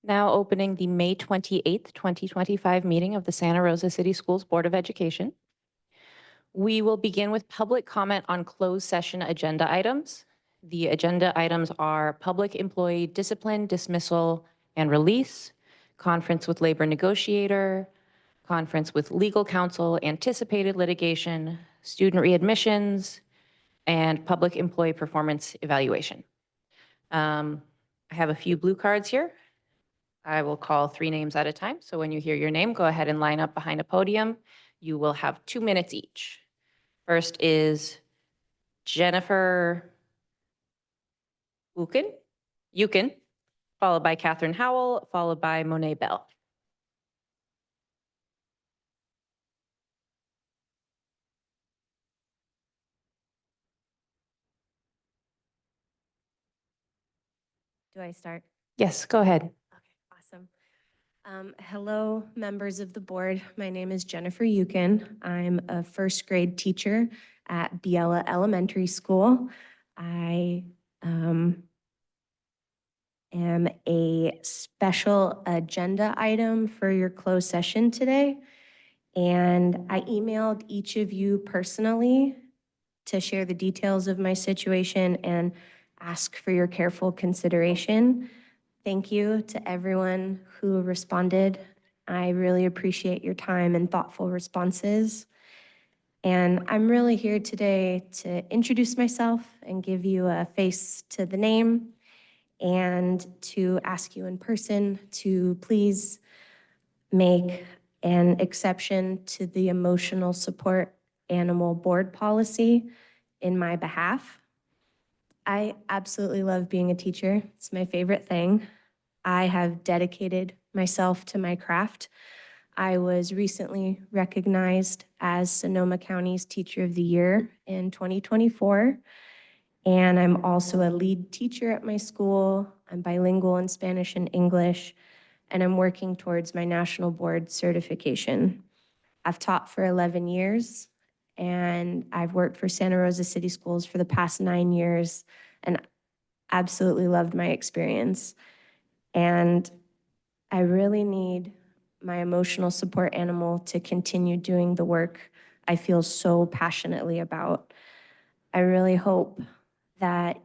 Now opening the May 28th, 2025 meeting of the Santa Rosa City Schools Board of Education. We will begin with public comment on closed session agenda items. The agenda items are public employee discipline, dismissal, and release, conference with labor negotiator, conference with legal counsel, anticipated litigation, student readmissions, and public employee performance evaluation. I have a few blue cards here. I will call 3 names at a time. So when you hear your name, go ahead and line up behind a podium. You will have 2 minutes each. First is Jennifer Yukin, followed by Catherine Howell, followed by Monet Bell. Do I start? Yes, go ahead. Okay, awesome. Hello, members of the board. My name is Jennifer Yukin. I'm a first grade teacher at Biella Elementary School. I am a special agenda item for your closed session today. And I emailed each of you personally to share the details of my situation and ask for your careful consideration. Thank you to everyone who responded. I really appreciate your time and thoughtful responses. And I'm really here today to introduce myself and give you a face to the name and to ask you in person to please make an exception to the emotional support animal board policy in my behalf. I absolutely love being a teacher. It's my favorite thing. I have dedicated myself to my craft. I was recently recognized as Sonoma County's Teacher of the Year in 2024. And I'm also a lead teacher at my school. I'm bilingual in Spanish and English, and I'm working towards my national board certification. I've taught for 11 years, and I've worked for Santa Rosa City Schools for the past 9 years, and absolutely loved my experience. And I really need my emotional support animal to continue doing the work I feel so passionately about. I really hope that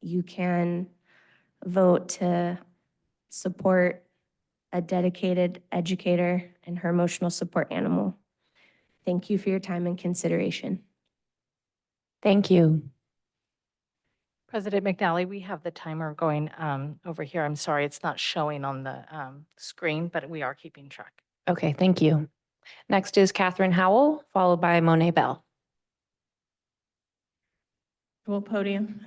you can vote to support a dedicated educator and her emotional support animal. Thank you for your time and consideration. Thank you. President McNally, we have the timer going over here. I'm sorry, it's not showing on the screen, but we are keeping track. Okay, thank you. Next is Catherine Howell, followed by Monet Bell. Well, podium.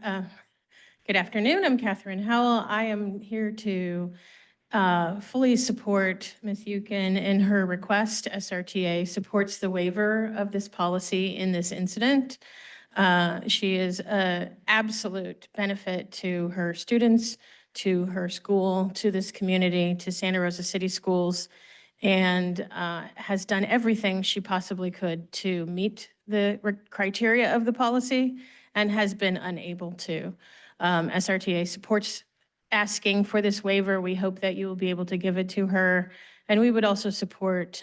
Good afternoon. I'm Catherine Howell. I am here to fully support Ms. Yukin in her request. SRTA supports the waiver of this policy in this incident. She is an absolute benefit to her students, to her school, to this community, to Santa Rosa City Schools, and has done everything she possibly could to meet the criteria of the policy and has been unable to. SRTA supports asking for this waiver. We hope that you will be able to give it to her. And we would also support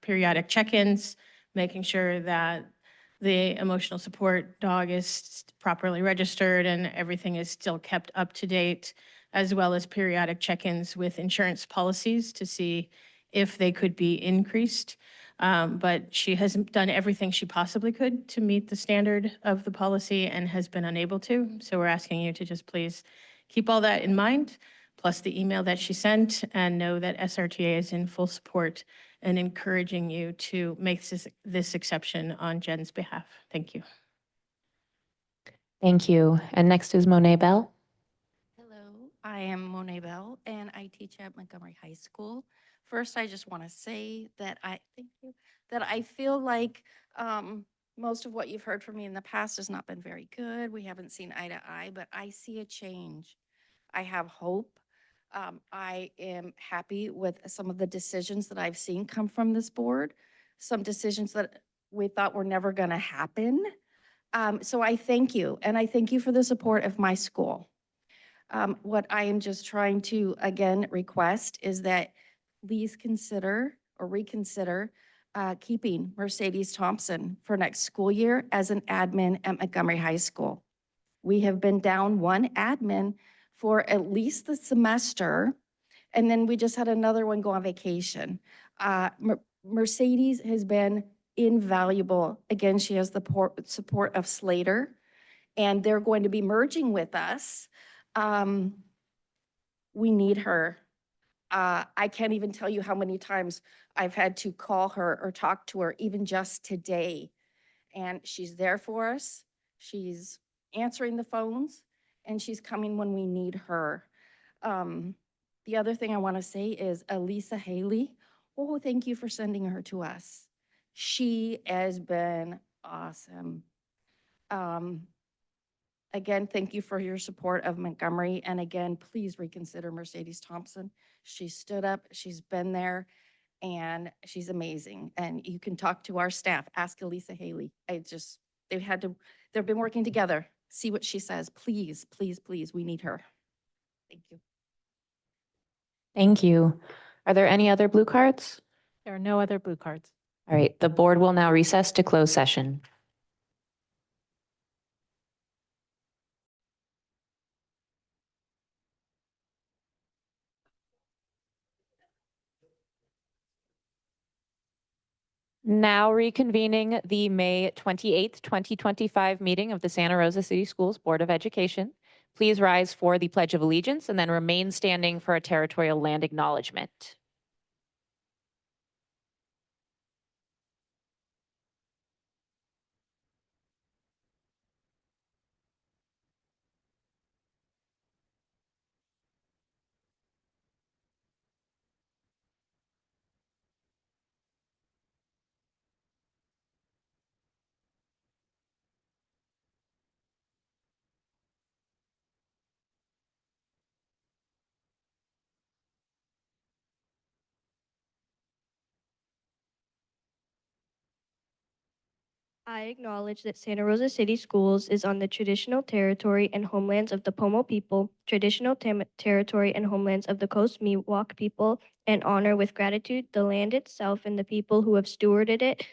periodic check-ins, making sure that the emotional support dog is properly registered and everything is still kept up to date, as well as periodic check-ins with insurance policies to see if they could be increased. But she has done everything she possibly could to meet the standard of the policy and has been unable to. So we're asking you to just please keep all that in mind, plus the email that she sent, and know that SRTA is in full support and encouraging you to make this exception on Jen's behalf. Thank you. Thank you. And next is Monet Bell. Hello, I am Monet Bell, and I teach at Montgomery High School. First, I just want to say that I feel like most of what you've heard from me in the past has not been very good. We haven't seen eye to eye, but I see a change. I have hope. I am happy with some of the decisions that I've seen come from this board, some decisions that we thought were never going to happen. So I thank you, and I thank you for the support of my school. What I am just trying to, again, request is that please consider or reconsider keeping Mercedes Thompson for next school year as an admin at Montgomery High School. We have been down one admin for at least the semester, and then we just had another one go on vacation. Mercedes has been invaluable. Again, she has the support of Slater, and they're going to be merging with us. We need her. I can't even tell you how many times I've had to call her or talk to her, even just today. And she's there for us. She's answering the phones, and she's coming when we need her. The other thing I want to say is Elisa Haley. Oh, thank you for sending her to us. She has been awesome. Again, thank you for your support of Montgomery. And again, please reconsider Mercedes Thompson. She stood up, she's been there, and she's amazing. And you can talk to our staff, ask Elisa Haley. They've been working together. See what she says. Please, please, please, we need her. Thank you. Thank you. Are there any other blue cards? There are no other blue cards. All right, the board will now recess to close session. Now reconvening the May 28th, 2025 meeting of the Santa Rosa City Schools Board of Education. Please rise for the Pledge of Allegiance and then remain standing for a territorial land acknowledgement. I acknowledge that Santa Rosa City Schools is on the traditional territory and homelands of the Pomo people, traditional territory and homelands of the Coast Miwok people, and honor with gratitude the land itself and the people who have stewarded it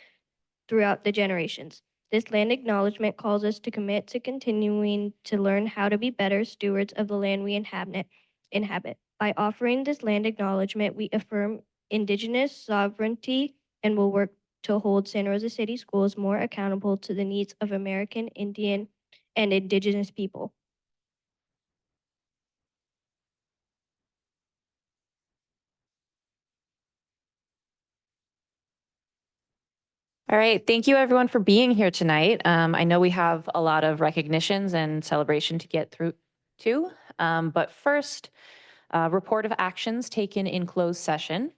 throughout the generations. This land acknowledgement calls us to commit to continuing to learn how to be better stewards of the land we inhabit. By offering this land acknowledgement, we affirm Indigenous sovereignty and will work to hold Santa Rosa City Schools more accountable to the needs of American, Indian, and Indigenous people. All right, thank you everyone for being here tonight. I know we have a lot of recognitions and celebration to get through to, but first, report of actions taken in closed session.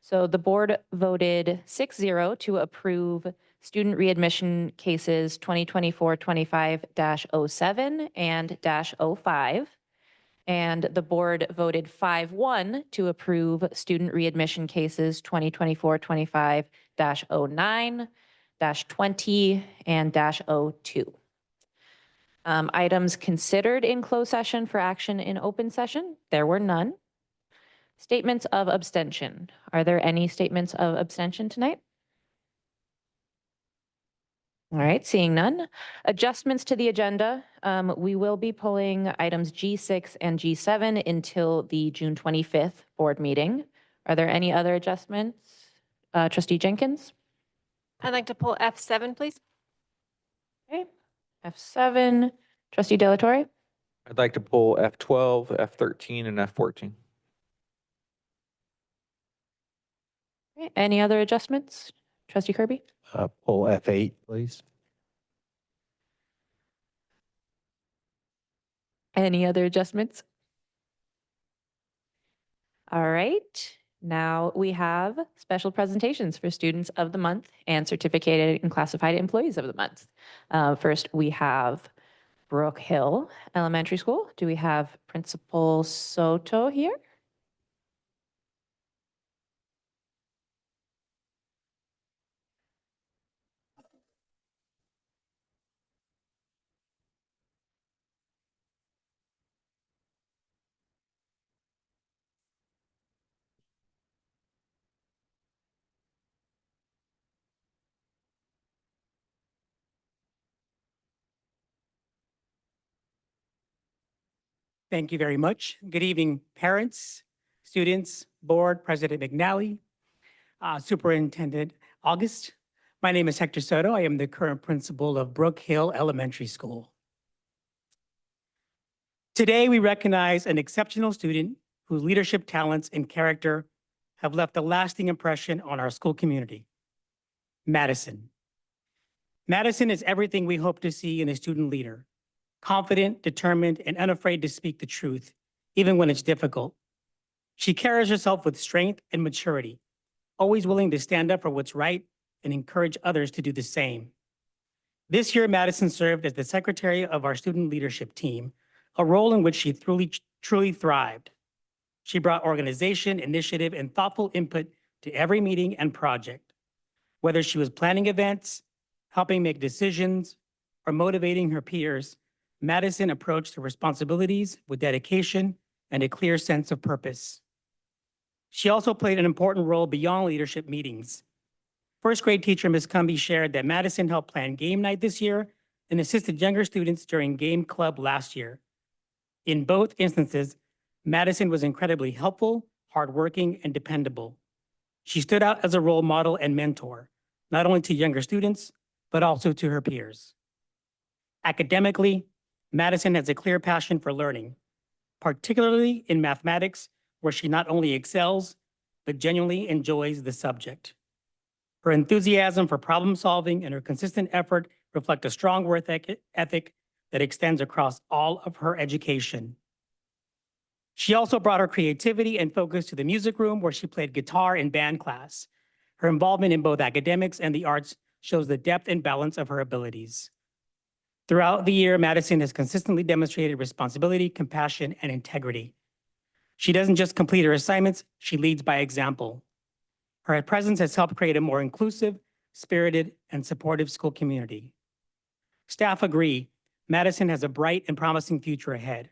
So the board voted 6-0 to approve student readmission cases 2024-25-07 and -05. And the board voted 5-1 to approve student readmission cases 2024-25-09, -20, and -02. Items considered in closed session for action in open session, there were none. Statements of abstention. Are there any statements of abstention tonight? All right, seeing none. Adjustments to the agenda. We will be pulling items G6 and G7 until the June 25th board meeting. Are there any other adjustments? Trustee Jenkins? I'd like to pull F7, please. Okay. F7. Trustee Delatorre? I'd like to pull F12, F13, and F14. Okay. Any other adjustments? Trustee Kirby? Pull F8, please. Any other adjustments? All right. Now we have special presentations for students of the month and certificated and classified employees of the month. First, we have Brook Hill Elementary School. Do we have Principal Soto here? Thank you very much. Good evening, parents, students, board, President McNally, Superintendent August. My name is Hector Soto. I am the current principal of Brook Hill Elementary School. Today, we recognize an exceptional student whose leadership talents and character have left a lasting impression on our school community, Madison. Madison is everything we hope to see in a student leader: confident, determined, and unafraid to speak the truth, even when it's difficult. She carries herself with strength and maturity, always willing to stand up for what's right and encourage others to do the same. This year, Madison served as the secretary of our student leadership team, a role in which she truly thrived. She brought organization, initiative, and thoughtful input to every meeting and project. Whether she was planning events, helping make decisions, or motivating her peers, Madison approached her responsibilities with dedication and a clear sense of purpose. She also played an important role beyond leadership meetings. First grade teacher Ms. Cumby shared that Madison helped plan game night this year and assisted younger students during game club last year. In both instances, Madison was incredibly helpful, hardworking, and dependable. She stood out as a role model and mentor, not only to younger students, but also to her peers. Academically, Madison has a clear passion for learning, particularly in mathematics, where she not only excels, but genuinely enjoys the subject. Her enthusiasm for problem solving and her consistent effort reflect a strong work ethic that extends across all of her education. She also brought her creativity and focus to the music room, where she played guitar in band class. Her involvement in both academics and the arts shows the depth and balance of her abilities. Throughout the year, Madison has consistently demonstrated responsibility, compassion, and integrity. She doesn't just complete her assignments, she leads by example. Her presence has helped create a more inclusive, spirited, and supportive school community. Staff agree, Madison has a bright and promising future ahead.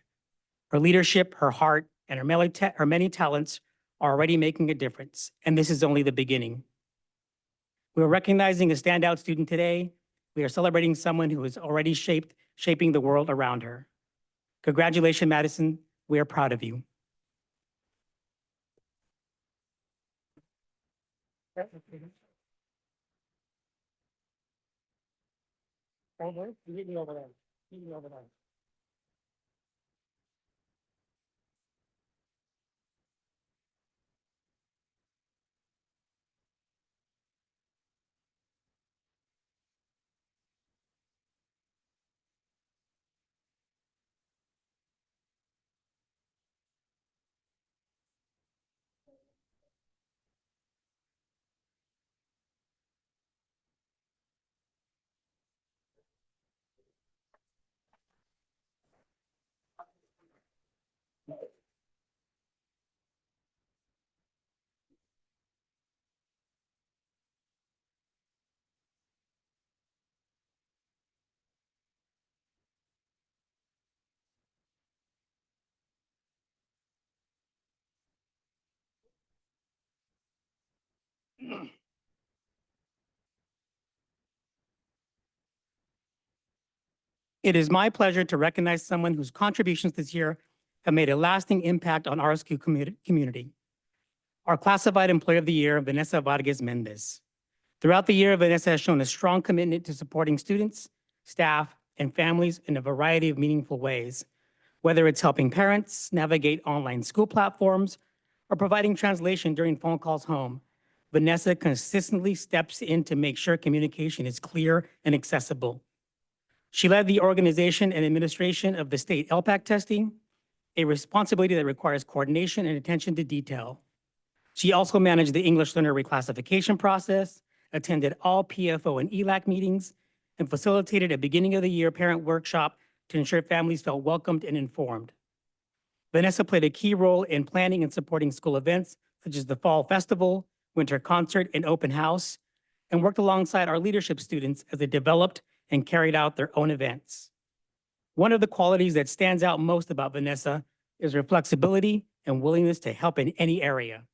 Her leadership, her heart, and her many talents are already making a difference, and this is only the beginning. We are recognizing a standout student today. We are celebrating someone who is already shaping the world around her. Congratulations, Madison. We are proud of you. It is my pleasure to recognize someone whose contributions this year have made a lasting impact on our school community. Our Classified Employee of the Year, Vanessa Vargas Mendez. Throughout the year, Vanessa has shown a strong commitment to supporting students, staff, and families in a variety of meaningful ways, whether it's helping parents navigate online school platforms or providing translation during phone calls home. Vanessa consistently steps in to make sure communication is clear and accessible. She led the organization and administration of the state LPAC testing, a responsibility that requires coordination and attention to detail. She also managed the English learner reclassification process, attended all PFO and ELAC meetings, and facilitated a beginning of the year parent workshop to ensure families felt welcomed and informed. Vanessa played a key role in planning and supporting school events such as the Fall Festival, Winter Concert, and Open House, and worked alongside our leadership students as they developed and carried out their own events. One of the qualities that stands out most about Vanessa is her flexibility and willingness to help in any area.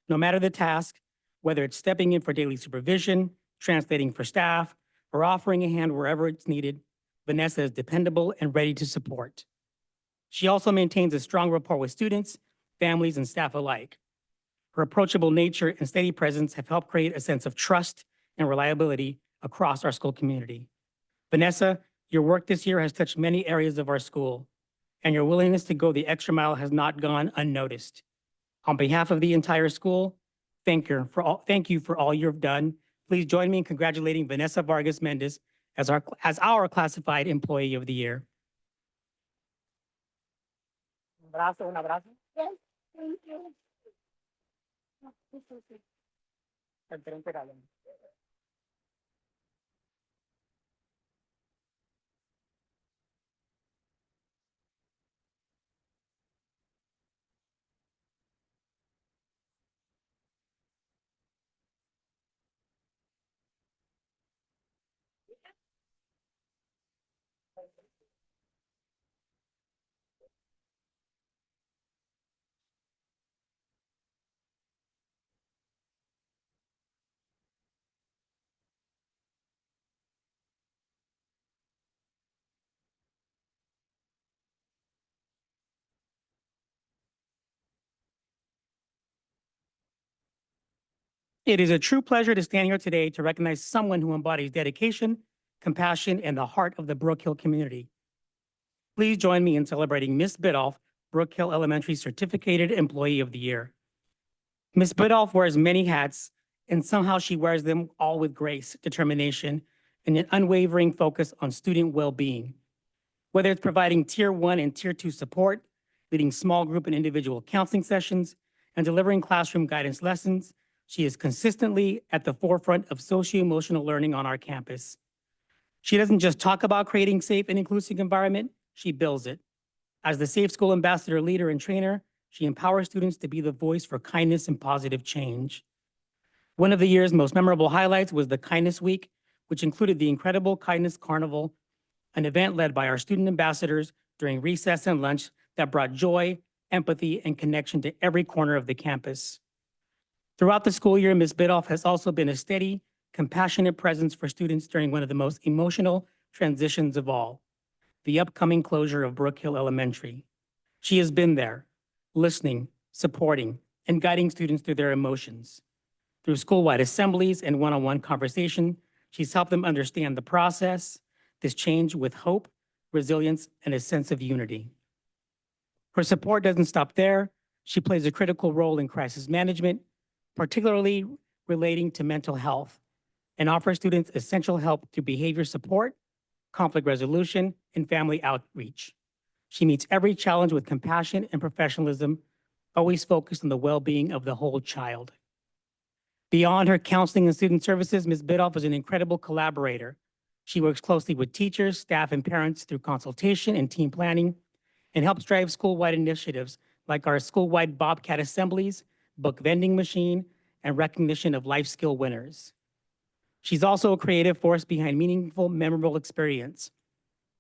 No matter the task, whether it's stepping in for daily supervision, translating for staff, or offering a hand wherever it's needed, Vanessa is dependable and ready to support. She also maintains a strong rapport with students, families, and staff alike. Her approachable nature and steady presence have helped create a sense of trust and reliability across our school community. Vanessa, your work this year has touched many areas of our school, and your willingness to go the extra mile has not gone unnoticed. On behalf of the entire school, thank you for all you've done. Please join me in congratulating Vanessa Vargas Mendez as our classified employee of the year. Un abrazo. Yes, thank you. It is a true pleasure to stand here today to recognize someone who embodies dedication, compassion, and the heart of the Brook Hill community. Please join me in celebrating Miss Bidoff, Brook Hill Elementary Certificated Employee of the Year. Miss Bidoff wears many hats, and somehow she wears them all with grace, determination, and an unwavering focus on student well-being. Whether it's providing Tier 1 and Tier 2 support, leading small group and individual counseling sessions, and delivering classroom guidance lessons, she is consistently at the forefront of socio-emotional learning on our campus. She doesn't just talk about creating safe and inclusive environment, she builds it. As the Safe School Ambassador, leader, and trainer, she empowers students to be the voice for kindness and positive change. One of the year's most memorable highlights was the Kindness Week, which included the incredible Kindness Carnival, an event led by our student ambassadors during recess and lunch that brought joy, empathy, and connection to every corner of the campus. Throughout the school year, Ms. Bidoff has also been a steady, compassionate presence for students during one of the most emotional transitions of all, the upcoming closure of Brook Hill Elementary. She has been there, listening, supporting, and guiding students through their emotions. Through school-wide assemblies and one-on-one conversation, she's helped them understand the process, this change with hope, resilience, and a sense of unity. Her support doesn't stop there. She plays a critical role in crisis management, particularly relating to mental health, and offers students essential help through behavior support, conflict resolution, and family outreach. She meets every challenge with compassion and professionalism, always focused on the well-being of the whole child. Beyond her counseling and student services, Ms. Bidoff is an incredible collaborator. She works closely with teachers, staff, and parents through consultation and team planning, and helps drive school-wide initiatives like our school-wide Bobcat assemblies, book vending machine, and recognition of life skill winners. She's also a creative force behind meaningful, memorable experience,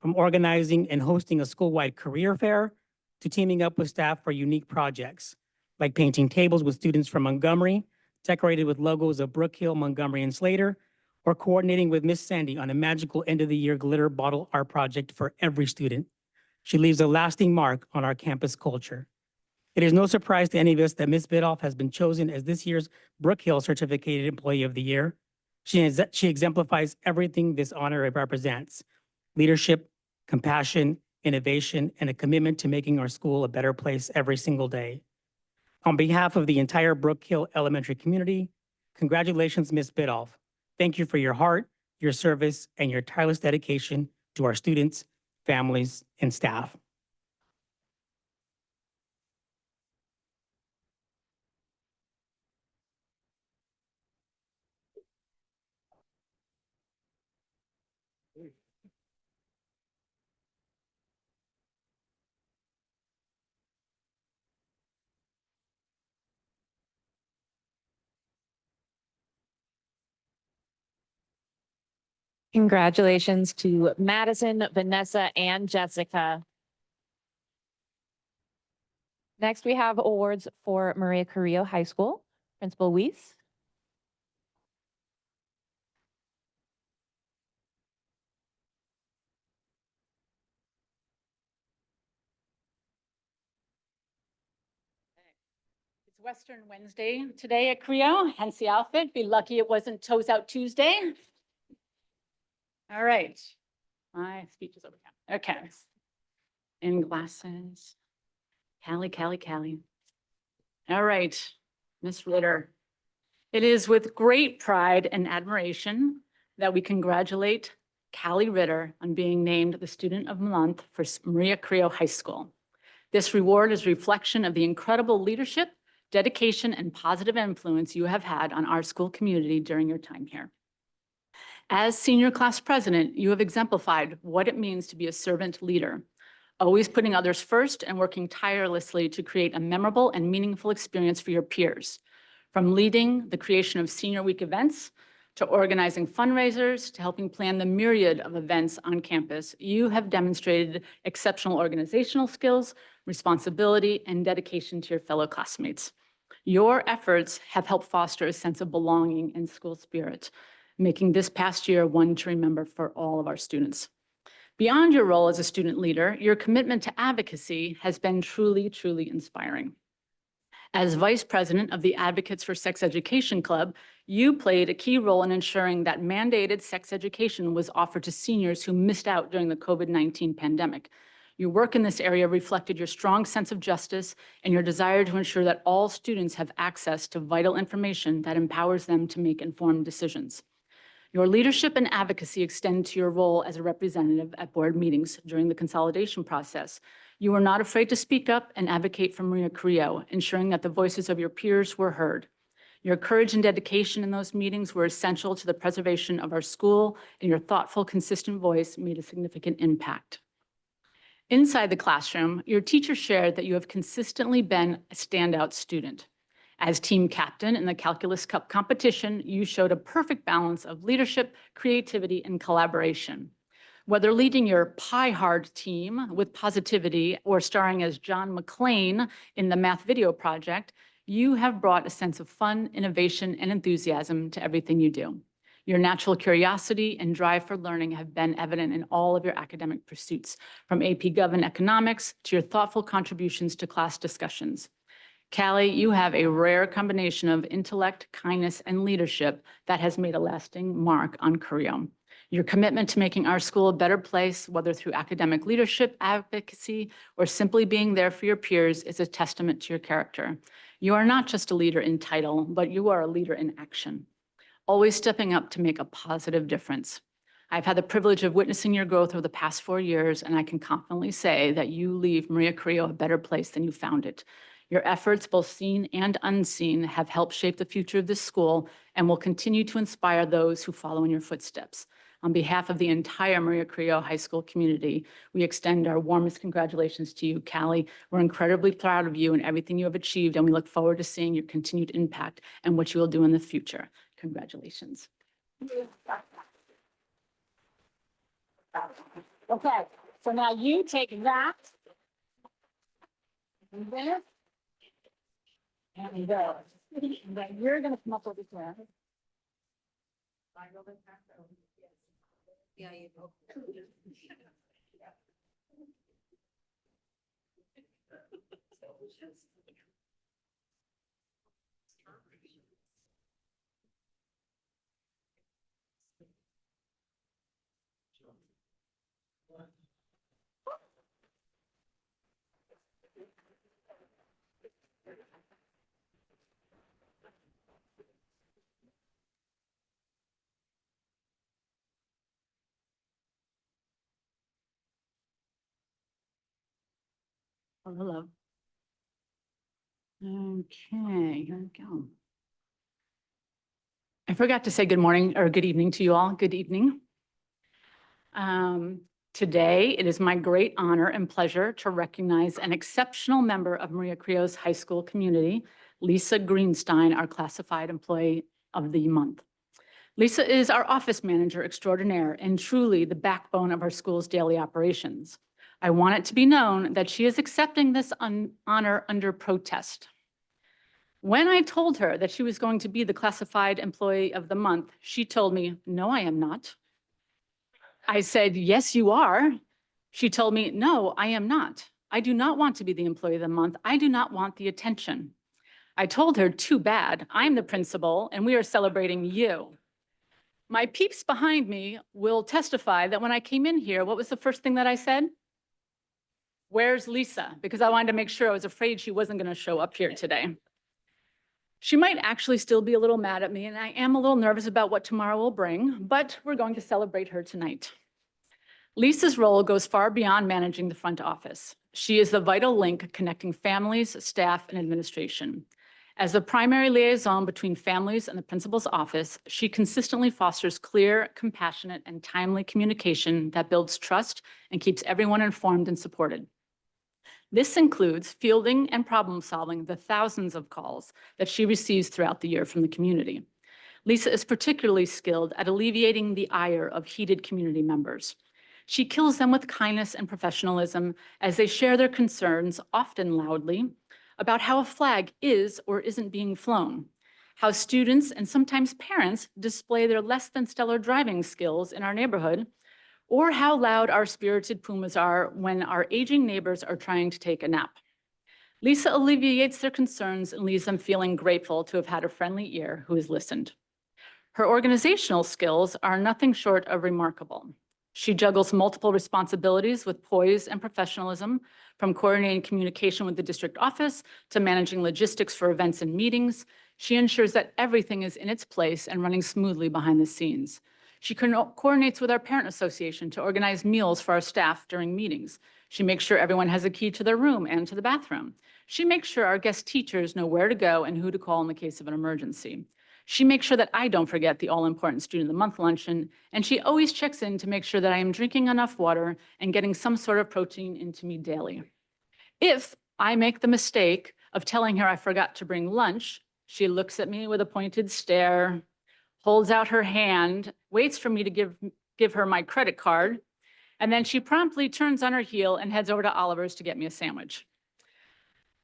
from organizing and hosting a school-wide career fair to teaming up with staff for unique projects, like painting tables with students from Montgomery, decorated with logos of Brook Hill, Montgomery, and Slater, or coordinating with Miss Sandy on a magical end-of-the-year glitter bottle art project for every student. She leaves a lasting mark on our campus culture. It is no surprise to any of us that Ms. Bidoff has been chosen as this year's Brook Hill Certificated Employee of the Year. She exemplifies everything this honor represents: leadership, compassion, innovation, and a commitment to making our school a better place every single day. On behalf of the entire Brook Hill Elementary community, congratulations, Ms. Bidoff. Thank you for your heart, your service, and your tireless dedication to our students, families, and staff. Congratulations to Madison, Vanessa, and Jessica. Next, we have awards for Maria Carrillo High School. Principal Weiss. Western Wednesday today at Creo, hence the outfit. Be lucky it wasn't Toes Out Tuesday. All right. My speech is over. Okay. In glasses. Callie. All right, Miss Ritter. It is with great pride and admiration that we congratulate Callie Ritter on being named the Student of the Month for Maria Creo High School. This reward is a reflection of the incredible leadership, dedication, and positive influence you have had on our school community during your time here. As senior class president, you have exemplified what it means to be a servant leader, always putting others first and working tirelessly to create a memorable and meaningful experience for your peers. From leading the creation of Senior Week events, to organizing fundraisers, to helping plan the myriad of events on campus, you have demonstrated exceptional organizational skills, responsibility, and dedication to your fellow classmates. Your efforts have helped foster a sense of belonging and school spirit, making this past year one to remember for all of our students. Beyond your role as a student leader, your commitment to advocacy has been truly, truly inspiring. As vice president of the Advocates for Sex Education Club, you played a key role in ensuring that mandated sex education was offered to seniors who missed out during the COVID-19 pandemic. Your work in this area reflected your strong sense of justice and your desire to ensure that all students have access to vital information that empowers them to make informed decisions. Your leadership and advocacy extend to your role as a representative at board meetings during the consolidation process. You were not afraid to speak up and advocate for Maria Creo, ensuring that the voices of your peers were heard. Your courage and dedication in those meetings were essential to the preservation of our school, and your thoughtful, consistent voice made a significant impact. Inside the classroom, your teachers shared that you have consistently been a standout student. As team captain in the Calculus Cup competition, you showed a perfect balance of leadership, creativity, and collaboration. Whether leading your Pie Hard team with positivity or starring as John McClane in the math video project, you have brought a sense of fun, innovation, and enthusiasm to everything you do. Your natural curiosity and drive for learning have been evident in all of your academic pursuits, from AP Gov and Economics to your thoughtful contributions to class discussions. Callie, you have a rare combination of intellect, kindness, and leadership that has made a lasting mark on Creo. Your commitment to making our school a better place, whether through academic leadership, advocacy, or simply being there for your peers, is a testament to your character. You are not just a leader in title, but you are a leader in action, always stepping up to make a positive difference. I've had the privilege of witnessing your growth over the past 4 years, and I can confidently say that you leave Maria Creo a better place than you found it. Your efforts, both seen and unseen, have helped shape the future of this school and will continue to inspire those who follow in your footsteps. On behalf of the entire Maria Creo High School community, we extend our warmest congratulations to you, Callie. We're incredibly proud of you and everything you have achieved, and we look forward to seeing your continued impact and what you will do in the future. Congratulations. Okay, so now you take that. And this. And go. And then you're gonna come up over here. Yeah, you go. Oh, hello. Okay, here we go. I forgot to say good morning or good evening to you all. Good evening. Today, it is my great honor and pleasure to recognize an exceptional member of Maria Creo's high school community, Lisa Greenstein, our classified employee of the month. Lisa is our office manager extraordinaire and truly the backbone of our school's daily operations. I want it to be known that she is accepting this honor under protest. When I told her that she was going to be the classified employee of the month, she told me, "No, I am not." I said, "Yes, you are." She told me, "No, I am not. I do not want to be the employee of the month. I do not want the attention." I told her, too bad, I'm the principal and we are celebrating you. My peeps behind me will testify that when I came in here, what was the first thing that I said? Where's Lisa? Because I wanted to make sure, I was afraid she wasn't going to show up here today. She might actually still be a little mad at me, and I am a little nervous about what tomorrow will bring, but we're going to celebrate her tonight. Lisa's role goes far beyond managing the front office. She is the vital link connecting families, staff, and administration. As the primary liaison between families and the principal's office, she consistently fosters clear, compassionate, and timely communication that builds trust and keeps everyone informed and supported. This includes fielding and problem solving the thousands of calls that she receives throughout the year from the community. Lisa is particularly skilled at alleviating the ire of heated community members. She kills them with kindness and professionalism as they share their concerns, often loudly, about how a flag is or isn't being flown, how students and sometimes parents display their less than stellar driving skills in our neighborhood, or how loud our spirited Pumas are when our aging neighbors are trying to take a nap. Lisa alleviates their concerns and leaves them feeling grateful to have had a friendly ear who has listened. Her organizational skills are nothing short of remarkable. She juggles multiple responsibilities with poise and professionalism, from coordinating communication with the district office to managing logistics for events and meetings. She ensures that everything is in its place and running smoothly behind the scenes. She coordinates with our parent association to organize meals for our staff during meetings. She makes sure everyone has a key to their room and to the bathroom. She makes sure our guest teachers know where to go and who to call in the case of an emergency. She makes sure that I don't forget the all-important Student of the Month luncheon, and she always checks in to make sure that I am drinking enough water and getting some sort of protein into me daily. If I make the mistake of telling her I forgot to bring lunch, she looks at me with a pointed stare, holds out her hand, waits for me to give her my credit card, and then she promptly turns on her heel and heads over to Oliver's to get me a sandwich.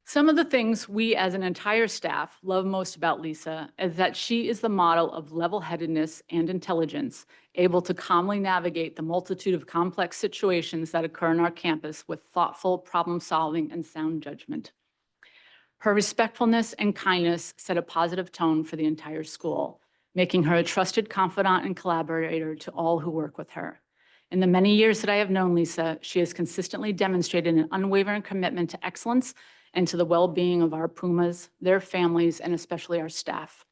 Some of the things we as an entire staff love most about Lisa is that she is the model of level-headedness and intelligence, able to calmly navigate the multitude of complex situations that occur on our campus with thoughtful problem-solving and sound judgment. Her respectfulness and kindness set a positive tone for the entire school, making her a trusted confidant and collaborator to all who work with her. In the many years that I have known Lisa, she has consistently demonstrated an unwavering commitment to excellence and to the well-being of our Pumas, their families, and especially our staff.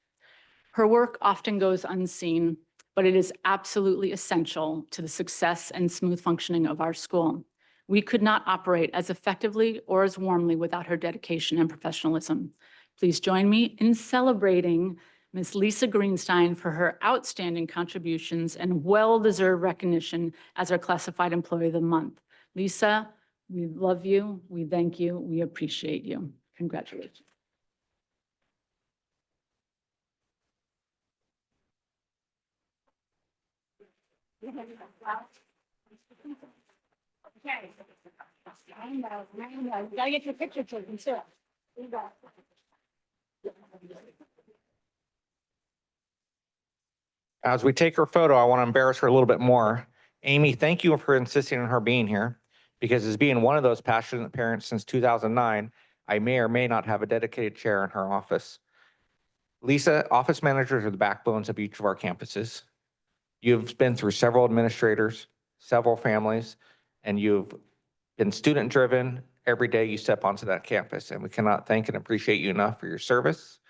Her work often goes unseen, but it is absolutely essential to the success and smooth functioning of our school. We could not operate as effectively or as warmly without her dedication and professionalism. Please join me in celebrating Ms. Lisa Greenstein for her outstanding contributions and well-deserved recognition as our Classified Employee of the Month. Lisa, we love you, we thank you, we appreciate you. Congratulations. Okay. I know. You gotta get your picture taken too. As we take her photo, I want to embarrass her a little bit more. Amy, thank you for insisting on her being here, because as being one of those passionate parents since 2009, I may or may not have a dedicated chair in her office. Lisa, office managers are the backbones of each of our campuses. You've been through several administrators, several families, and you've been student-driven every day you step onto that campus. And we cannot thank and appreciate you enough for your service,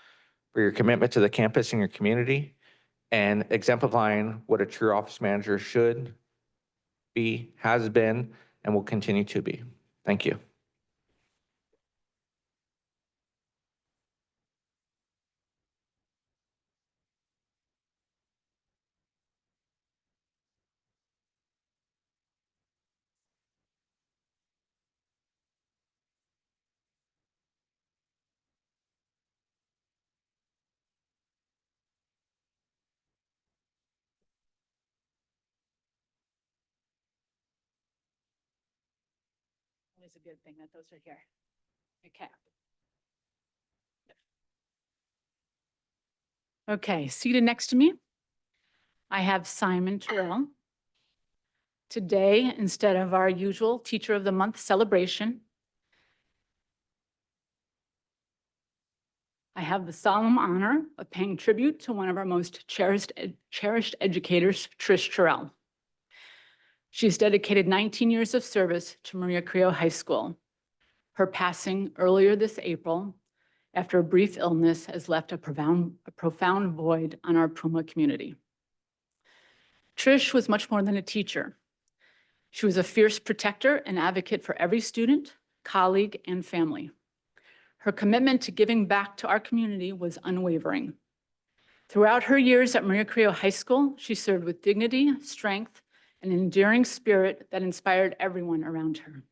for your commitment to the campus and your community, and exemplifying what a true office manager should be, has been, and will continue to be. Thank you. It's a good thing that those are here. Okay. Okay, seated next to me, I have Simon Terrell. Today, instead of our usual Teacher of the Month celebration, I have the solemn honor of paying tribute to one of our most cherished educators, Trish Terrell. She's dedicated 19 years of service to Maria Creo High School. Her passing earlier this April, after a brief illness, has left a profound void on our Puma community. Trish was much more than a teacher. She was a fierce protector and advocate for every student, colleague, and family. Her commitment to giving back to our community was unwavering. Throughout her years at Maria Creo High School, she served with dignity, strength, and an enduring spirit that inspired everyone around her.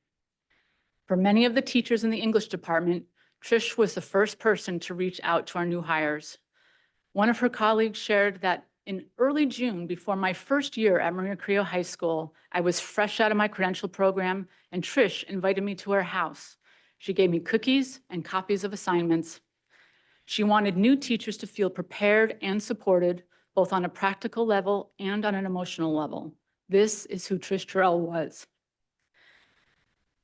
For many of the teachers in the English department, Trish was the first person to reach out to our new hires. One of her colleagues shared that in early June, before my first year at Maria Creo High School, I was fresh out of my credential program, and Trish invited me to her house. She gave me cookies and copies of assignments. She wanted new teachers to feel prepared and supported, both on a practical level and on an emotional level. This is who Trish Terrell was.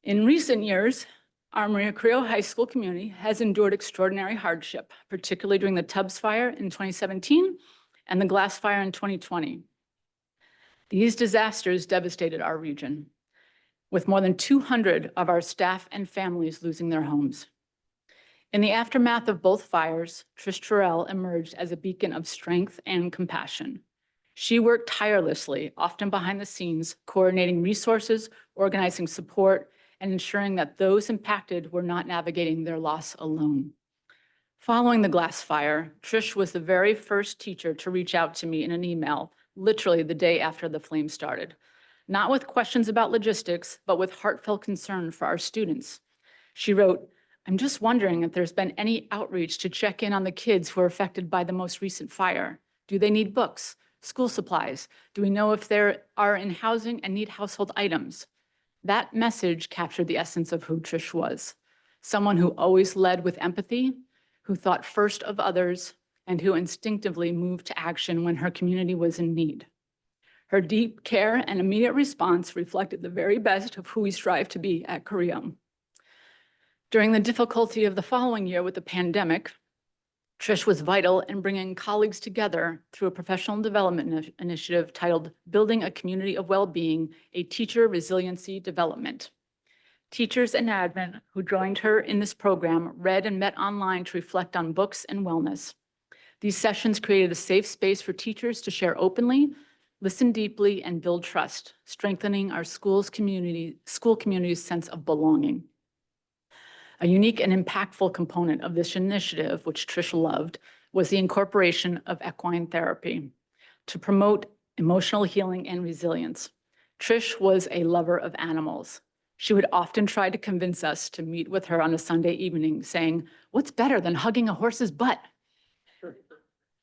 In recent years, our Maria Creo High School community has endured extraordinary hardship, particularly during the Tubbs fire in 2017 and the Glass fire in 2020. These disasters devastated our region, with more than 200 of our staff and families losing their homes. In the aftermath of both fires, Trish Terrell emerged as a beacon of strength and compassion. She worked tirelessly, often behind the scenes, coordinating resources, organizing support, and ensuring that those impacted were not navigating their loss alone. Following the Glass fire, Trish was the very first teacher to reach out to me in an email, literally the day after the flames started, not with questions about logistics, but with heartfelt concern for our students. She wrote, "I'm just wondering if there's been any outreach to check in on the kids who are affected by the most recent fire. Do they need books, school supplies? Do we know if they are in housing and need household items?" That message captured the essence of who Trish was. Someone who always led with empathy, who thought first of others, and who instinctively moved to action when her community was in need. Her deep care and immediate response reflected the very best of who we strive to be at Creo. During the difficulty of the following year with the pandemic, Trish was vital in bringing colleagues together through a professional development initiative titled Building a Community of Wellbeing, a Teacher Resiliency Development. Teachers and admin who joined her in this program read and met online to reflect on books and wellness. These sessions created a safe space for teachers to share openly, listen deeply, and build trust, strengthening our school community's sense of belonging. A unique and impactful component of this initiative, which Trish loved, was the incorporation of equine therapy to promote emotional healing and resilience. Trish was a lover of animals. She would often try to convince us to meet with her on a Sunday evening, saying, "What's better than hugging a horse's butt?"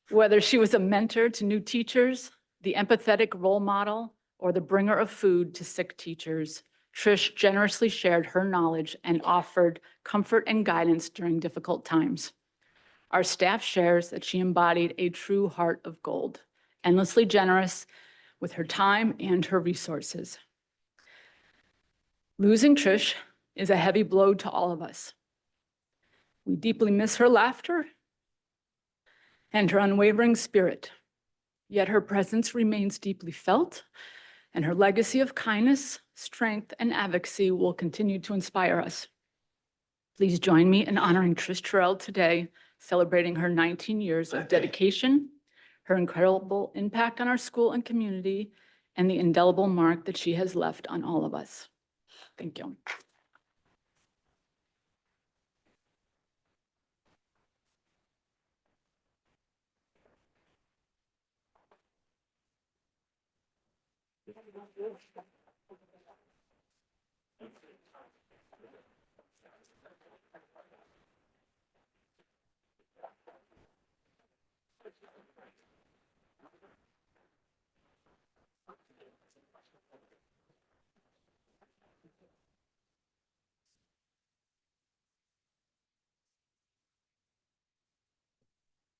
Whether she was a mentor to new teachers, the empathetic role model, or the bringer of food to sick teachers, Trish generously shared her knowledge and offered comfort and guidance during difficult times. Our staff shares that she embodied a true heart of gold, endlessly generous with her time and her resources. Losing Trish is a heavy blow to all of us. We deeply miss her laughter and her unwavering spirit, yet her presence remains deeply felt, and her legacy of kindness, strength, and advocacy will continue to inspire us. Please join me in honoring Trish Terrell today, celebrating her 19 years of dedication, her incredible impact on our school and community, and the indelible mark that she has left on all of us. Thank you.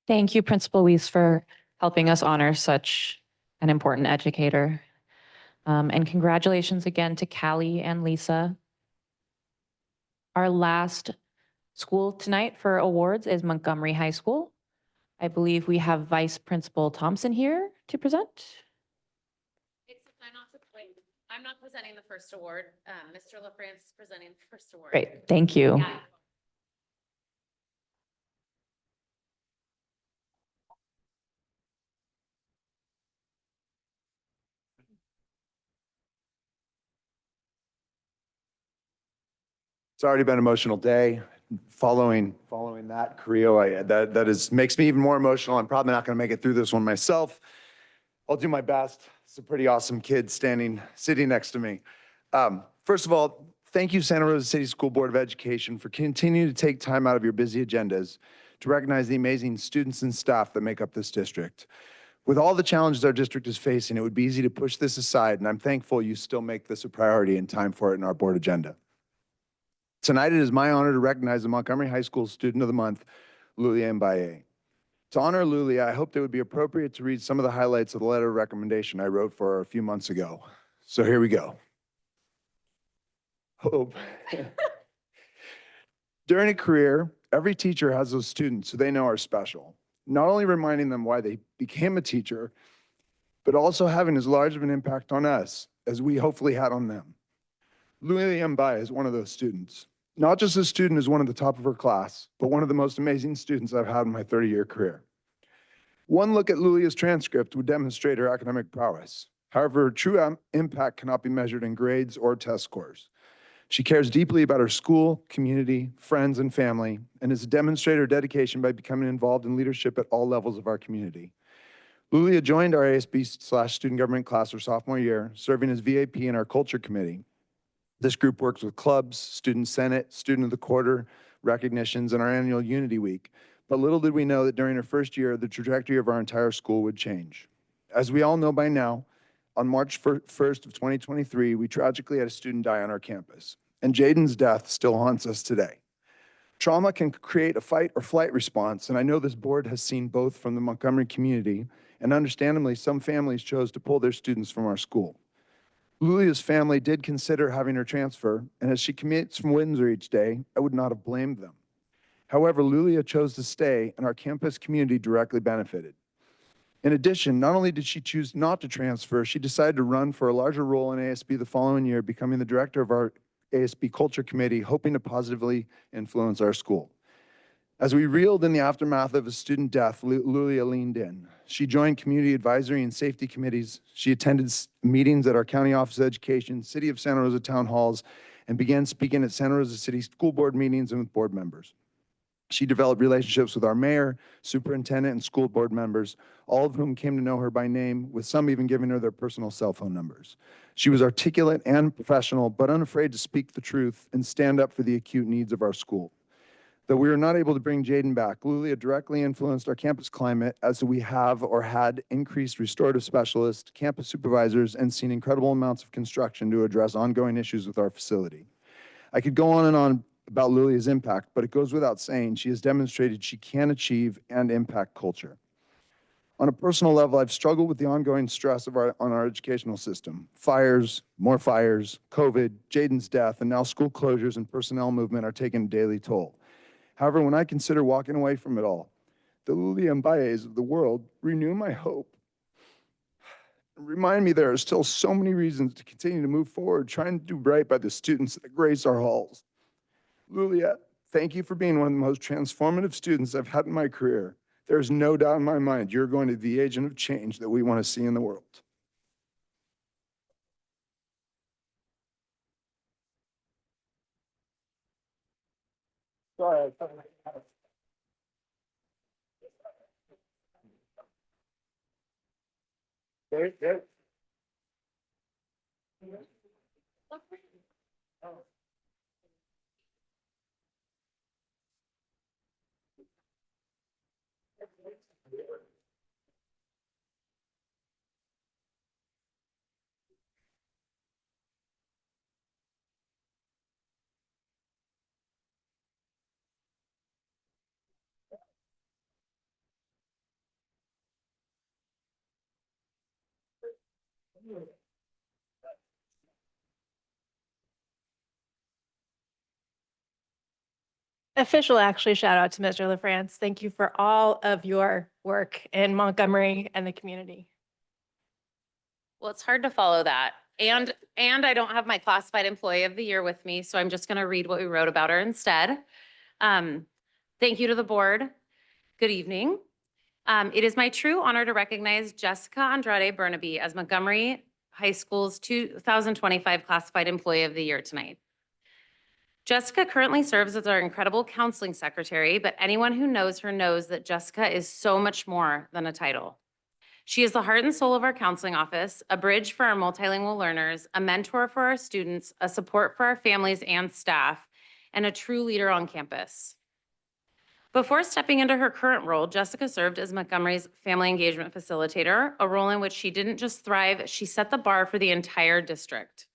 Thank you, Principal Weiss, for helping us honor such an important educator. And congratulations again to Callie and Lisa. Our last School tonight for awards is Montgomery High School. I believe we have Vice Principal Thompson here to present. I'm not presenting the first award. Mr. LaFrance is presenting the first award. Great, thank you. Yeah. It's already been an emotional day. Following that, Creo, that makes me even more emotional. I'm probably not going to make it through this one myself. I'll do my best. It's a pretty awesome kid sitting next to me. First of all, thank you, Santa Rosa City School Board of Education, for continuing to take time out of your busy agendas to recognize the amazing students and staff that make up this district. With all the challenges our district is facing, it would be easy to push this aside, and I'm thankful you still make this a priority and time for it in our board agenda. Tonight, it is my honor to recognize the Montgomery High School Student of the Month, Lulia Mbaye. To honor Lulia, I hoped it would be appropriate to read some of the highlights of the letter of recommendation I wrote for her a few months ago. So here we go. Hope. During a career, every teacher has those students who they know are special, not only reminding them why they became a teacher, but also having as large of an impact on us as we hopefully had on them. Lulia Mbaye is one of those students. Not just a student who's one of the top of her class, but one of the most amazing students I've had in my 30-year career. One look at Lulia's transcript would demonstrate her academic prowess. However, her true impact cannot be measured in grades or test scores. She cares deeply about her school, community, friends, and family, and has demonstrated her dedication by becoming involved in leadership at all levels of our community. Lulia joined our ASB/student government class her sophomore year, serving as VAP in our culture committee. This group works with clubs, student senate, student of the quarter, recognitions, and our annual Unity Week. But little did we know that during her first year, the trajectory of our entire school would change. As we all know by now, on March 1st of 2023, we tragically had a student die on our campus, and Jaden's death still haunts us today. Trauma can create a fight or flight response, and I know this board has seen both from the Montgomery community, and understandably, some families chose to pull their students from our school. Lulia's family did consider having her transfer, and as she commutes from Windsor each day, I would not have blamed them. However, Lulia chose to stay, and our campus community directly benefited. In addition, not only did she choose not to transfer, she decided to run for a larger role in ASB the following year, becoming the director of our ASB Culture Committee, hoping to positively influence our school. As we reeled in the aftermath of a student death, Lulia leaned in. She joined community advisory and safety committees. She attended meetings at our County Office of Education, City of Santa Rosa town halls, and began speaking at Santa Rosa City School Board meetings and with board members. She developed relationships with our mayor, superintendent, and school board members, all of whom came to know her by name, with some even giving her their personal cell phone numbers. She was articulate and professional, but unafraid to speak the truth and stand up for the acute needs of our school. Though we were not able to bring Jaden back, Lulia directly influenced our campus climate as we have or had increased restorative specialists, campus supervisors, and seen incredible amounts of construction to address ongoing issues with our facility. I could go on and on about Lulia's impact, but it goes without saying she has demonstrated she can achieve and impact culture. On a personal level, I've struggled with the ongoing stress on our educational system. Fires, more fires, COVID, Jaden's death, and now school closures and personnel movement are taking a daily toll. However, when I consider walking away from it all, the Lulia Mbayes of the world renew my hope. Remind me there are still so many reasons to continue to move forward, trying to do right by the students that grace our halls. Lulia, thank you for being one of the most transformative students I've had in my career. There's no doubt in my mind you're going to be the agent of change that we want to see in the world. Sorry. There. Official actually shout out to Mr. LaFrance. Thank you for all of your work in Montgomery and the community. Well, it's hard to follow that. And I don't have my classified employee of the year with me, so I'm just going to read what we wrote about her instead. Thank you to the board. Good evening. It is my true honor to recognize Jessica Andrade Burnaby as Montgomery High School's 2025 Classified Employee of the Year tonight. Jessica currently serves as our incredible counseling secretary, but anyone who knows her knows that Jessica is so much more than a title. She is the heart and soul of our counseling office, a bridge for our multilingual learners, a mentor for our students, a support for our families and staff, and a true leader on campus. Before stepping into her current role, Jessica served as Montgomery's family engagement facilitator, a role in which she didn't just thrive, she set the bar for the entire district.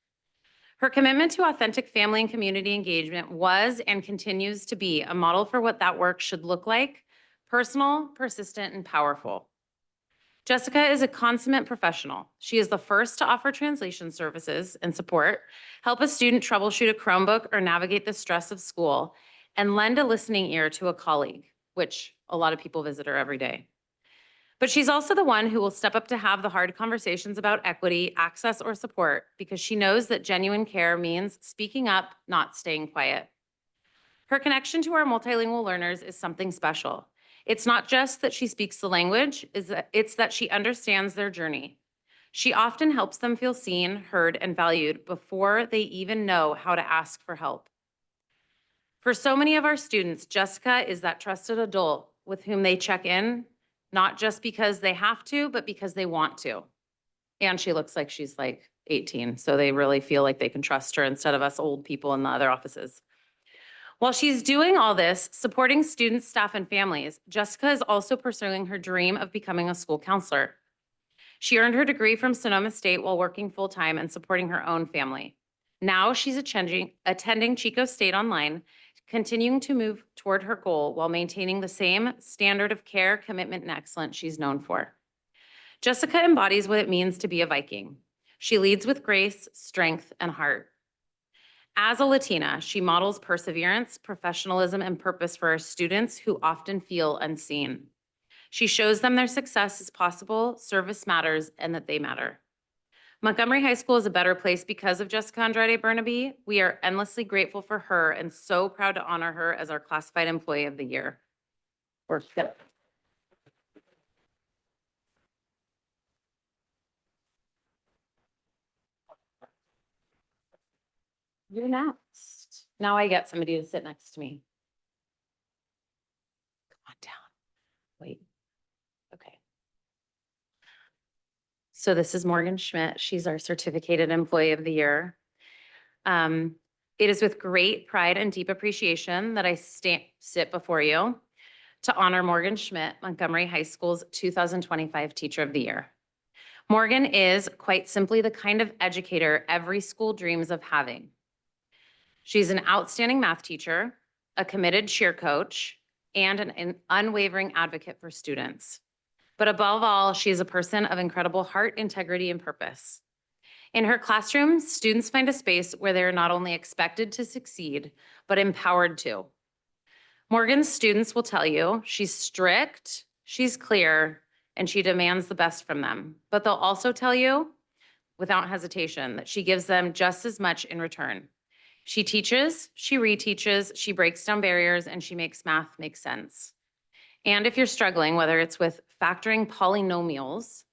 Her commitment to authentic family and community engagement was and continues to be a model for what that work should look like: personal, persistent, and powerful. Jessica is a consummate professional. She is the first to offer translation services and support, help a student troubleshoot a Chromebook or navigate the stress of school, and lend a listening ear to a colleague, which a lot of people visit her every day. But she's also the one who will step up to have the hard conversations about equity, access, or support, because she knows that genuine care means speaking up, not staying quiet. Her connection to our multilingual learners is something special. It's not just that she speaks the language, it's that she understands their journey. She often helps them feel seen, heard, and valued before they even know how to ask for help. For so many of our students, Jessica is that trusted adult with whom they check in, not just because they have to, but because they want to. And she looks like she's like 18, so they really feel like they can trust her instead of us old people in the other offices. While she's doing all this, supporting students, staff, and families, Jessica is also pursuing her dream of becoming a school counselor. She earned her degree from Sonoma State while working full-time and supporting her own family. Now she's attending Chico State Online, continuing to move toward her goal while maintaining the same standard of care, commitment, and excellence she's known for. Jessica embodies what it means to be a Viking. She leads with grace, strength, and heart. As a Latina, she models perseverance, professionalism, and purpose for our students who often feel unseen. She shows them their success is possible, service matters, and that they matter. Montgomery High School is a better place because of Jessica Andrade Burnaby. We are endlessly grateful for her and so proud to honor her as our Classified Employee of the Year. You're next. Now I get somebody to sit next to me. Come on down. Wait. Okay. So this is Morgan Schmidt. She's our Certificated Employee of the Year. It is with great pride and deep appreciation that I sit before you to honor Morgan Schmidt, Montgomery High School's 2025 Teacher of the Year. Morgan is quite simply the kind of educator every school dreams of having. She's an outstanding math teacher, a committed cheer coach, and an unwavering advocate for students. But above all, she is a person of incredible heart, integrity, and purpose. In her classroom, students find a space where they are not only expected to succeed, but empowered to. Morgan's students will tell you she's strict, she's clear, and she demands the best from them. But they'll also tell you, without hesitation, that she gives them just as much in return. She teaches, she reteaches, she breaks down barriers, and she makes math make sense. And if you're struggling, whether it's with factoring polynomials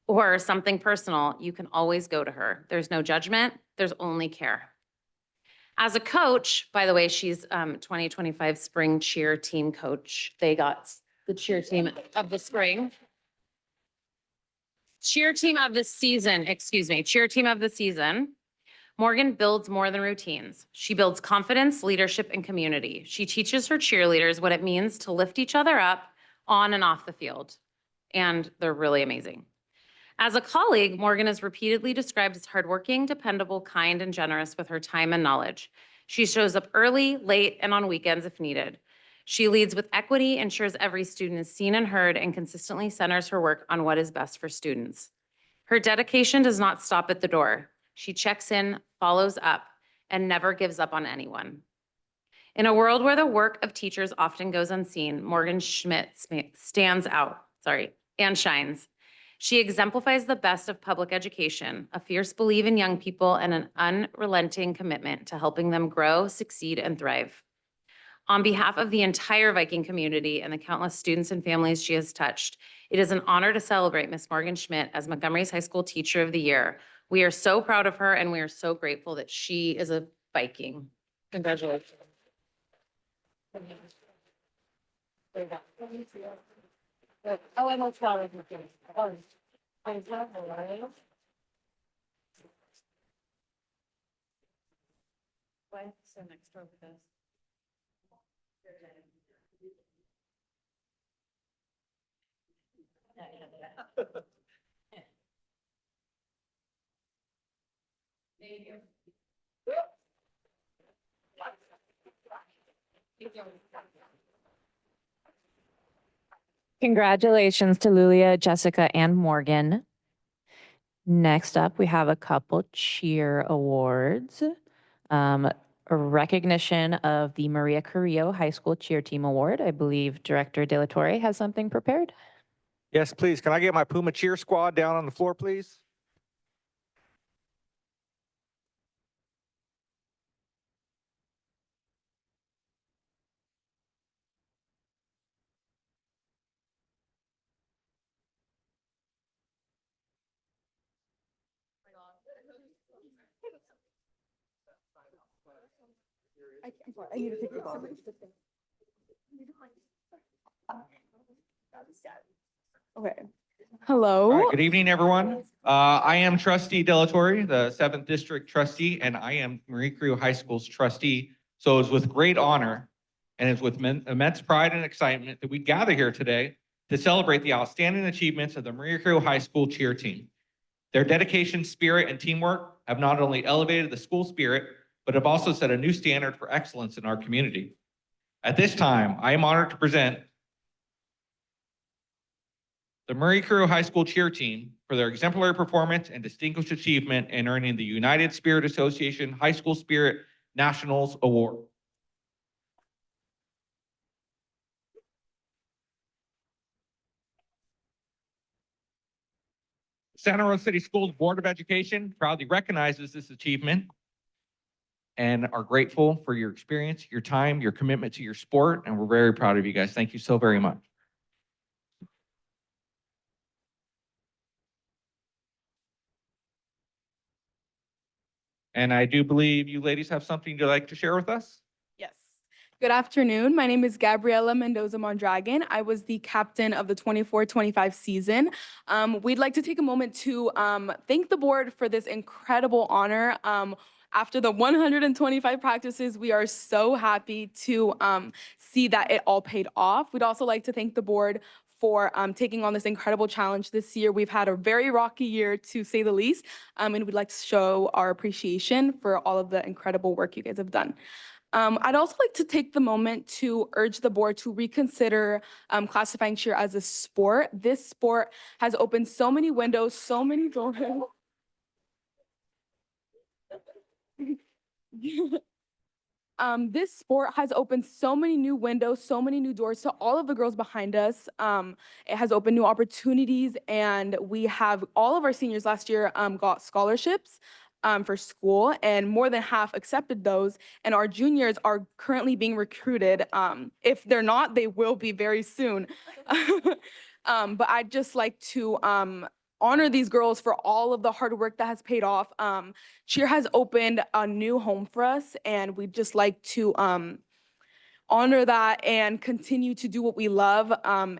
or something personal, you can always go to her. There's no judgment, there's only care. As a coach, by the way, she's 2025 spring cheer team coach. They got the cheer team of the spring. Cheer team of the season, excuse me, cheer team of the season. Morgan builds more than routines. She builds confidence, leadership, and community. She teaches her cheerleaders what it means to lift each other up on and off the field. And they're really amazing. As a colleague, Morgan is repeatedly described as hardworking, dependable, kind, and generous with her time and knowledge. She shows up early, late, and on weekends if needed. She leads with equity, ensures every student is seen and heard, and consistently centers her work on what is best for students. Her dedication does not stop at the door. She checks in, follows up, and never gives up on anyone. In a world where the work of teachers often goes unseen, Morgan Schmidt stands out, and shines. She exemplifies the best of public education, a fierce belief in young people, and an unrelenting commitment to helping them grow, succeed, and thrive. On behalf of the entire Viking community and the countless students and families she has touched, it is an honor to celebrate Miss Morgan Schmidt as Montgomery's High School Teacher of the Year. We are so proud of her, and we are so grateful that she is a Viking. Congratulations. Oh, and let's go. So next door with us. Thank you. Congratulations to Lulia, Jessica, and Morgan. Next up, we have a couple cheer awards. A recognition of the Maria Carrillo High School Cheer Team Award. I believe Director De La Torre has something prepared. Yes, please. Can I get my Puma cheer squad down on the floor, please? I need to take this off. Okay. Hello. All right, good evening, everyone. I am Trustee De La Torre, the 7th District Trustee, and I am Marie Carrillo High School's trustee. So it's with great honor and it's with immense pride and excitement that we gather here today to celebrate the outstanding achievements of the Marie Carrillo High School cheer team. Their dedication, spirit, and teamwork have not only elevated the school spirit, but have also set a new standard for excellence in our community. At this time, I am honored to present the Marie Carrillo High School cheer team for their exemplary performance and distinguished achievement in earning the United Spirit Association High School Spirit Nationals Award. Santa Rosa City Schools Board of Education proudly recognizes this achievement and are grateful for your experience, your time, your commitment to your sport, and we're very proud of you guys. Thank you so very much. And I do believe you ladies have something you'd like to share with us. Yes. Good afternoon. My name is Gabriela Mendoza Mondragon. I was the captain of the 24-25 season. We'd like to take a moment to thank the board for this incredible honor. After the 125 practices, we are so happy to see that it all paid off. We'd also like to thank the board for taking on this incredible challenge this year. We've had a very rocky year, to say the least, and we'd like to show our appreciation for all of the incredible work you guys have done. I'd also like to take the moment to urge the board to reconsider classifying cheer as a sport. This sport has opened so many windows, so many doors. This sport has opened so many new windows, so many new doors to all of the girls behind us. It has opened new opportunities, and we have all of our seniors last year got scholarships for school, and more than half accepted those. And our juniors are currently being recruited. If they're not, they will be very soon. But I'd just like to honor these girls for all of the hard work that has paid off. Cheer has opened a new home for us, and we'd just like to honor that and continue to do what we love.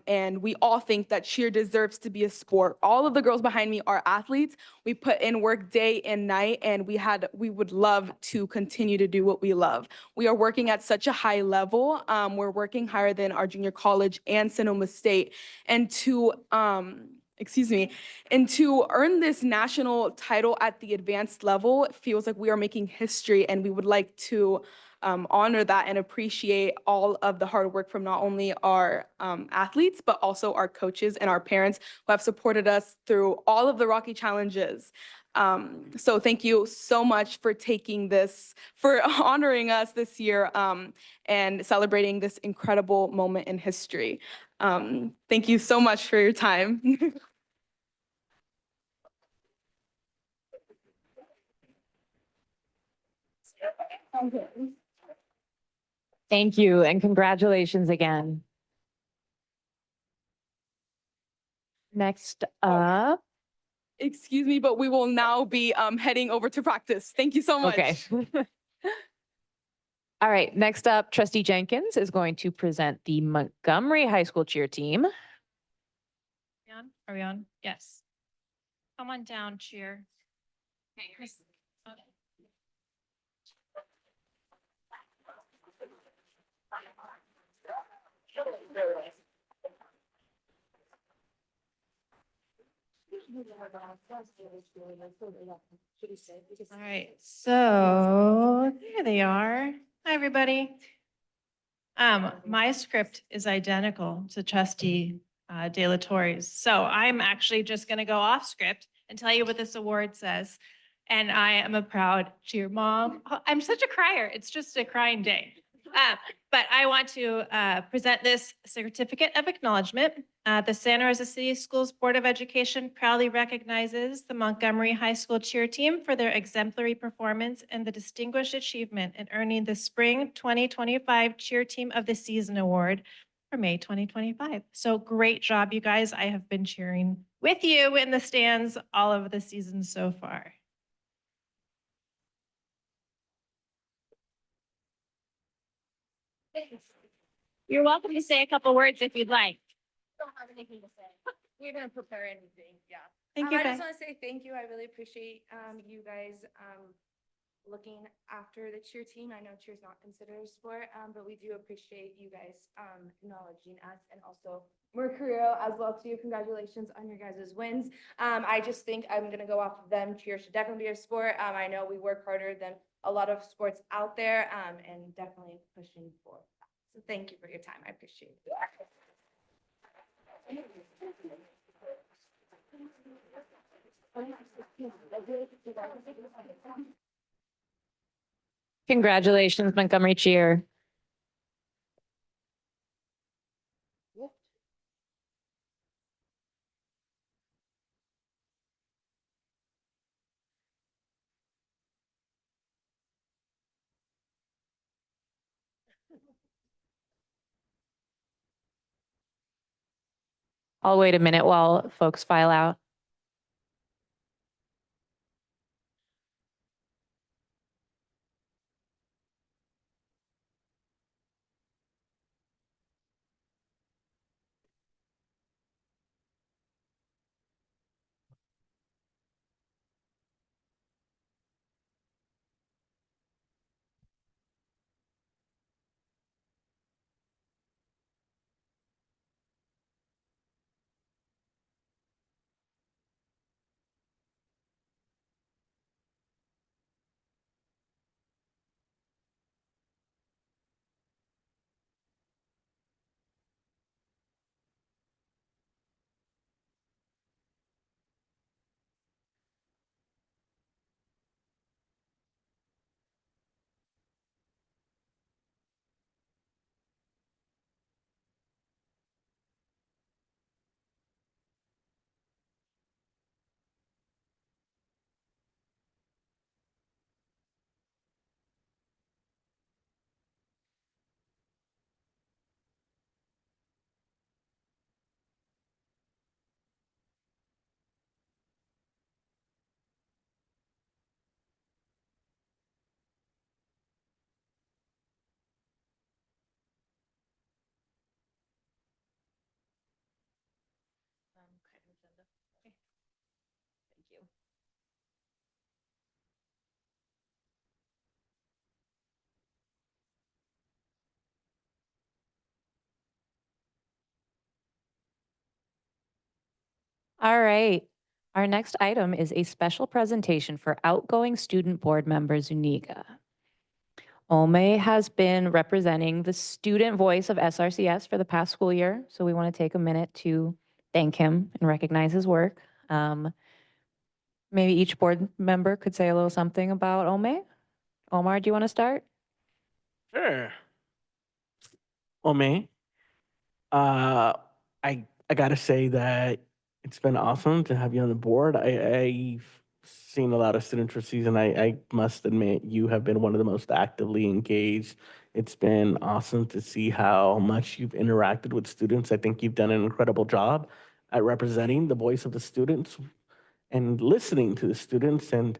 And we all think that cheer deserves to be a sport. All of the girls behind me are athletes. We put in work day and night, and we would love to continue to do what we love. We are working at such a high level. We're working higher than our junior college and Sonoma State. And to earn this national title at the advanced level, it feels like we are making history, and we would like to honor that and appreciate all of the hard work from not only our athletes, but also our coaches and our parents who have supported us through all of the rocky challenges. So thank you so much for taking this, for honoring us this year and celebrating this incredible moment in history. Thank you so much for your time. Thank you and congratulations again. Next up. Excuse me, but we will now be heading over to practice. Thank you so much. Okay. All right, next up, Trustee Jenkins is going to present the Montgomery High School cheer team. Are we on? Yes. Come on down, cheer. Okay, Chris. All right, so there they are. Hi, everybody. My script is identical to Trustee De La Torre's. So I'm actually just gonna go off script and tell you what this award says. And I am a proud cheer mom. Oh, I'm such a crier. It's just a crying day. But I want to present this certificate of acknowledgement. The Santa Rosa City Schools Board of Education proudly recognizes the Montgomery High School cheer team for their exemplary performance and the distinguished achievement in earning the Spring 2025 Cheer Team of the Season Award for May 2025. So great job, you guys. I have been cheering with you in the stands all of the season so far. You're welcome to say a couple words if you'd like. Don't have anything to say. We didn't prepare anything, yeah. Thank you, I guys. just want to say thank you. I really appreciate you guys looking after the cheer team. I know cheer's not considered a sport, but we do appreciate you guys acknowledging us, and also Mercurio as well too. Congratulations on your guys' wins. I just think I'm gonna go off of them. Cheer should definitely be a sport. I know we work harder than a lot of sports out there, and definitely pushing for that. So thank you for your time. I appreciate it. Congratulations, Montgomery cheer. I'll wait a minute while folks file out. Thank you. All right. Our next item is a special presentation for outgoing student board member Zuniga. Ome has been representing the student voice of SRCS for the past school year, so we want to take a minute to thank him and recognize his work. Maybe each board member could say a little something about Ome. Omar, do you want to start? Sure. Ome, I gotta say that it's been awesome to have you on the board. I've seen a lot of student trustees, and I must admit you have been one of the most actively engaged. It's been awesome to see how much you've interacted with students. I think you've done an incredible job at representing the voice of the students and listening to the students and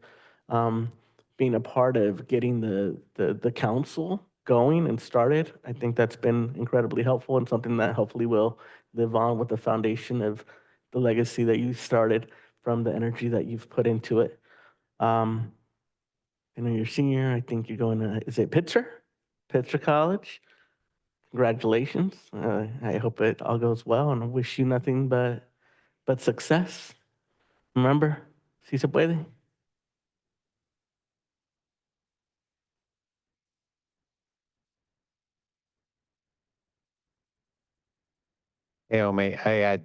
being a part of getting the council going and started. I think that's been incredibly helpful and something that hopefully will live on with the foundation of the legacy that you started from the energy that you've put into it. I know you're a senior. I think you're going to, is it Pitzer? Pitzer College? Congratulations. I hope it all goes well and I wish you nothing but success. Remember, si se puede. Hey, Omay,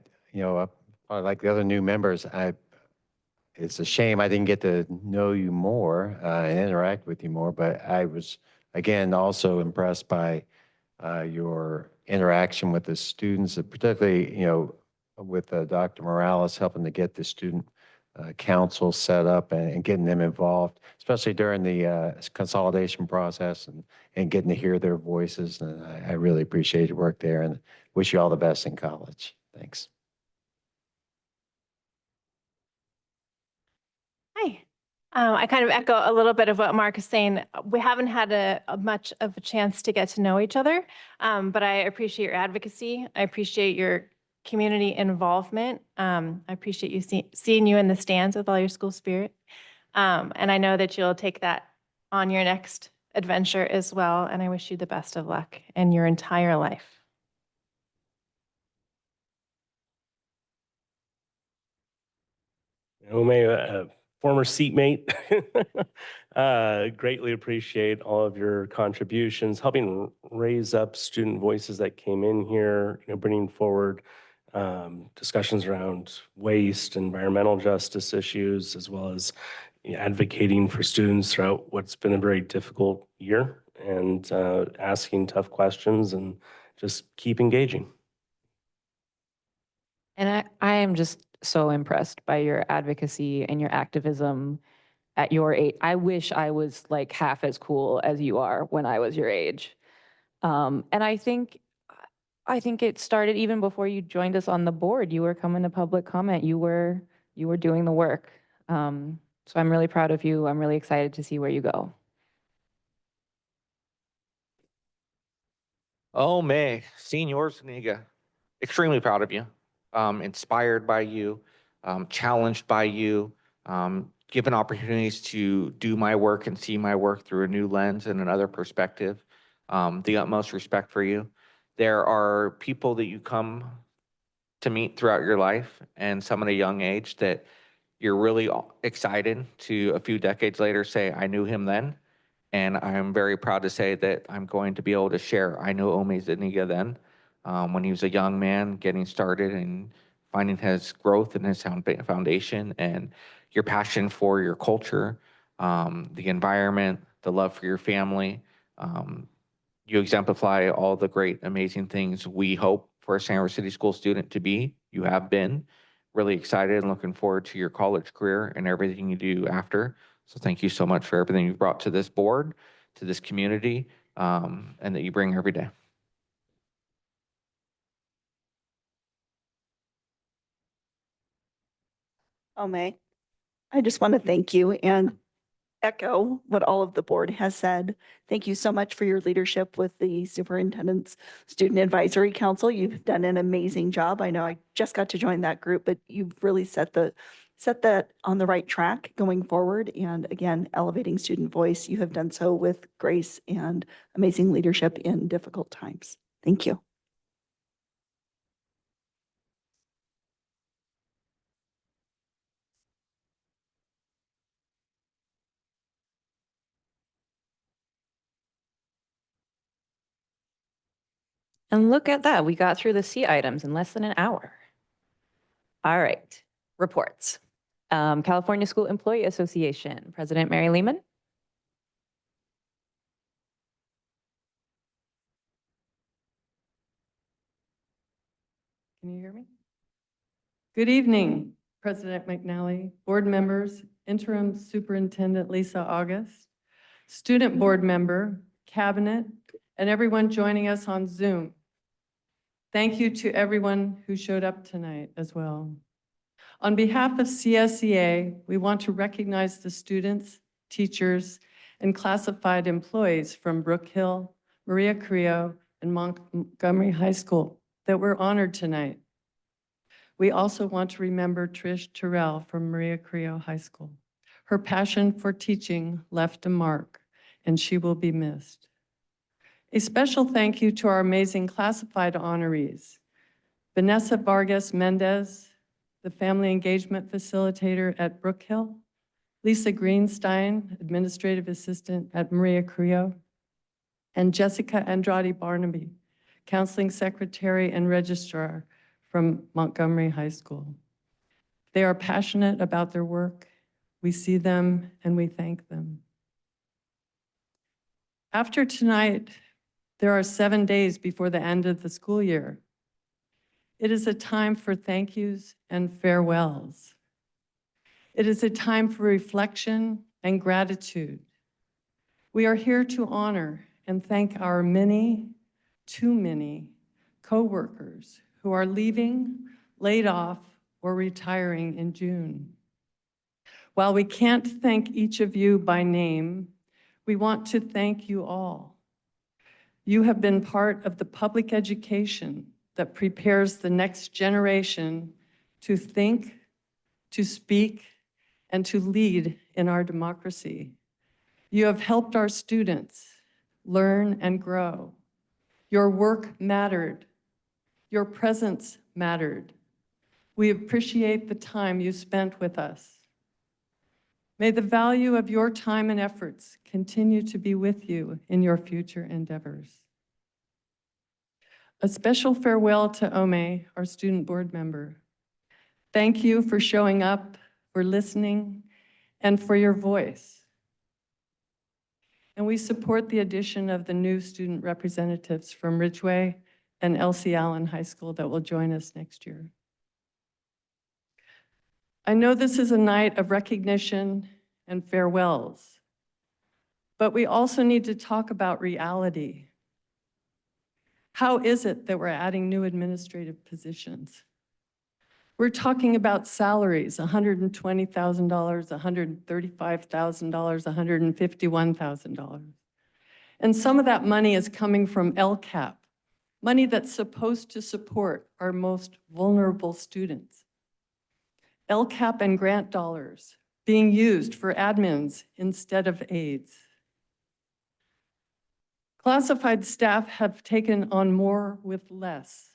like the other new members, it's a shame I didn't get to know you more and interact with you more, but I was, again, also impressed by your interaction with the students, and particularly, with Dr. Morales helping to get the student council set up and getting them involved, especially during the consolidation process and getting to hear their voices. And I really appreciate your work there and wish you all the best in college. Thanks. Hi. I kind of echo a little bit of what Mark is saying. We haven't had a much of a chance to get to know each other, but I appreciate your advocacy. I appreciate your community involvement. I appreciate you seeing you in the stands with all your school spirit. And I know that you'll take that on your next adventure as well. And I wish you the best of luck in your entire life. Former seatmate, greatly appreciate all of your contributions, helping raise up student voices that came in here, bringing forward discussions around waste, environmental justice issues, as well as advocating for students throughout what's been a very difficult year and asking tough questions and just keep engaging. And I am just so impressed by your advocacy and your activism at your age. I wish I was like half as cool as you are when I was your age. And I think it started even before you joined us on the board. You were coming to public comment. You were doing the work. So I'm really proud of you. I'm really excited to see where you go. Oh, May, Senior Zuniga, extremely proud of you, inspired by you, challenged by you, given opportunities to do my work and see my work through a new lens and another perspective. The utmost respect for you. There are people that you come to meet throughout your life and some at a young age that you're really excited to a few decades later say, I knew him then. And I'm very proud to say that I'm going to be able to share. I knew Ome Zuniga then when he was a young man getting started and finding his growth and his foundation and your passion for your culture, the environment, the love for your family. You exemplify all the great, amazing things we hope for a San Rosa City School student to be. You have been really excited and looking forward to your college career and everything you do after. So thank you so much for everything you've brought to this board, to this community, and that you bring every day. Ome, I just want to thank you and echo what all of the board has said. Thank you so much for your leadership with the Superintendent's Student Advisory Council. You've done an amazing job. I know I just got to join that group, but you've really set that on the right track going forward. And again, elevating student voice. You have done so with grace and amazing leadership in difficult times. Thank you. And look at that. We got through the C items in less than an hour. All right, reports. California School Employee Association, President Mary Lehman. Can you hear me? Good evening, President McNally, board members, Interim Superintendent Lisa August, student board member, cabinet, and everyone joining us on Zoom. Thank you to everyone who showed up tonight as well. On behalf of CSEA, we want to recognize the students, teachers, and classified employees from Brook Hill, Maria Carrillo, and Montgomery High School that were honored tonight. We also want to remember Trish Terrell from Maria Carrillo High School. Her passion for teaching left a mark, and she will be missed. A special thank you to our amazing classified honorees, Vanessa Vargas Mendez, the Family Engagement Facilitator at Brook Hill, Lisa Greenstein, Administrative Assistant at Maria Carrillo, and Jessica Andrade Barnaby, Counseling Secretary and Registrar from Montgomery High School. They are passionate about their work. We see them and we thank them. After tonight, there are 7 days before the end of the school year. It is a time for thank yous and farewells. It is a time for reflection and gratitude. We are here to honor and thank our many, too many, coworkers who are leaving, laid off, or retiring in June. While we can't thank each of you by name, we want to thank you all. You have been part of the public education that prepares the next generation to think, to speak, and to lead in our democracy. You have helped our students learn and grow. Your work mattered. Your presence mattered. We appreciate the time you spent with us. May the value of your time and efforts continue to be with you in your future endeavors. A special farewell to Ome, our student board member. Thank you for showing up, for listening, and for your voice. And we support the addition of the new student representatives from Ridgeway and Elsie Allen High School that will join us next year. I know this is a night of recognition and farewells, but we also need to talk about reality. How is it that we're adding new administrative positions? We're talking about salaries, $120,000, $135,000, $151,000. And some of that money is coming from LCAP, money that's supposed to support our most vulnerable students. LCAP and grant dollars being used for admins instead of aides. Classified staff have taken on more with less.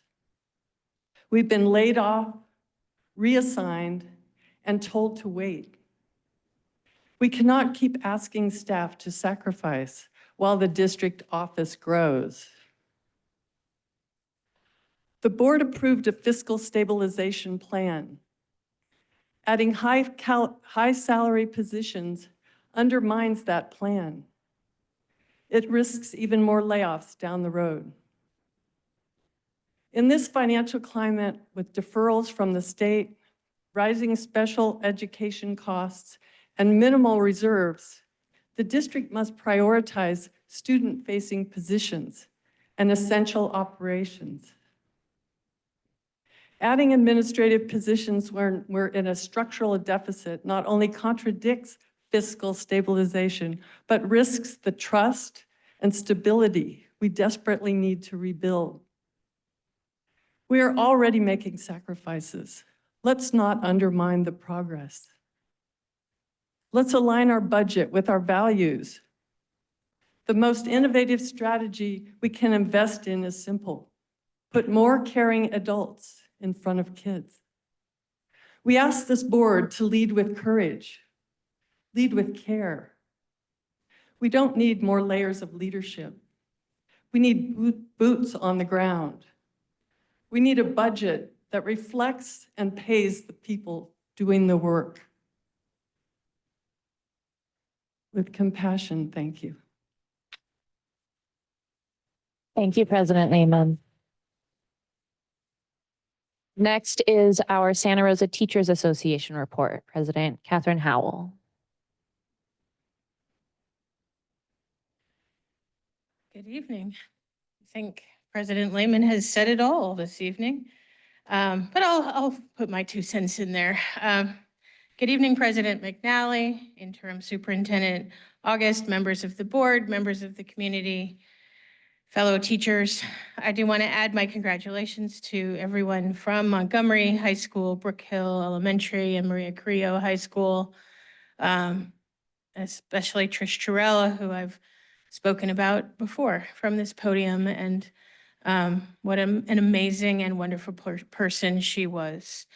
We've been laid off, reassigned, and told to wait. We cannot keep asking staff to sacrifice while the district office grows. The board approved a fiscal stabilization plan. Adding high salary positions undermines that plan. It risks even more layoffs down the road. In this financial climate, with deferrals from the state, rising special education costs, and minimal reserves, the district must prioritize student-facing positions and essential operations. Adding administrative positions when we're in a structural deficit not only contradicts fiscal stabilization, but risks the trust and stability we desperately need to rebuild. We are already making sacrifices. Let's not undermine the progress. Let's align our budget with our values. The most innovative strategy we can invest in is simple. Put more caring adults in front of kids. We ask this board to lead with courage, lead with care. We don't need more layers of leadership. We need boots on the ground. We need a budget that reflects and pays the people doing the work. with compassion. Thank you. Thank you, President Lehman. Next is our Santa Rosa Teachers Association report. President Catherine Howell. Good evening. I think President Lehman has said it all this evening, but I'll put my 2 cents in there. Good evening, President McNally, Interim Superintendent August, members of the board, members of the community, fellow teachers. I do want to add my congratulations to everyone from Montgomery High School, Brook Hill Elementary, and Maria Carrillo High School, especially Trish Chirella, who I've spoken about before from this podium, and what an amazing and wonderful person she was.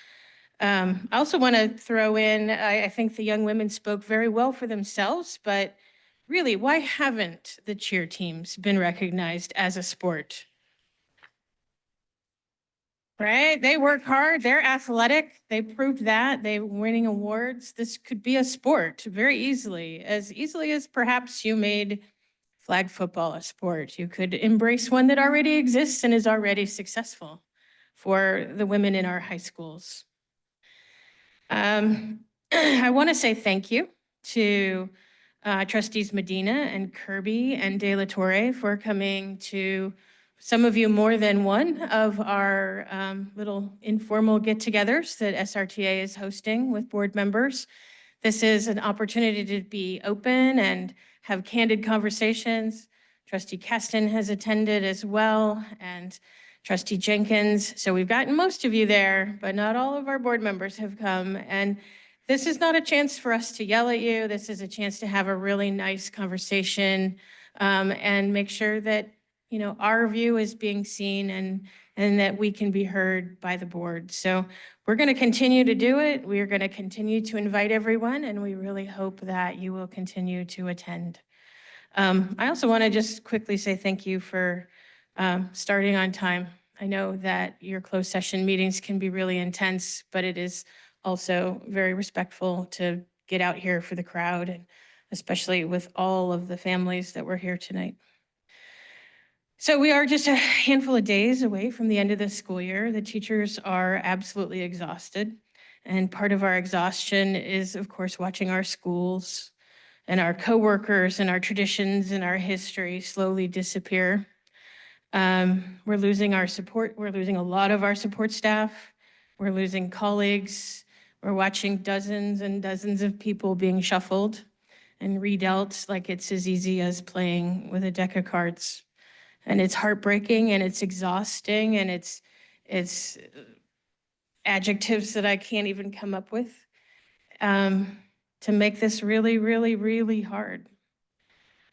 I also want to throw in, I think the young women spoke very well for themselves, but really, why haven't the cheer teams been recognized as a sport? Right? They work hard, they're athletic, they proved that, they're winning awards. This could be a sport very easily as perhaps you made flag football a sport. You could embrace one that already exists and is already successful for the women in our high schools. I want to say thank you to trustees Medina and Kirby and De La Torre for coming to some of you more than one of our little informal get-togethers that SRTA is hosting with board members. This is an opportunity to be open and have candid conversations. Trustee Keston has attended as well, and Trustee Jenkins. So we've gotten most of you there, but not all of our board members have come. And this is not a chance for us to yell at you. This is a chance to have a really nice conversation and make sure that, you know, our view is being seen and that we can be heard by the board. So we're going to continue to do it. We are going to continue to invite everyone, and we really hope that you will continue to attend. I also want to just quickly say thank you for starting on time. I know that your closed session meetings can be really intense, but it is also very respectful to get out here for the crowd, and especially with all of the families that were here tonight. So we are just a handful of days away from the end of the school year. The teachers are absolutely exhausted. And part of our exhaustion is, of course, watching our schools and our coworkers and our traditions and our history slowly disappear. We're losing our support. We're losing a lot of our support staff. We're losing colleagues. We're watching dozens and dozens of people being shuffled and redealt like it's as easy as playing with a deck of cards. And it's heartbreaking and it's exhausting and it's adjectives that I can't even come up with to make this really, really, really hard.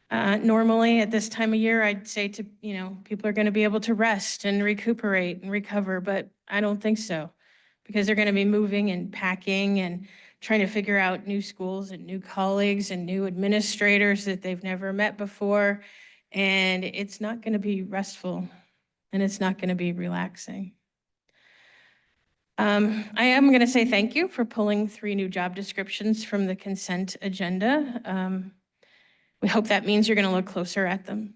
Normally at this time of year, I'd say to, you know, people are going to be able to rest and recuperate and recover, but I don't think so, because they're going to be moving and packing and trying to figure out new schools and new colleagues and new administrators that they've never met before. And it's not going to be restful and it's not going to be relaxing. I am going to say thank you for pulling 3 new job descriptions from the consent agenda. We hope that means you're going to look closer at them.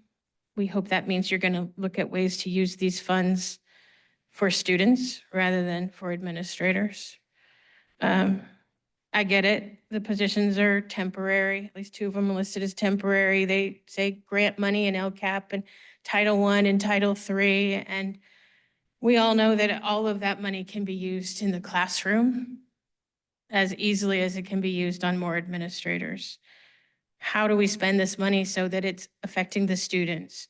We hope that means you're going to look at ways to use these funds for students rather than for administrators. I get it. The positions are temporary. At least 2 of them are listed as temporary. They say grant money and LCAP and Title I and Title III. And we all know that all of that money can be used in the classroom as easily as it can be used on more administrators. How do we spend this money so that it's affecting the students?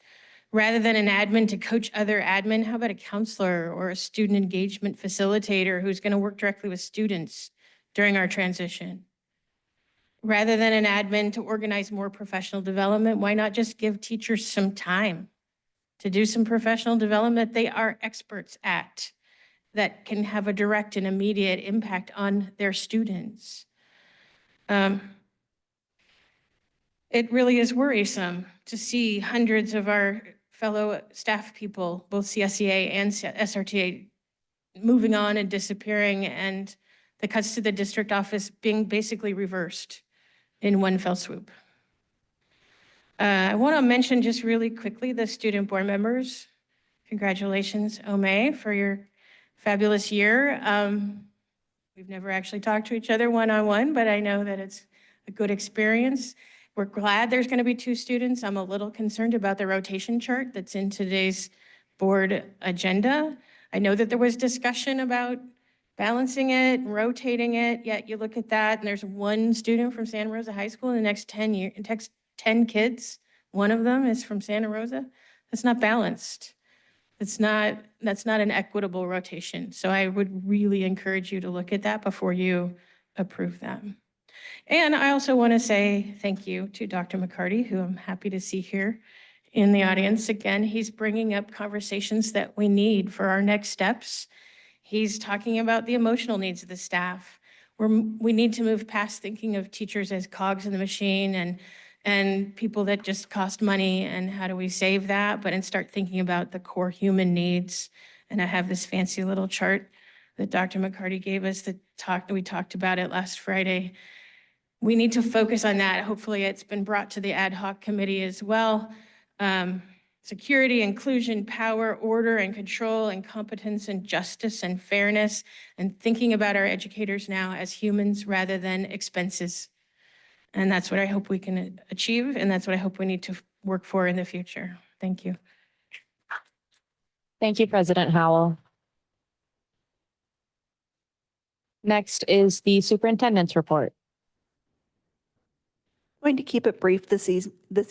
Rather than an admin to coach other admin, how about a counselor or a student engagement facilitator who's going to work directly with students during our transition? Rather than an admin to organize more professional development, why not just give teachers some time to do some professional development they are experts at that can have a direct and immediate impact on their students? It really is worrisome to see hundreds of our fellow staff people, both CSEA and SRTA, moving on and disappearing, and the cuts to the district office being basically reversed in one fell swoop. I want to mention just really quickly the student board members. Congratulations, Ome, for your fabulous year. We've never actually talked to each other one-on-one, but I know that it's a good experience. We're glad there's going to be 2 students. I'm a little concerned about the rotation chart that's in today's board agenda. I know that there was discussion about balancing it, rotating it, yet you look at that and there's 1 student from Santa Rosa High School in the next 10 years, it takes 10 kids. One of them is from Santa Rosa. That's not balanced. That's not an equitable rotation. So I would really encourage you to look at that before you approve that. And I also want to say thank you to Dr. McCarty, who I'm happy to see here in the audience. Again, he's bringing up conversations that we need for our next steps. He's talking about the emotional needs of the staff. We need to move past thinking of teachers as cogs in the machine and people that just cost money and how do we save that, but and start thinking about the core human needs. And I have this fancy little chart that Dr. McCarty gave us we talked about it last Friday. We need to focus on that. Hopefully it's been brought to the ad hoc committee as well. Security, inclusion, power, order and control, and competence and justice and fairness, and thinking about our educators now as humans rather than expenses. And that's what I hope we can achieve, and that's what I hope we need to work for in the future. Thank you. Thank you, President Howell. Next is the superintendent's report. Going to keep it brief this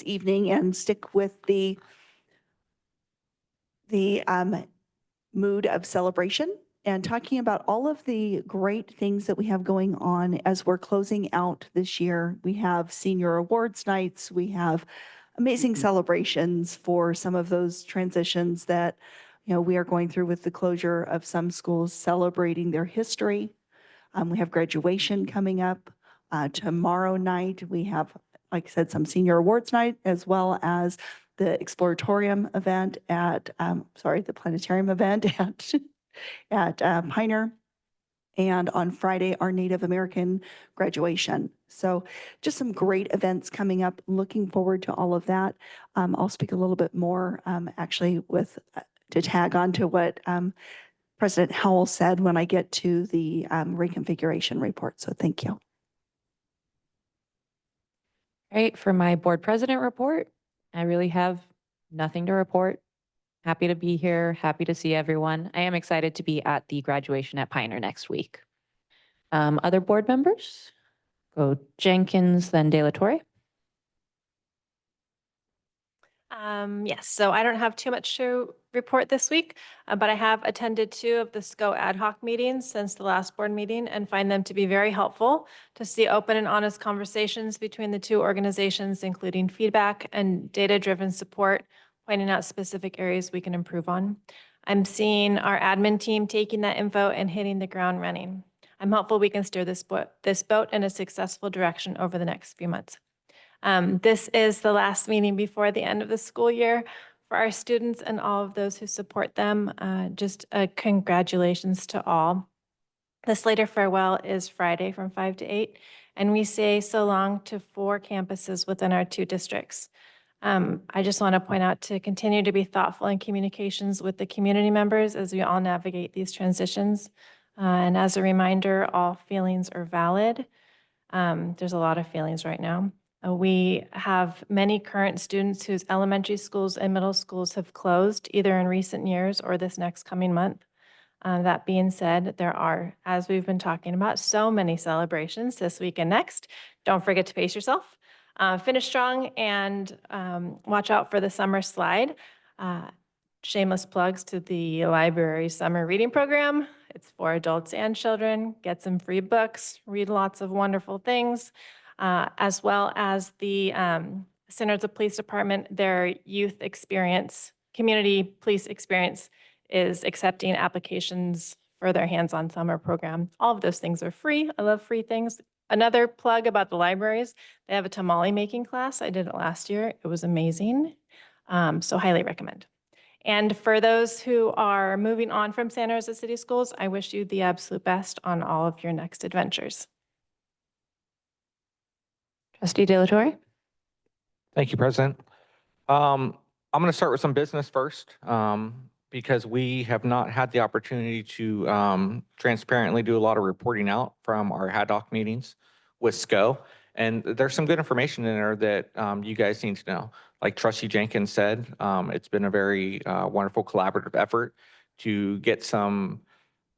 evening and stick with the mood of celebration and talking about all of the great things that we have going on as we're closing out this year. We have senior awards nights. We have amazing celebrations for some of those transitions that, we are going through with the closure of some schools celebrating their history. We have graduation coming up. Tomorrow night, we have, like I said, some senior awards night, as well as the exploratorium event the planetarium event at Pioneer. And on Friday, our Native American graduation. So just some great events coming up. Looking forward to all of that. I'll speak a little bit more actually to tag on to what President Howell said when I get to the reconfiguration report. So thank you. All right, for my board president report, I really have nothing to report. Happy to be here, happy to see everyone. I am excited to be at the graduation at Pioneer next week. Other board members? Go Jenkins, then De La Torre. Yes, so I don't have too much to report this week, but I have attended 2 of the SCO ad hoc meetings since the last board meeting and find them to be very helpful to see open and honest conversations between the 2 organizations, including feedback and data-driven support, pointing out specific areas we can improve on. I'm seeing our admin team taking that info and hitting the ground running. I'm hopeful we can steer this boat in a successful direction over the next few months. This is the last meeting before the end of the school year for our students and all of those who support them. Just congratulations to all. The Slater farewell is Friday from 5 to 8, and we say so long to 4 campuses within our 2 districts. I just want to point out to continue to be thoughtful in communications with the community members as we all navigate these transitions. And as a reminder, all feelings are valid. There's a lot of feelings right now. We have many current students whose elementary schools and middle schools have closed either in recent years or this next coming month. That being said, there are, as we've been talking about, so many celebrations this week and next. Don't forget to pace yourself. Finish strong and watch out for the summer slide. Shameless plugs to the library summer reading program. It's for adults and children. Get some free books, read lots of wonderful things, as well as the Center of the Police Department, their youth experience, community police experience is accepting applications for their hands-on summer program. All of those things are free. I love free things. Another plug about the libraries, they have a tamale making class. I did it last year. It was amazing. So highly recommend. And for those who are moving on from Santa Rosa City Schools, I wish you the absolute best on all of your next adventures. Trustee De La Torre. Thank you, President. I'm going to start with some business first, because we have not had the opportunity to transparently do a lot of reporting out from our HADOC meetings with SCO. And there's some good information in there that you guys need to know. Like Trustee Jenkins said, it's been a very wonderful collaborative effort to get some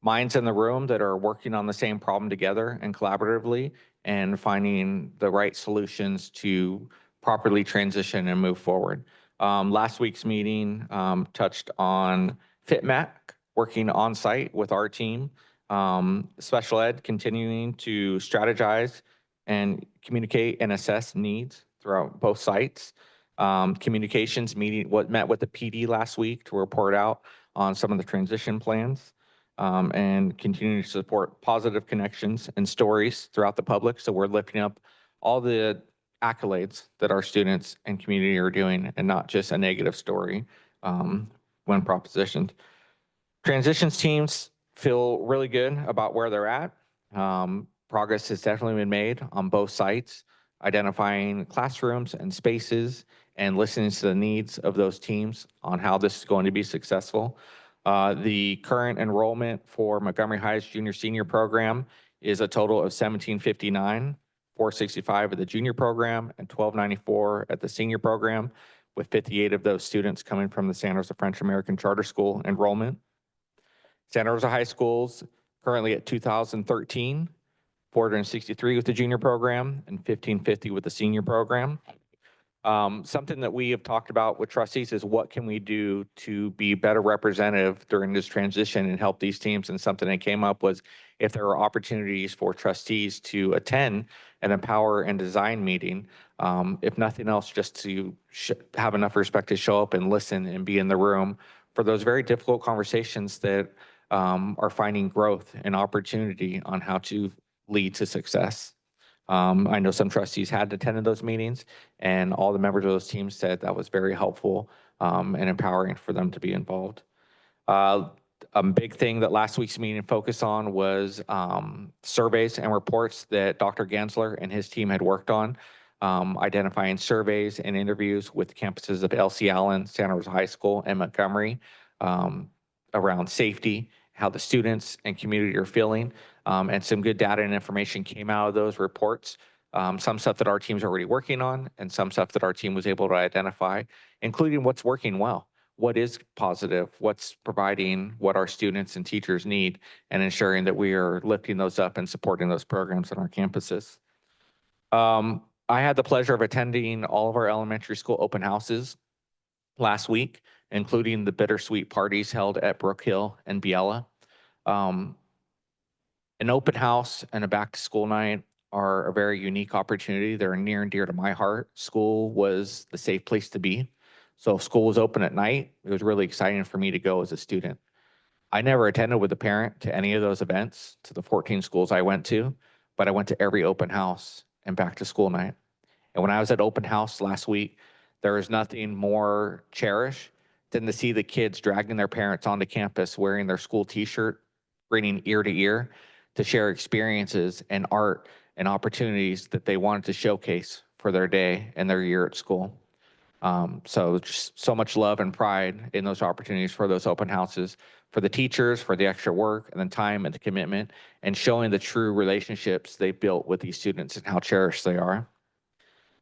minds in the room that are working on the same problem together and collaboratively and finding the right solutions to properly transition and move forward. Last week's meeting touched on FitMac, working on site with our team, special ed continuing to strategize and communicate and assess needs throughout both sites. Communications meeting, met with the PD last week to report out on some of the transition plans. And continue to support positive connections and stories throughout the public. So we're lifting up all the accolades that our students and community are doing and not just a negative story when propositioned. Transitions teams feel really good about where they're at. Progress has definitely been made on both sites, identifying classrooms and spaces and listening to the needs of those teams on how this is going to be successful. The current enrollment for Montgomery High's junior senior program is a total of 1759, 465 at the junior program and 1294 at the senior program, with 58 of those students coming from the Santa Rosa French American Charter School enrollment. Santa Rosa High School's currently at 2013, 463 with the junior program and 1550 with the senior program. Something that we have talked about with trustees is what can we do to be better representative during this transition and help these teams. And something that came up was if there are opportunities for trustees to attend an empower and design meeting, if nothing else, just to have enough respect to show up and listen and be in the room for those very difficult conversations that are finding growth and opportunity on how to lead to success. I know some trustees had attended those meetings, and all the members of those teams said that was very helpful and empowering for them to be involved. A big thing that last week's meeting focused on was surveys and reports that Dr. Gansler and his team had worked on, identifying surveys and interviews with campuses of LC Allen, Santa Rosa High School, and Montgomery around safety, how the students and community are feeling. And some good data and information came out of those reports. Some stuff that our team's already working on and some stuff that our team was able to identify, including what's working well, what is positive, what's providing what our students and teachers need, and ensuring that we are lifting those up and supporting those programs on our campuses. I had the pleasure of attending all of our elementary school open houses last week, including the bittersweet parties held at Brook Hill and Biella. An open house and a back to school night are a very unique opportunity. They're near and dear to my heart. School was the safe place to be. So if school was open at night, it was really exciting for me to go as a student. I never attended with a parent to any of those events, to the 14 schools I went to, but I went to every open house and back to school night. And when I was at open house last week, there was nothing more cherished than to see the kids dragging their parents onto campus wearing their school t-shirt, grinning ear to ear, to share experiences and art and opportunities that they wanted to showcase for their day and their year at school. So just so much love and pride in those opportunities for those open houses, for the teachers, for the extra work and the time and the commitment, and showing the true relationships they built with these students and how cherished they are.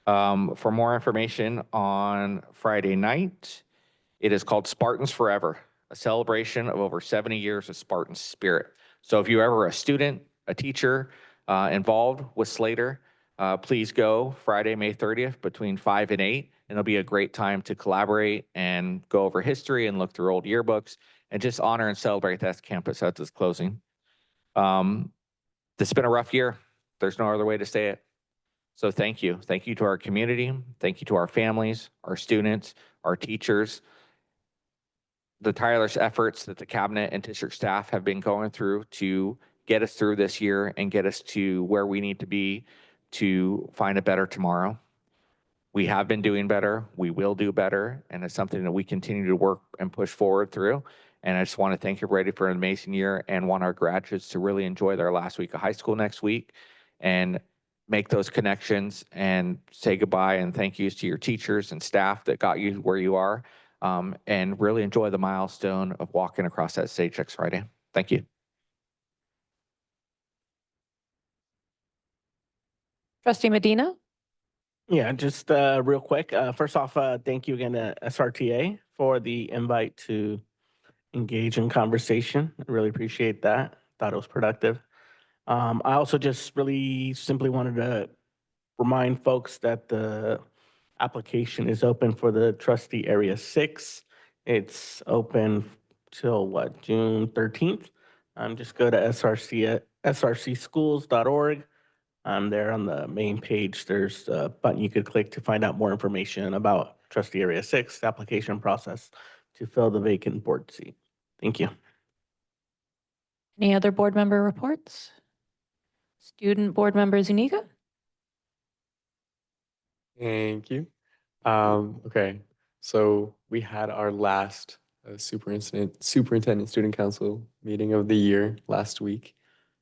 For more information on Friday night, it is called Spartans Forever, a celebration of over 70 years of Spartan spirit. So if you're ever a student, a teacher involved with Slater, please go Friday, May 30th between 5 and 8. And it'll be a great time to collaborate and go over history and look through old yearbooks and just honor and celebrate that campus at this closing. This has been a rough year. There's no other way to say it. So thank you. Thank you to our community. Thank you to our families, our students, our teachers, the tireless efforts that the cabinet and district staff have been going through to get us through this year and get us to where we need to be to find a better tomorrow. We have been doing better. We will do better. And it's something that we continue to work and push forward through. And I just want to thank everybody for an amazing year and want our graduates to really enjoy their last week of high school next week and make those connections and say goodbye and thank yous to your teachers and staff that got you where you are, and really enjoy the milestone of walking across that stage next Friday. Thank you. Trustee Medina? Yeah, just real quick. First off, thank you again to SRTA for the invite to engage in conversation. I really appreciate that. Thought it was productive. I also just really simply wanted to remind folks that the application is open for the trustee area 6. It's open till what, June 13th? Just go to srcschools.org. There on the main page, there's a button you could click to find out more information about trustee area 6 application process to fill the vacant board seat. Thank you. Any other board member reports? Student board member Zuniga? Thank you. Okay, so we had our last superintendent student council meeting of the year last week,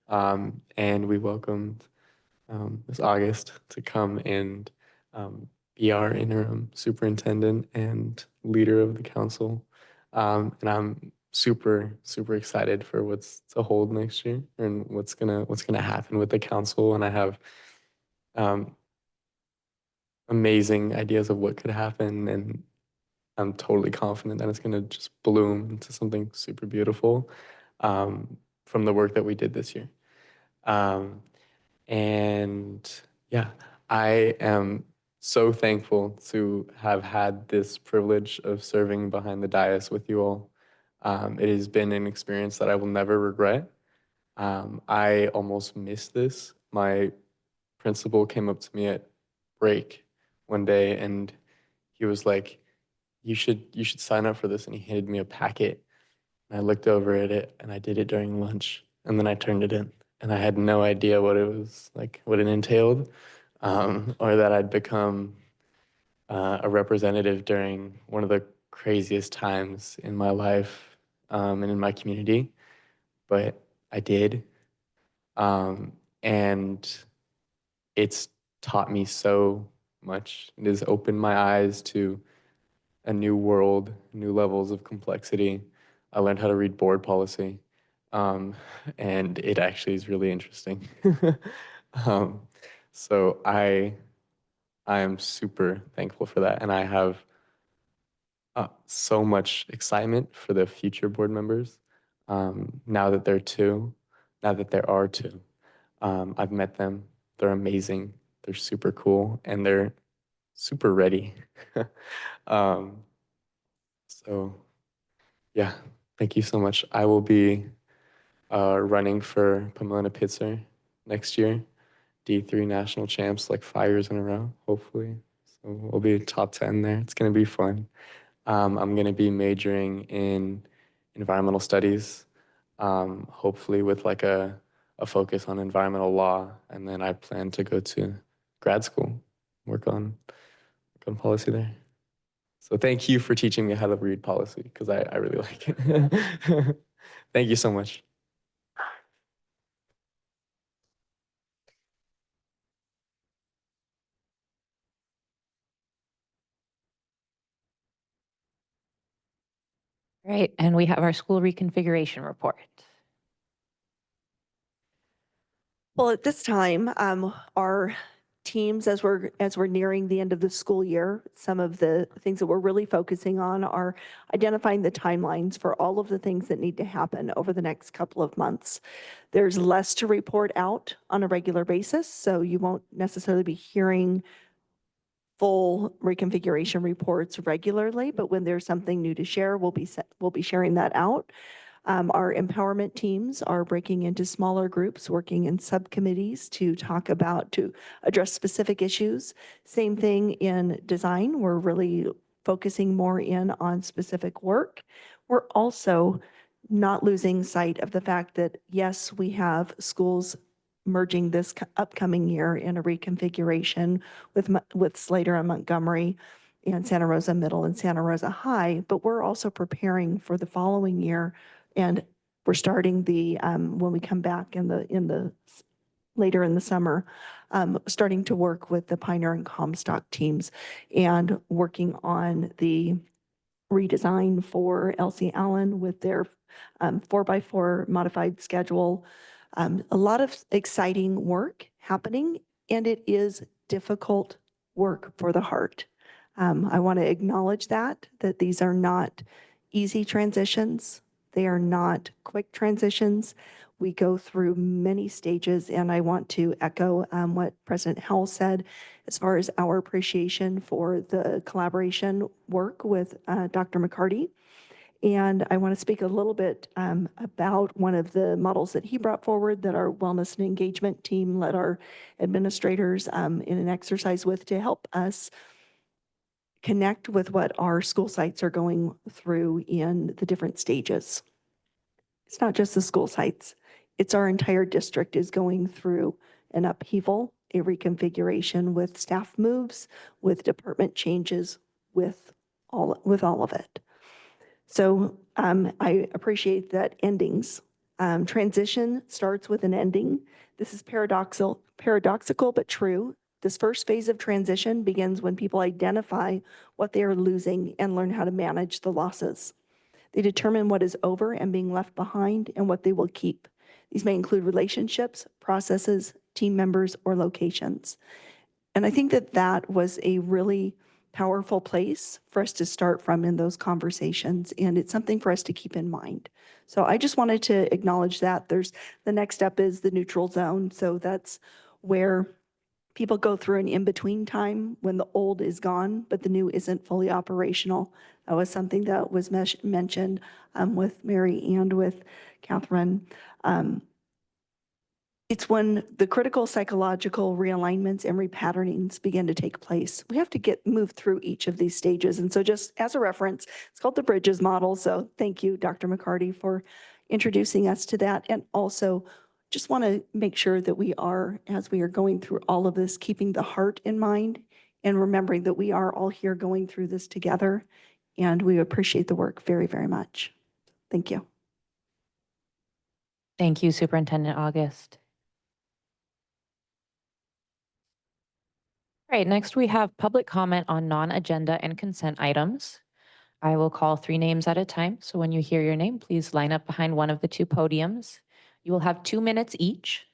and we welcomed Ms. August to come and be our interim superintendent and leader of the council. And I'm super excited for what's to hold next year and what's gonna happen with the council. And I have amazing ideas of what could happen, and I'm totally confident that it's gonna just bloom into something super beautiful from the work that we did this year. And yeah, I am so thankful to have had this privilege of serving behind the dais with you all. It has been an experience that I will never regret. I almost missed this. My principal came up to me at break one day and he was like, you should sign up for this. And he handed me a packet. And I looked over at it and I did it during lunch. And then I turned it in. And I had no idea what it was like, what it entailed, or that I'd become a representative during one of the craziest times in my life and in my community. But I did. And it's taught me so much. It has opened my eyes to a new world, new levels of complexity. I learned how to read board policy, and it actually is really interesting. So I am super thankful for that, and I have so much excitement for the future board members. Now that there are two, I've met them. They're amazing. They're super cool, and they're super ready. So yeah, thank you so much. I will be running for Pomona Pitzer next year, D3 national champs, like 5 years in a row, hopefully. So we'll be top 10 there. It's gonna be fun. I'm gonna be majoring in environmental studies, hopefully with like a focus on environmental law. And then I plan to go to grad school, work on policy there. So thank you for teaching me how to read policy, because I really like it. Thank you so much. Right, and we have our school reconfiguration report. Well, at this time, our teams, as we're nearing the end of the school year, some of the things that we're really focusing on are identifying the timelines for all of the things that need to happen over the next couple of months. There's less to report out on a regular basis, so you won't necessarily be hearing full reconfiguration reports regularly, but when there's something new to share, we'll be sharing that out. Our empowerment teams are breaking into smaller groups, working in subcommittees to address specific issues. Same thing in design. We're really focusing more in on specific work. We're also not losing sight of the fact that, yes, we have schools merging this upcoming year in a reconfiguration with Slater and Montgomery and Santa Rosa Middle and Santa Rosa High, but we're also preparing for the following year. And we're starting when we come back in the later in the summer, starting to work with the Pioneer and Comstock teams and working on the redesign for Elsie Allen with their 4x4 modified schedule. A lot of exciting work happening, and it is difficult work for the heart. I want to acknowledge that these are not easy transitions. They are not quick transitions. We go through many stages, and I want to echo what President Howell said as far as our appreciation for the collaboration work with Dr. McCarty. And I want to speak a little bit about one of the models that he brought forward that our wellness and engagement team led our administrators in an exercise with to help us connect with what our school sites are going through in the different stages. It's not just the school sites. It's our entire district is going through an upheaval, a reconfiguration with staff moves, with department changes, with all of it. So I appreciate that endings. Transition starts with an ending. This is paradoxical, but true. This first phase of transition begins when people identify what they are losing and learn how to manage the losses. They determine what is over and being left behind and what they will keep. These may include relationships, processes, team members, or locations. And I think that that was a really powerful place for us to start from in those conversations. And it's something for us to keep in mind. So I just wanted to acknowledge that. The next step is the neutral zone. So that's where people go through an in-between time when the old is gone, but the new isn't fully operational. That was something that was mentioned with Mary and with Catherine. It's when the critical psychological realignments and repatternings begin to take place. We have to move through each of these stages. And so just as a reference, it's called the Bridges model. So thank you, Dr. McCarty, for introducing us to that. And also just want to make sure that we are, as we are going through all of this, keeping the heart in mind and remembering that we are all here going through this together. And we appreciate the work very, very much. Thank you. Thank you, Superintendent August. All right, next we have public comment on non-agenda and consent items. I will call 3 names at a time. So when you hear your name, please line up behind one of the 2 podiums. You will have 2 minutes each.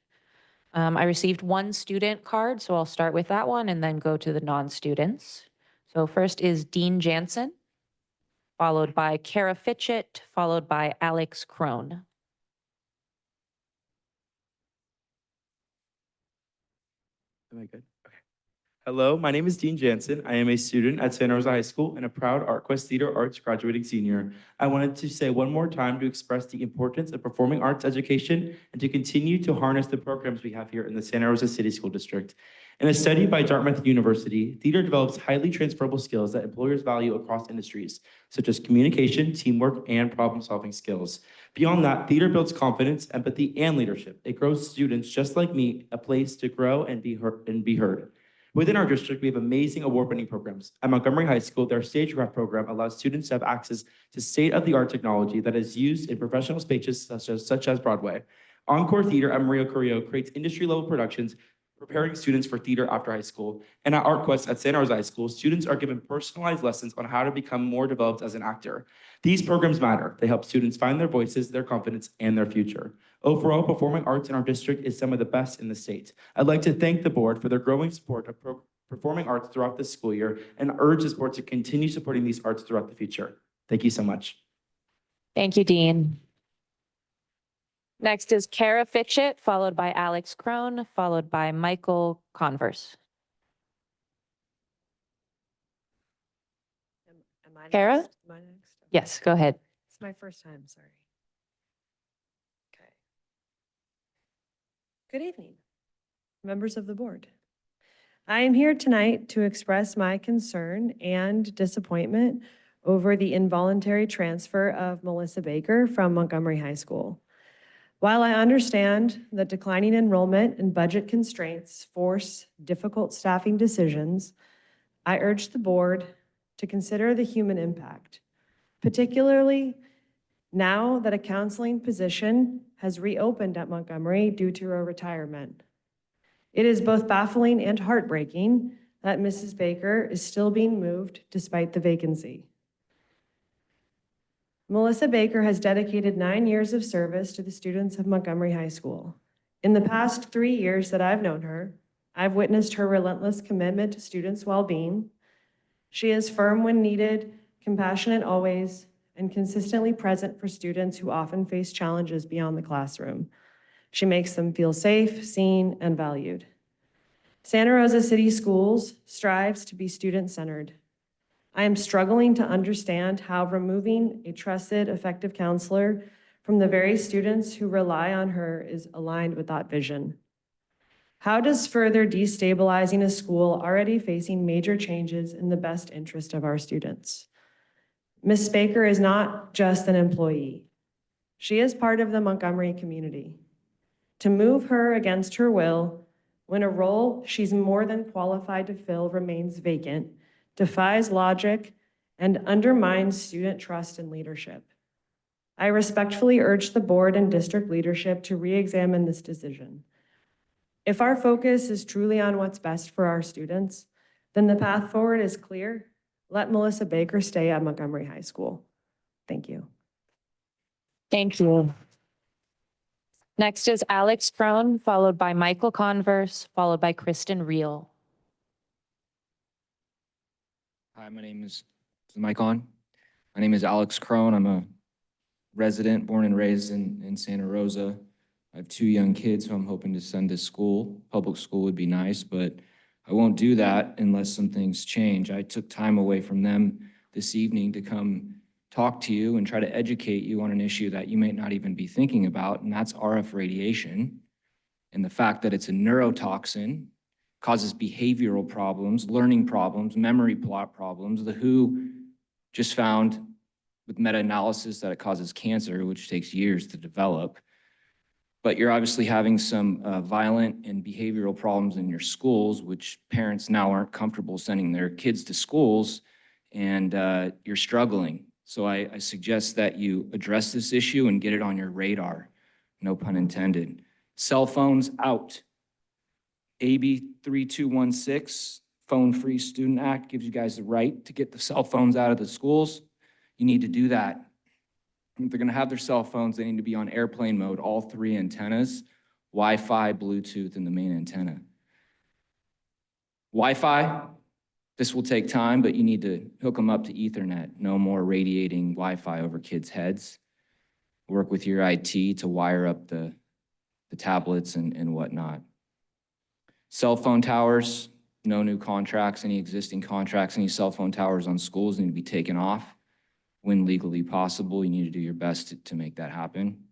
I received 1 student card, so I'll start with that one and then go to the non-students. So first is Dean Jansen, followed by Kara Fitchett, followed by Alex Crone. Am I good? Okay. Hello, my name is Dean Jansen. I am a student at Santa Rosa High School and a proud ArtQuest Theater Arts graduating senior. I wanted to say one more time to express the importance of performing arts education and to continue to harness the programs we have here in the Santa Rosa City School District. In a study by Dartmouth University, theater develops highly transferable skills that employers value across industries, such as communication, teamwork, and problem-solving skills. Beyond that, theater builds confidence, empathy, and leadership. It grows students just like me a place to grow and be heard. Within our district, we have amazing award-winning programs. At Montgomery High School, their Stagecraft program allows students to have access to state-of-the-art technology that is used in professional spaces such as Broadway. Encore Theater at Maria Carrillo creates industry-level productions preparing students for theater after high school. And at ArtQuest at Santa Rosa High School, students are given personalized lessons on how to become more developed as an actor. These programs matter. They help students find their voices, their confidence, and their future. Overall, performing arts in our district is some of the best in the state. I'd like to thank the board for their growing support of performing arts throughout this school year and urge this board to continue supporting these arts throughout the future. Thank you so much. Thank you, Dean. Next is Kara Fitchett, followed by Alex Crone, followed by Michael Converse. Am I Kara? next? Am I next? Yes, go ahead. It's my first time, sorry. Okay. Good evening, members of the board. I am here tonight to express my concern and disappointment over the involuntary transfer of Melissa Baker from Montgomery High School. While I understand that declining enrollment and budget constraints force difficult staffing decisions, I urge the board to consider the human impact, particularly now that a counseling position has reopened at Montgomery due to a retirement. It is both baffling and heartbreaking that Mrs. Baker is still being moved despite the vacancy. Melissa Baker has dedicated 9 years of service to the students of Montgomery High School. In the past 3 years that I've known her, I've witnessed her relentless commitment to students' well-being. She is firm when needed, compassionate always, and consistently present for students who often face challenges beyond the classroom. She makes them feel safe, seen, and valued. Santa Rosa City Schools strives to be student-centered. I am struggling to understand how removing a trusted, effective counselor from the very students who rely on her is aligned with that vision. How does further destabilizing a school already facing major changes in the best interest of our students? Ms. Baker is not just an employee. She is part of the Montgomery community. To move her against her will, when a role she's more than qualified to fill remains vacant, defies logic, and undermines student trust and leadership. I respectfully urge the board and district leadership to re-examine this decision. If our focus is truly on what's best for our students, then the path forward is clear. Let Melissa Baker stay at Montgomery High School. Thank you. Thank you. Next is Alex Crone, followed by Michael Converse, followed by Kristen Reel. Hi, my name is Mike on. My name is Alex Crone. I'm a resident born and raised in Santa Rosa. I have 2 young kids who I'm hoping to send to school. Public school would be nice, but I won't do that unless some things change. I took time away from them this evening to come talk to you and try to educate you on an issue that you may not even be thinking about, and that's RF radiation and the fact that it's a neurotoxin, causes behavioral problems, learning problems, memory problems. The WHO just found with meta-analysis that it causes cancer, which takes years to develop. But you're obviously having some violent and behavioral problems in your schools, which parents now aren't comfortable sending their kids to schools, and you're struggling. So I suggest that you address this issue and get it on your radar, no pun intended. Cell phones out. AB 3216, Phone Free Student Act, gives you guys the right to get the cell phones out of the schools. You need to do that. If they're gonna have their cell phones, they need to be on airplane mode, all 3 antennas, Wi-Fi, Bluetooth, and the main antenna. Wi-Fi, this will take time, but you need to hook them up to Ethernet. No more radiating Wi-Fi over kids' heads. Work with your IT to wire up the tablets and whatnot. Cell phone towers, no new contracts. Any existing contracts, any cell phone towers on schools need to be taken off when legally possible. You need to do your best to make that happen.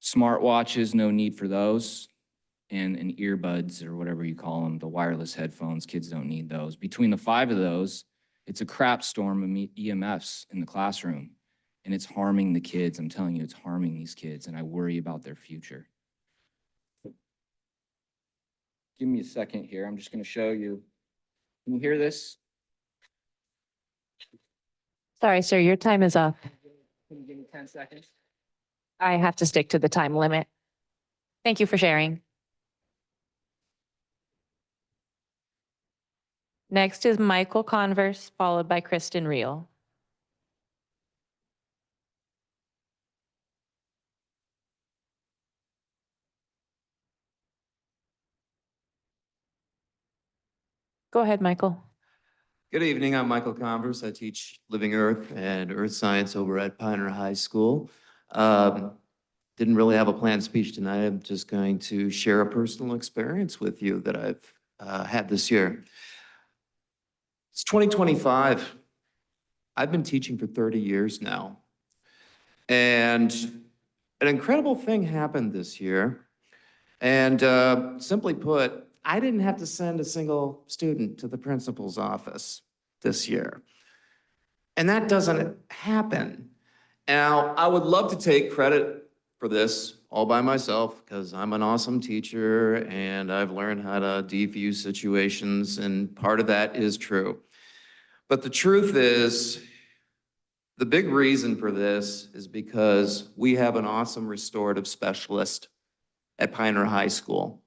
Smartwatches, no need for those. And earbuds, or whatever you call them, the wireless headphones, kids don't need those. Between the 5 of those, it's a crap storm of EMFs in the classroom. And it's harming the kids. I'm telling you, it's harming these kids, and I worry about their future. Give me a second here. I'm just going to show you. Can you hear this? Sorry, sir, your time is up. Can you give me 10 seconds? I have to stick to the time limit. Thank you for sharing. Next is Michael Converse, followed by Kristen Reel. Go ahead, Michael. Good evening, I'm Michael Converse. I teach Living Earth and Earth Science over at Pioneer High School. Didn't really have a planned speech tonight. I'm just going to share a personal experience with you that I've had this year. It's 2025. I've been teaching for 30 years now. And an incredible thing happened this year. And simply put, I didn't have to send a single student to the principal's office this year. And that doesn't happen. Now, I would love to take credit for this all by myself because I'm an awesome teacher and I've learned how to defuse situations, and part of that is true. But the truth is, the big reason for this is because we have an awesome restorative specialist at Pioneer High School.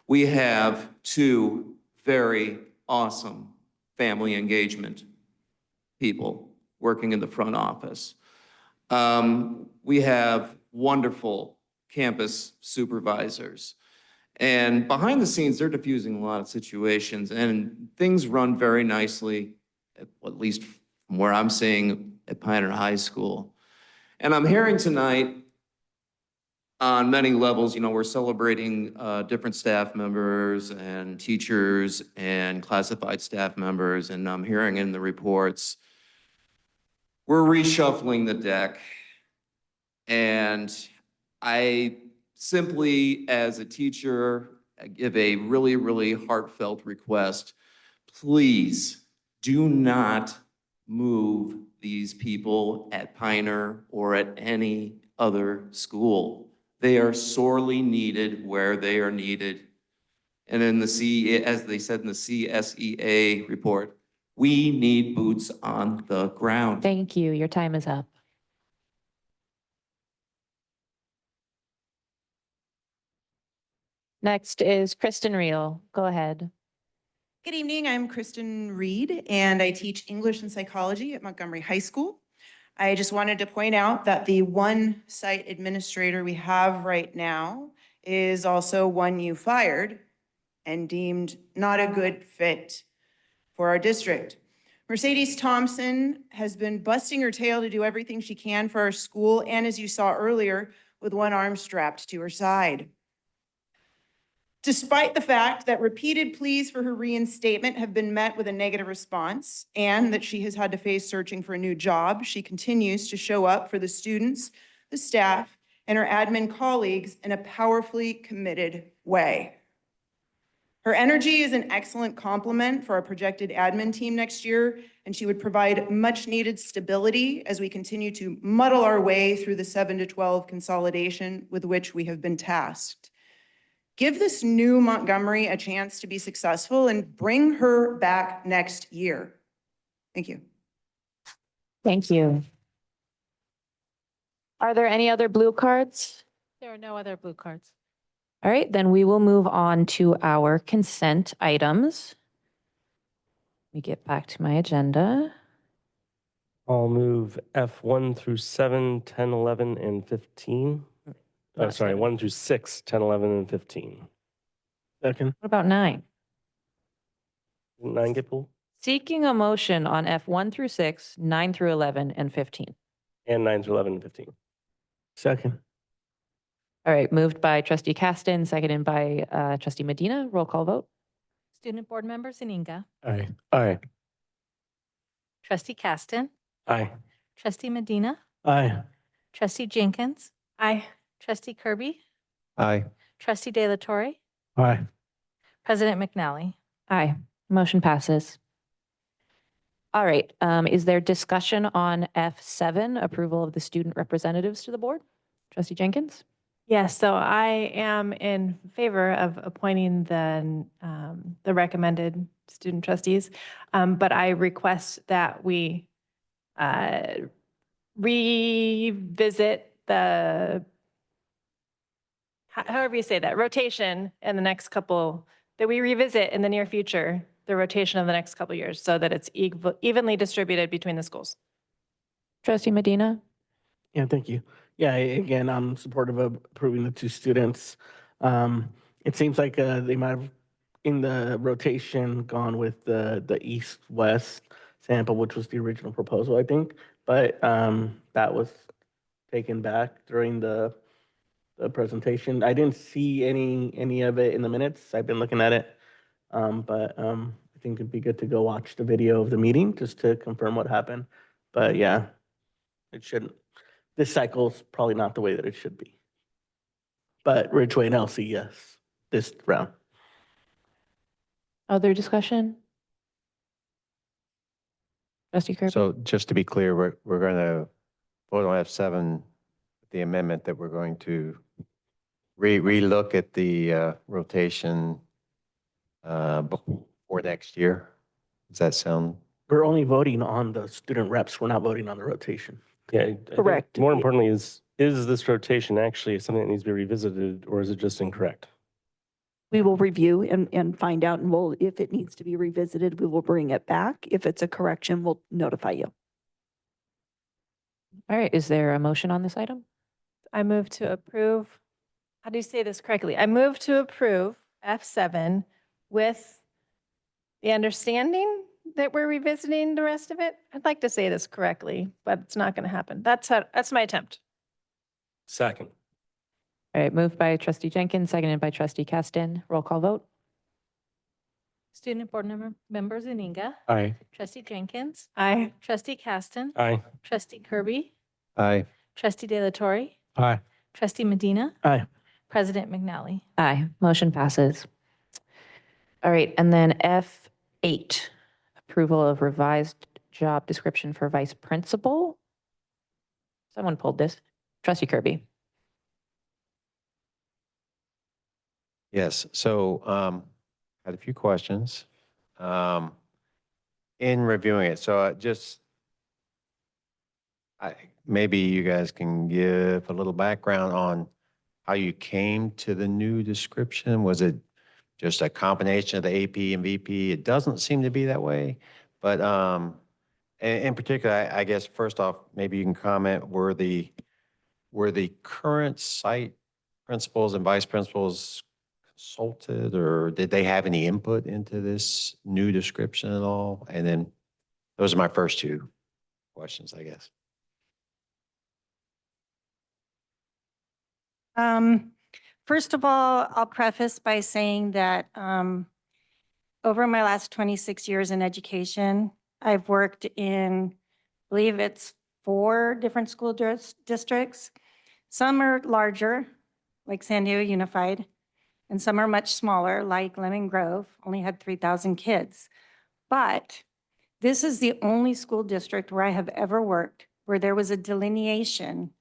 We have two very awesome family engagement people working in the front office. We have wonderful campus supervisors. And behind the scenes, they're diffusing a lot of situations, and things run very nicely, at least from where I'm seeing at Pioneer High School. And I'm hearing tonight on many levels, we're celebrating different staff members and teachers and classified staff members, and I'm hearing in the reports, we're reshuffling the deck. And I simply, as a teacher, I give a really, really heartfelt request. Please do not move these people at Pioneer or at any other school. They are sorely needed where they are needed. And in the as they said in the CSEA report, we need boots on the ground. Thank you. Your time is up. Next is Kristen Reel. Go ahead. Good evening, I'm Kristen Reed, and I teach English and psychology at Montgomery High School. I just wanted to point out that the one site administrator we have right now is also one you fired and deemed not a good fit for our district. Mercedes Thompson has been busting her tail to do everything she can for our school, and as you saw earlier, with one arm strapped to her side. Despite the fact that repeated pleas for her reinstatement have been met with a negative response and that she has had to face searching for a new job, she continues to show up for the students, the staff, and her admin colleagues in a powerfully committed way. Her energy is an excellent complement for our projected admin team next year, and she would provide much needed stability as we continue to muddle our way through the 7 to 12 consolidation with which we have been tasked. Give this new Montgomery a chance to be successful and bring her back next year. Thank you. Thank you. Are there any other blue cards? There are no other blue cards. All right, then we will move on to our consent items. Let me get back to my agenda. I'll move F1 through 7, 10, 11, and 15. Oh, Not sorry, 7. 1 through 6, 10, 11, and 15. Second. What about 9? Didn't 9 get pulled? Seeking a motion on F1 through 6, 9 through 11, and 15. And 9 through 11 and 15. Second. All right, moved by trustee Caston, seconded by trustee Medina. Roll call vote. Student Board Member Zaninga, Aye. Aye. Trustee Caston, Aye. Trustee Medina, Aye. Trustee Jenkins, Aye. Trustee Kirby, Aye. Trustee De La Torre, Aye. President McNally. Aye, motion passes. All right, is there discussion on F7, approval of the student representatives to the board? Trustee Jenkins? Yes, so I am in favor of appointing the recommended student trustees, but I request that we revisit the, however you say that, rotation in the next couple, that we revisit in the near future, the rotation of the next couple years so that it's evenly distributed between the schools. Trustee Medina? Yeah, thank you. Yeah, again, I'm supportive of approving the 2 students. It seems like they might have, in the rotation, gone with the east-west sample, which was the original proposal, I think. But that was taken back during the presentation. I didn't see any of it in the minutes. I've been looking at it. But I think it'd be good to go watch the video of the meeting just to confirm what happened. But yeah, it shouldn't. This cycle's probably not the way that it should be. But Ridgeway and Elsie, yes, this round. Other discussion? Trustee Kirby? So just to be clear, we're going to vote on F7, the amendment that we're going to relook at the rotation before next year. Does that sound? We're only voting on the student reps. We're not voting on the rotation. Yeah. I think Correct. More importantly is this rotation actually something that needs to be revisited, or is it just incorrect? we will review and find out, and we'll, if it needs to be revisited, we will bring it back. If it's a correction, we'll notify you. All right, is there a motion on this item? I move to approve, how do you say this correctly? I move to approve F7 with the understanding that we're revisiting the rest of it. I'd like to say this correctly, but it's not going to happen. That's my attempt. Second. All right, moved by trustee Jenkins, seconded by trustee Caston. Roll call vote. Student board member Zuniga, Aye. trustee Jenkins, Aye. trustee Caston, Aye. trustee Kirby, Aye. trustee De La Torre, Aye. trustee Medina, Aye. President McNally. Aye, motion passes. All right, and then F8, approval of revised job description for vice principal. Someone pulled this. Trustee Kirby. Yes, so had a few questions. In reviewing it, so maybe you guys can give a little background on how you came to the new description. Was it just a combination of the AP and VP? It doesn't seem to be that way, but in particular, I guess first off, maybe you can comment, were the current site principals and vice principals consulted, or did they have any input into this new description at all? And then those are my first two questions, I guess. First of all, I'll preface by saying that over my last 26 years in education, I've worked in, I believe it's 4 different school districts. Some are larger, like San Diego Unified, and some are much smaller, like Lemon Grove, only had 3,000 kids. But this is the only school district where I have ever worked where there was a delineation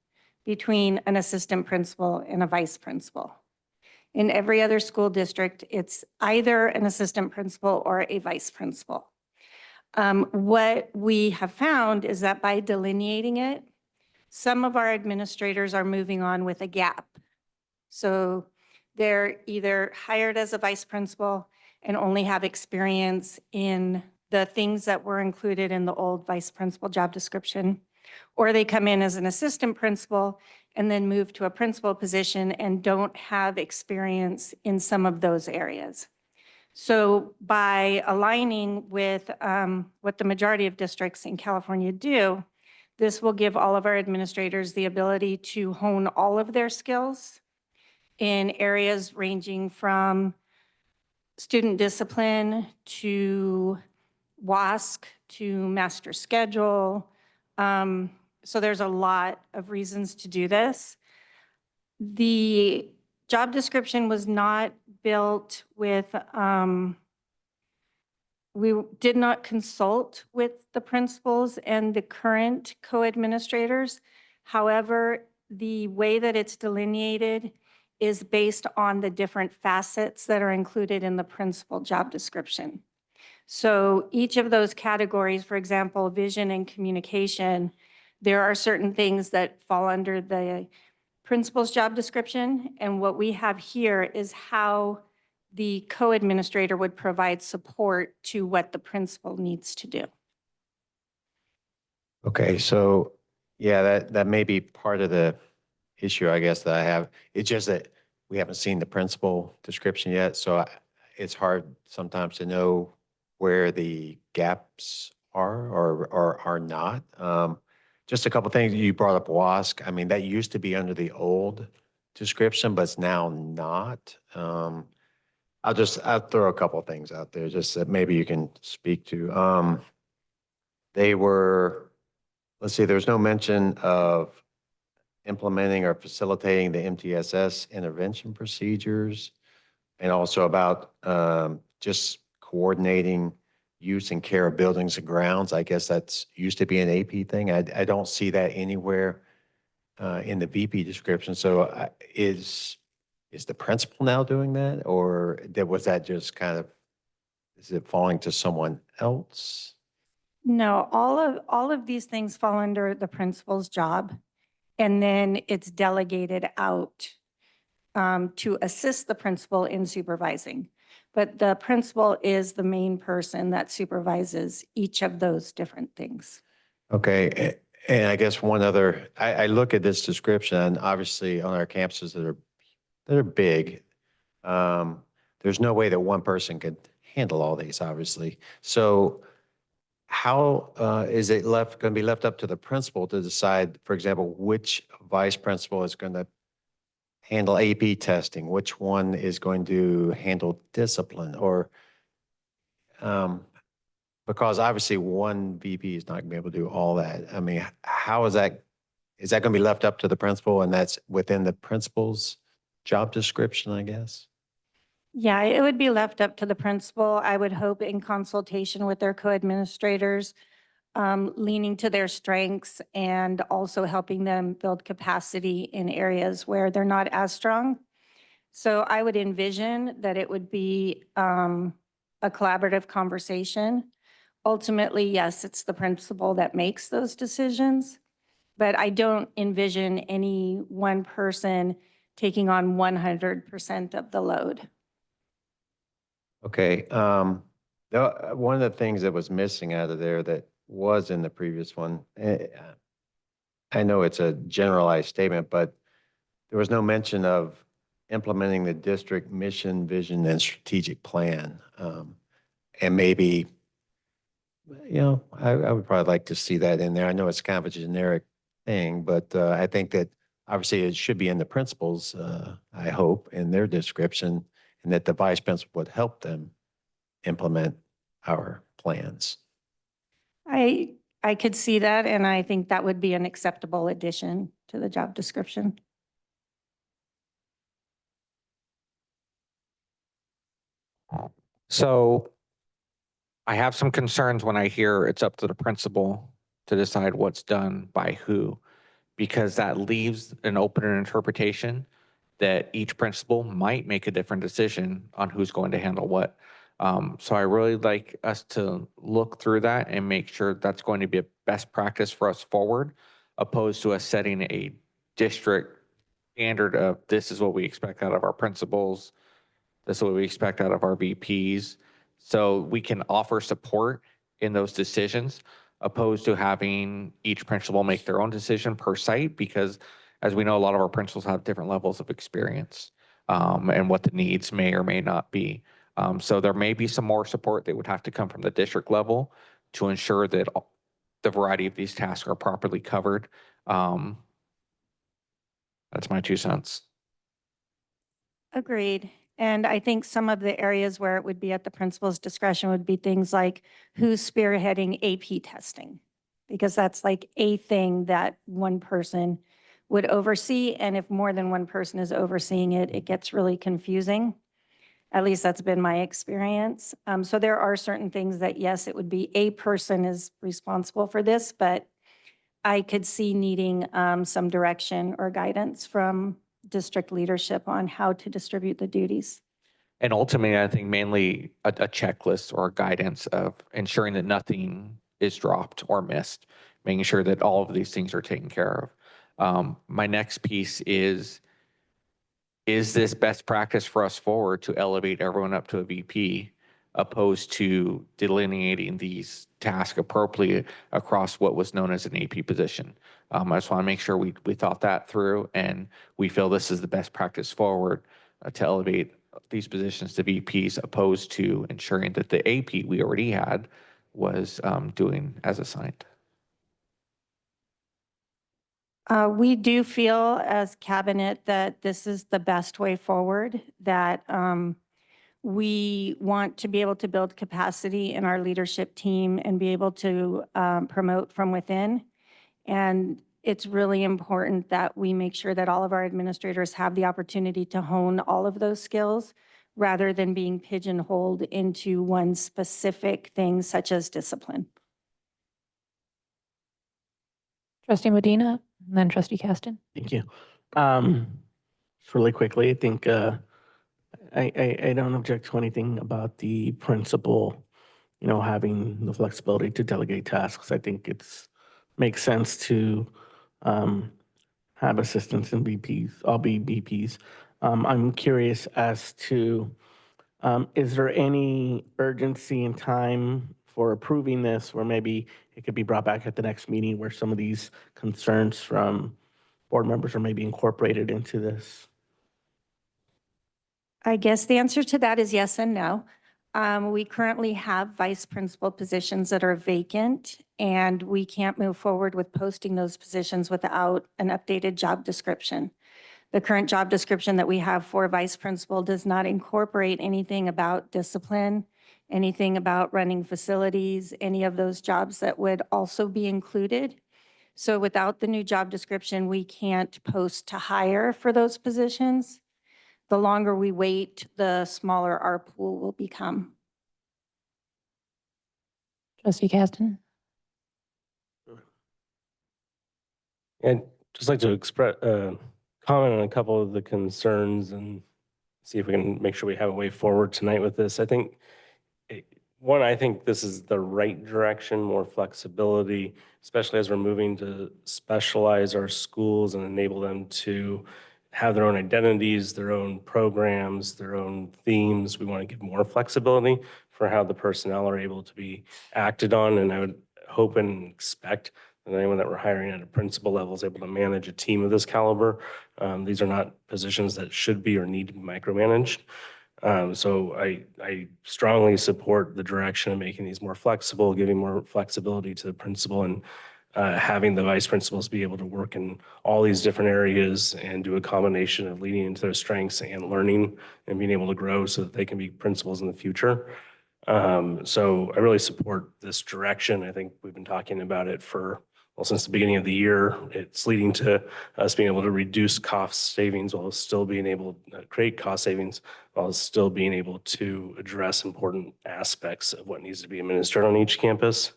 between an assistant principal and a vice principal. In every other school district, it's either an assistant principal or a vice principal. What we have found is that by delineating it, some of our administrators are moving on with a gap. So they're either hired as a vice principal and only have experience in the things that were included in the old vice principal job description, or they come in as an assistant principal and then move to a principal position and don't have experience in some of those areas. So by aligning with what the majority of districts in California do, this will give all of our administrators the ability to hone all of their skills in areas ranging from student discipline to WASC to master schedule. So there's a lot of reasons to do this. The job description was not built with, we did not consult with the principals and the current co-administrators. However, the way that it's delineated is based on the different facets that are included in the principal job description. So each of those categories, for example, vision and communication, there are certain things that fall under the principal's job description. And what we have here is how the co-administrator would provide support to what the principal needs to do. Okay, so yeah, that may be part of the issue, I guess, that I have. It's just that we haven't seen the principal description yet, so it's hard sometimes to know where the gaps are or are not. Just a couple things. You brought up WASC. I mean, that used to be under the old description, but it's now not. I'll throw a couple of things out there just that maybe you can speak to. Let's see, there's no mention of implementing or facilitating the MTSS intervention procedures, and also about just coordinating use and care of buildings and grounds. I guess that's used to be an AP thing. I don't see that anywhere in the VP description. So is the principal now doing that, or was that just kind of, is it falling to someone else? No, all of these things fall under the principal's job, and then it's delegated out to assist the principal in supervising. But the principal is the main person that supervises each of those different things. Okay, and I guess one other, I look at this description, and obviously on our campuses that are big, there's no way that one person could handle all these, obviously. So how is it going to be left up to the principal to decide, for example, which vice principal is going to handle AP testing, which one is going to handle discipline, or because obviously one VP is not going to be able to do all that. I mean, how is that going to be left up to the principal, and that's within the principal's job description, I guess? Yeah, it would be left up to the principal, I would hope in consultation with their co-administrators, leaning to their strengths and also helping them build capacity in areas where they're not as strong. So I would envision that it would be a collaborative conversation. Ultimately, yes, it's the principal that makes those decisions, but I don't envision any one person taking on 100% of the load. Okay. One of the things that was missing out of there that was in the previous one, I know it's a generalized statement, but there was no mention of implementing the district mission, vision, and strategic plan. And maybe, I would probably like to see that in there. I know it's kind of a generic thing, but I think that obviously it should be in the principals, I hope, in their description, and that the vice principal would help them implement our plans. I could see that, and I think that would be an acceptable addition to the job description. So I have some concerns when I hear it's up to the principal to decide what's done by who, because that leaves an open interpretation that each principal might make a different decision on who's going to handle what. So I really like us to look through that and make sure that's going to be a best practice for us forward, opposed to us setting a district standard of this is what we expect out of our principals, this is what we expect out of our VPs. So we can offer support in those decisions, opposed to having each principal make their own decision per site, because as we know, a lot of our principals have different levels of experience and what the needs may or may not be. So there may be some more support that would have to come from the district level to ensure that the variety of these tasks are properly covered. That's my 2 cents. Agreed. And I think some of the areas where it would be at the principal's discretion would be things like who's spearheading AP testing, because that's like a thing that one person would oversee. And if more than one person is overseeing it, it gets really confusing. At least that's been my experience. So there are certain things that, yes, it would be a person is responsible for this, but I could see needing some direction or guidance from district leadership on how to distribute the duties. And ultimately, I think mainly a checklist or guidance of ensuring that nothing is dropped or missed, making sure that all of these things are taken care of. My next piece is this best practice for us forward to elevate everyone up to a VP, opposed to delineating these tasks appropriately across what was known as an AP position? I just want to make sure we thought that through, and we feel this is the best practice forward to elevate these positions to VPs, opposed to ensuring that the AP we already had was doing as assigned. We do feel as cabinet that this is the best way forward, that we want to be able to build capacity in our leadership team and be able to promote from within. And it's really important that we make sure that all of our administrators have the opportunity to hone all of those skills rather than being pigeonholed into one specific thing such as discipline. Trustee Medina, and then Trustee Caston. Thank you. Just really quickly, I think I don't object to anything about the principal, having the flexibility to delegate tasks. I think makes sense to have assistants and VPs, all be VPs. I'm curious as to, is there any urgency in time for approving this, or maybe it could be brought back at the next meeting where some of these concerns from board members are maybe incorporated into this? I guess the answer to that is yes and no. We currently have vice principal positions that are vacant, and we can't move forward with posting those positions without an updated job description. The current job description that we have for vice principal does not incorporate anything about discipline, anything about running facilities, any of those jobs that would also be included. So without the new job description, we can't post to hire for those positions. The longer we wait, the smaller our pool will become. Trustee Caston? I'd just like to express, comment on a couple of the concerns and see if we can make sure we have a way forward tonight with this. I think, one, I think this is the right direction, more flexibility, especially as we're moving to specialize our schools and enable them to have their own identities, their own programs, their own themes. We want to give more flexibility for how the personnel are able to be acted on. And I would hope and expect that anyone that we're hiring at a principal level is able to manage a team of this caliber. These are not positions that should be or need to be micromanaged. So I strongly support the direction of making these more flexible, giving more flexibility to the principal, and having the vice principals be able to work in all these different areas and do a combination of leading into their strengths and learning and being able to grow so that they can be principals in the future. So I really support this direction. I think we've been talking about it since the beginning of the year. It's leading to us being able to reduce cost savings while still being able to create cost savings while still being able to address important aspects of what needs to be administered on each campus.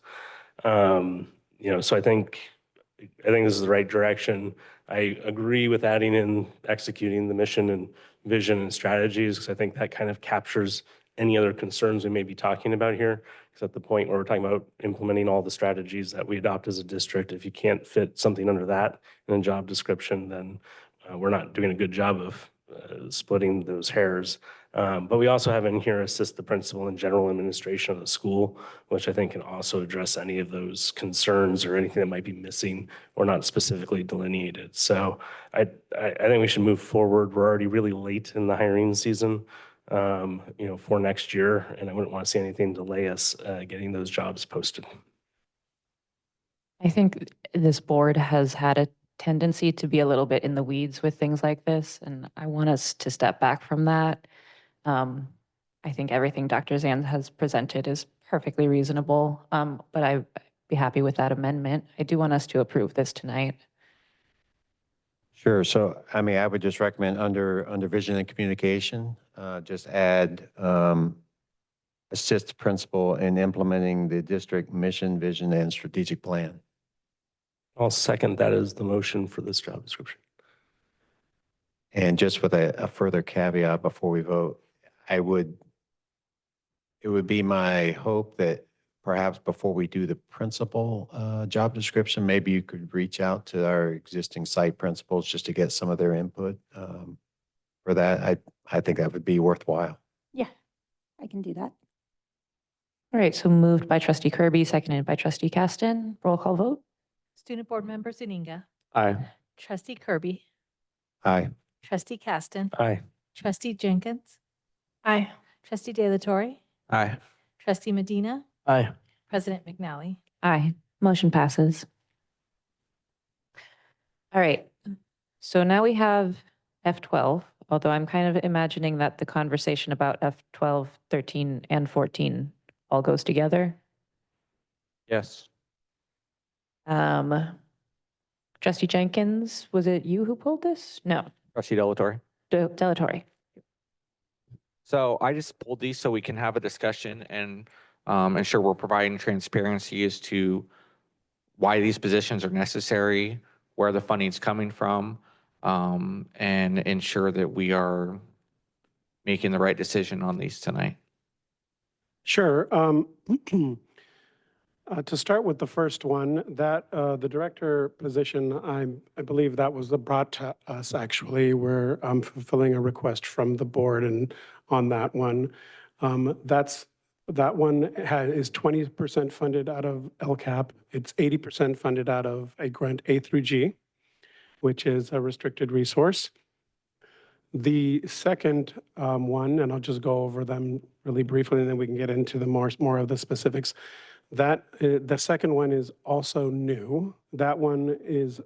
So I think this is the right direction. I agree with adding in executing the mission and vision and strategies, because I think that kind of captures any other concerns we may be talking about here. Because at the point where we're talking about implementing all the strategies that we adopt as a district, if you can't fit something under that in a job description, then we're not doing a good job of splitting those hairs. But we also have in here assist the principal and general administration of the school, which I think can also address any of those concerns or anything that might be missing or not specifically delineated. So I think we should move forward. We're already really late in the hiring season, for next year, and I wouldn't want to see anything delay us getting those jobs posted. I think this board has had a tendency to be a little bit in the weeds with things like this, and I want us to step back from that. I think everything Dr. Zan has presented is perfectly reasonable, but I'd be happy with that amendment. I do want us to approve this tonight. Sure. So, I mean, I would just recommend under vision and communication, just add assist principal in implementing the district mission, vision, and strategic plan. I'll second that as the motion for this job description. And just with a further caveat before we vote, it would be my hope that perhaps before we do the principal job description, maybe you could reach out to our existing site principals just to get some of their input for that. I think that would be worthwhile. Yeah, I can do that. All right, so moved by Trustee Kirby, seconded by Trustee Caston. Roll call vote. Student Board Member Zuniga. Aye. Trustee Kirby. Aye. Trustee Caston. Aye. Trustee Jenkins. Aye. Trustee De La Torre. Aye. Trustee Medina. Aye. President McNally. Aye. Motion passes. All right. So now we have F12, although I'm kind of imagining that the conversation about F12, 13, and 14 all goes together. Yes. Trustee Jenkins, was it you who pulled this? No. Trustee De La Torre. De La Torre. So I just pulled these so we can have a discussion and ensure we're providing transparency as to why these positions are necessary, where the funding is coming from, and ensure that we are making the right decision on these tonight. Sure. To start with the first one, that the director position, I believe that was brought to us actually. We're fulfilling a request from the board and on that one. That one is 20% funded out of LCAP. It's 80% funded out of a grant A through G, which is a restricted resource. The second one, and I'll just go over them really briefly, and then we can get into the more of the specifics. That the second one is also new. That one is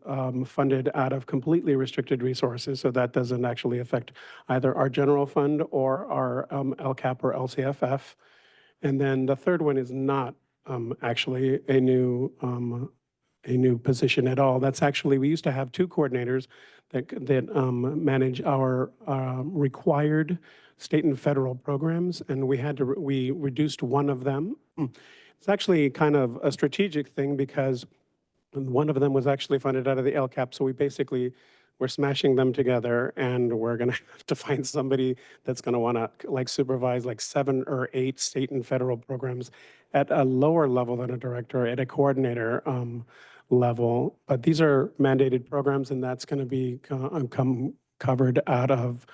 funded out of completely restricted resources, so that doesn't actually affect either our general fund or our LCAP or LCFF. And then the third one is not actually a new position at all. That's actually, we used to have two coordinators that manage our required state and federal programs, and we reduced one of them. It's actually kind of a strategic thing because one of them was actually funded out of the LCAP, so we're smashing them together, and we're going to have to find somebody that's going to want to like supervise like 7 or 8 state and federal programs at a lower level than a director, at a coordinator level. But these are mandated programs, and that's going to be covered out of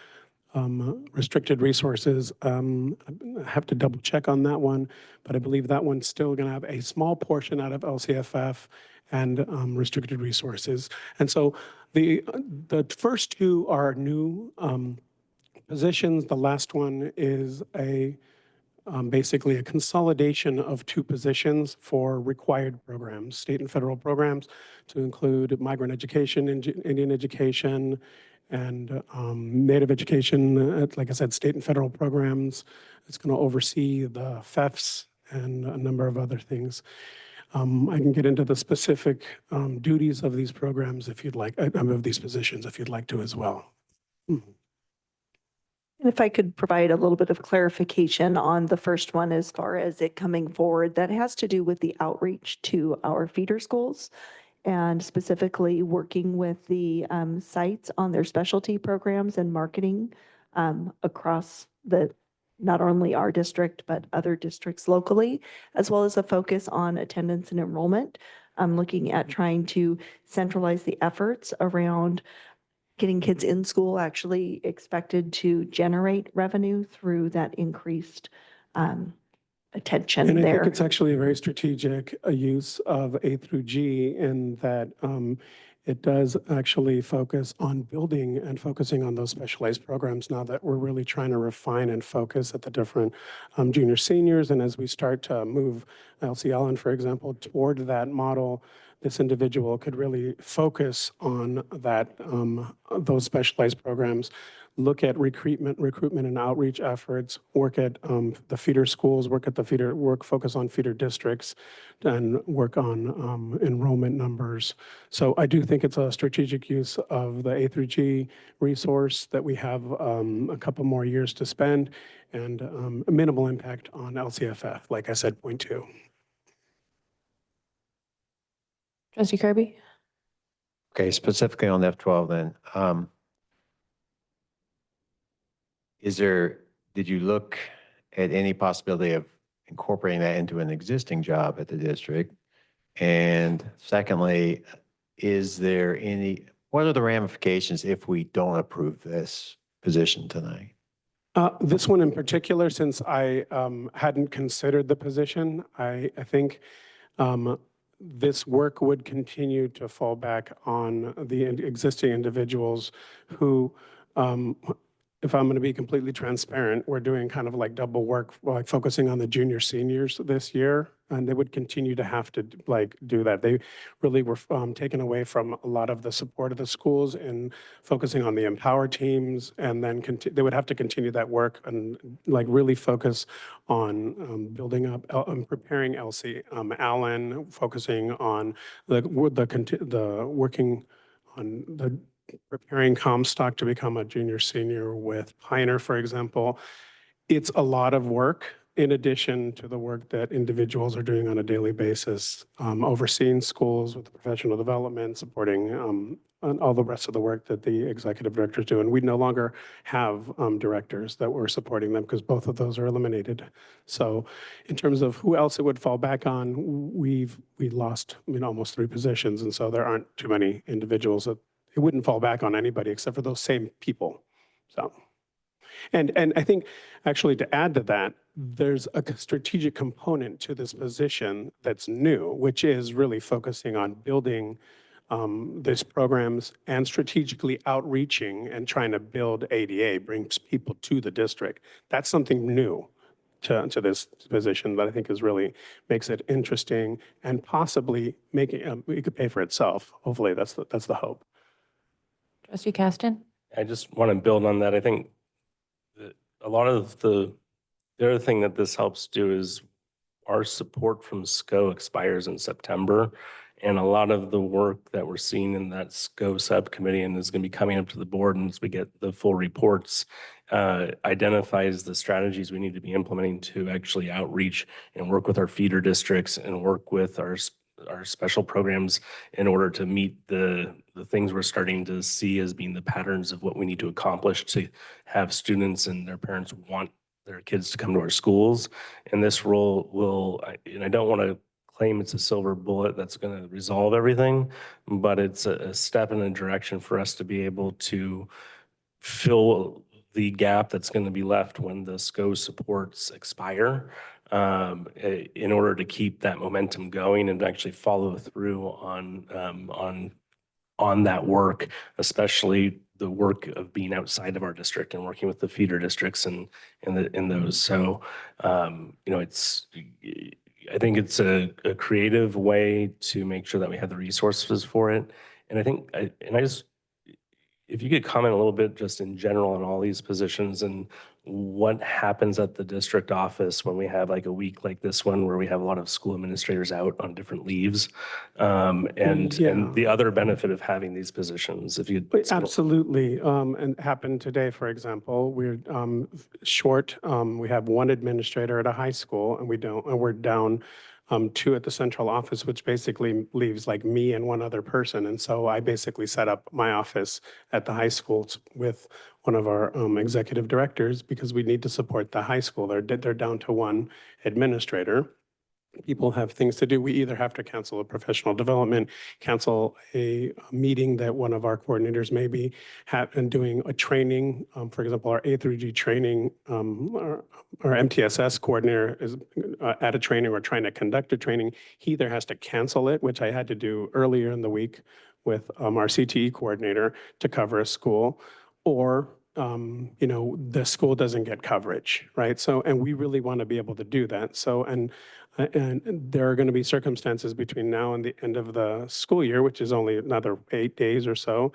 restricted resources. I have to double check on that one, but I believe that one's still going to have a small portion out of LCFF and restricted resources. And so the first two are new positions. The last one is basically a consolidation of 2 positions for required programs, state and federal programs, to include migrant education, Indian education, and Native education, like I said, state and federal programs. It's going to oversee the FEFs and a number of other things. I can get into the specific duties of these programs if you'd like, of these positions if you'd like to as well. And if I could provide a little bit of clarification on the first one as far as it coming forward, that has to do with the outreach to our feeder schools and specifically working with the sites on their specialty programs and marketing across not only our district, but other districts locally, as well as a focus on attendance and enrollment. I'm looking at trying to centralize the efforts around getting kids in school actually expected to generate revenue through that increased attention And I there. think it's actually a very strategic use of A through G in that it does actually focus on building and focusing on those specialized programs now that we're really trying to refine and focus at the different junior seniors. And as we start to move Elsie Allen, for example, toward that model, this individual could really focus on that, those specialized programs, look at recruitment and outreach efforts, work at the feeder schools, focus on feeder districts, and work on enrollment numbers. So I do think it's a strategic use of the A through G resource that we have a couple more years to spend, and a minimal impact on LCFF, like I said, point 2. Trustee Kirby? Okay, specifically on F12 then. Did you look at any possibility of incorporating that into an existing job at the district? And secondly, what are the ramifications if we don't approve this position tonight? This one in particular, since I hadn't considered the position, I think this work would continue to fall back on the existing individuals who, if I'm going to be completely transparent, we're doing kind of like double work, like focusing on the junior seniors this year, and they would continue to have to like do that. They really were taken away from a lot of the support of the schools and focusing on the Empower teams, and then they would have to continue that work and like really focus on building up, preparing Elsie Allen, focusing on the working on the preparing Comstock to become a junior senior with Pioneer, for example. It's a lot of work. in addition to the work that individuals are doing on a daily basis, overseeing schools with professional development, supporting on all the rest of the work that the executive directors do. And we no longer have directors that were supporting them because both of those are eliminated. So in terms of who else it would fall back on, we lost almost 3 positions. And so there aren't too many individuals that it wouldn't fall back on anybody except for those same people. So. And I think, actually, to add to that, there's a strategic component to this position that's new, which is really focusing on building these programs and strategically outreaching and trying to build ADA, brings people to the district. That's something new to this position that I think is really makes it interesting and possibly making it could pay for itself. Hopefully, that's the hope. Trustee Caston? I just want to build on that. I think that a lot of the other thing that this helps do is our support from SCO expires in September. And a lot of the work that we're seeing in that SCO subcommittee and is going to be coming up to the board, and as we get the full reports, identifies the strategies we need to be implementing to actually outreach and work with our feeder districts and work with our special programs in order to meet the things we're starting to see as being the patterns of what we need to accomplish to have students and their parents want their kids to come to our schools. And this role will, and I don't want to claim it's a silver bullet that's going to resolve everything, but it's a step in a direction for us to be able to fill the gap that's going to be left when the SCO supports expire, in order to keep that momentum going and actually follow through on that work, especially the work of being outside of our district and working with the feeder districts and in those. So, I think it's a creative way to make sure that we have the resources for it. And I think, if you could comment a little bit just in general on all these positions and what happens at the district office when we have like a week like this one where we have a lot of school administrators out on different leaves, and the other benefit of having these positions, if you Absolutely. And happened today, for example, we're short. We have 1 administrator at a high school and we're down 2 at the central office, which basically leaves like me and 1 other person. And so I basically set up my office at the high school with one of our executive directors because we need to support the high school. They're down to 1 administrator. People have things to do. We either have to cancel a professional development, cancel a meeting that one of our coordinators may be doing a training. For example, our A through G training, our MTSS coordinator is at a training or trying to conduct a training. He either has to cancel it, which I had to do earlier in the week with our CTE coordinator to cover a school, or the school doesn't get coverage, right? So, and we really want to be able to do that. So, and there are going to be circumstances between now and the end of the school year, which is only another 8 days or so.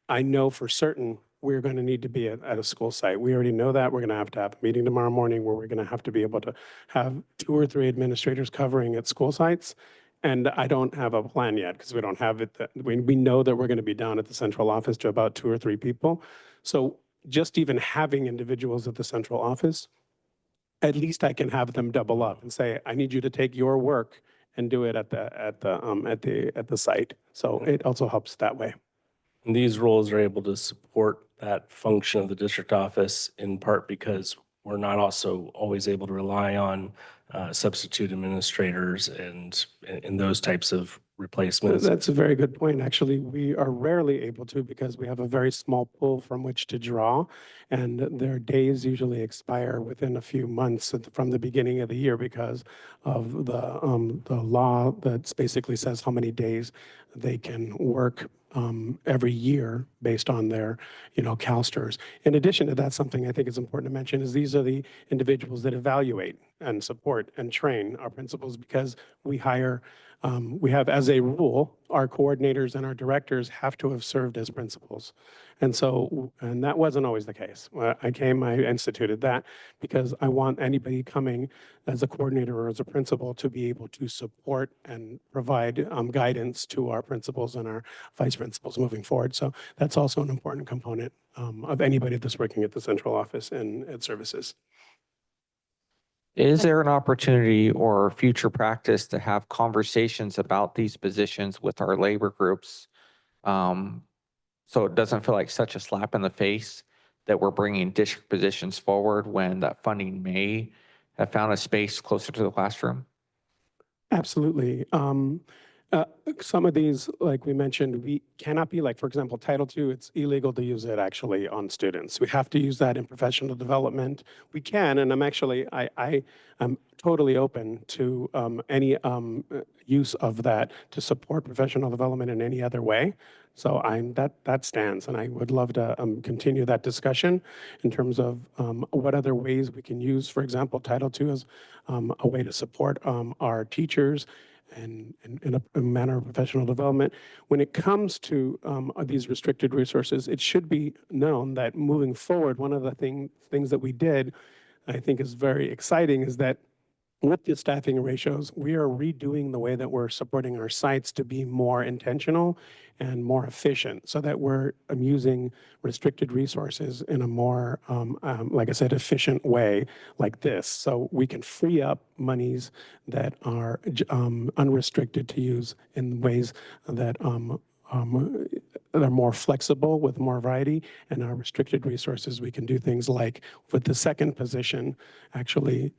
I know for certain we're going to need to be at a school site. We already know that. We're going to have a meeting tomorrow morning where we're going to have to be able to have 2 or 3 administrators covering at school sites. And I don't have a plan yet because we don't have it. We know that we're going to be down at the central office to about 2 or 3 people. So just even having individuals at the central office, at least I can have them double up and say, I need you to take your work and do it at the site. So it also helps that way. And these roles are able to support that function of the district office in part because we're not also always able to rely on substitute administrators and those types of replacements. That's a very good point. Actually, we are rarely able to because we have a very small pool from which to draw, and their days usually expire within a few months from the beginning of the year because of the law that basically says how many days they can work every year based on their, CalSTRS. In addition to that, something I think is important to mention is these are the individuals that evaluate and support and train our principals because we hire, we have as a rule, our coordinators and our directors have to have served as principals. And so, and that wasn't always the case. When I instituted that because I want anybody coming as a coordinator or as a principal to be able to support and provide guidance to our principals and our vice principals moving forward. So that's also an important component of anybody that's working at the central office and at services. Is there an opportunity or future practice to have conversations about these positions with our labor groups? So it doesn't feel like such a slap in the face that we're bringing district positions forward when that funding may have found a space closer to the classroom? Absolutely. Some of these, like we mentioned, we cannot be like, for example, Title II, it's illegal to use it actually on students. We have to use that in professional development. We can, and I am totally open to any use of that to support professional development in any other way. So that stands, and I would love to continue that discussion in terms of what other ways we can use, for example, Title II as a way to support our teachers and in a manner of professional development. When it comes to these restricted resources, it should be known that moving forward, one of the things that we did, I think is very exciting, is that with the staffing ratios, we are redoing the way that we're supporting our sites to be more intentional and more efficient so that we're using restricted resources in a more, like I said, efficient way like this. So we can free up monies that are unrestricted to use in ways that are more flexible with more variety, and our restricted resources, we can do things like with the second position, actually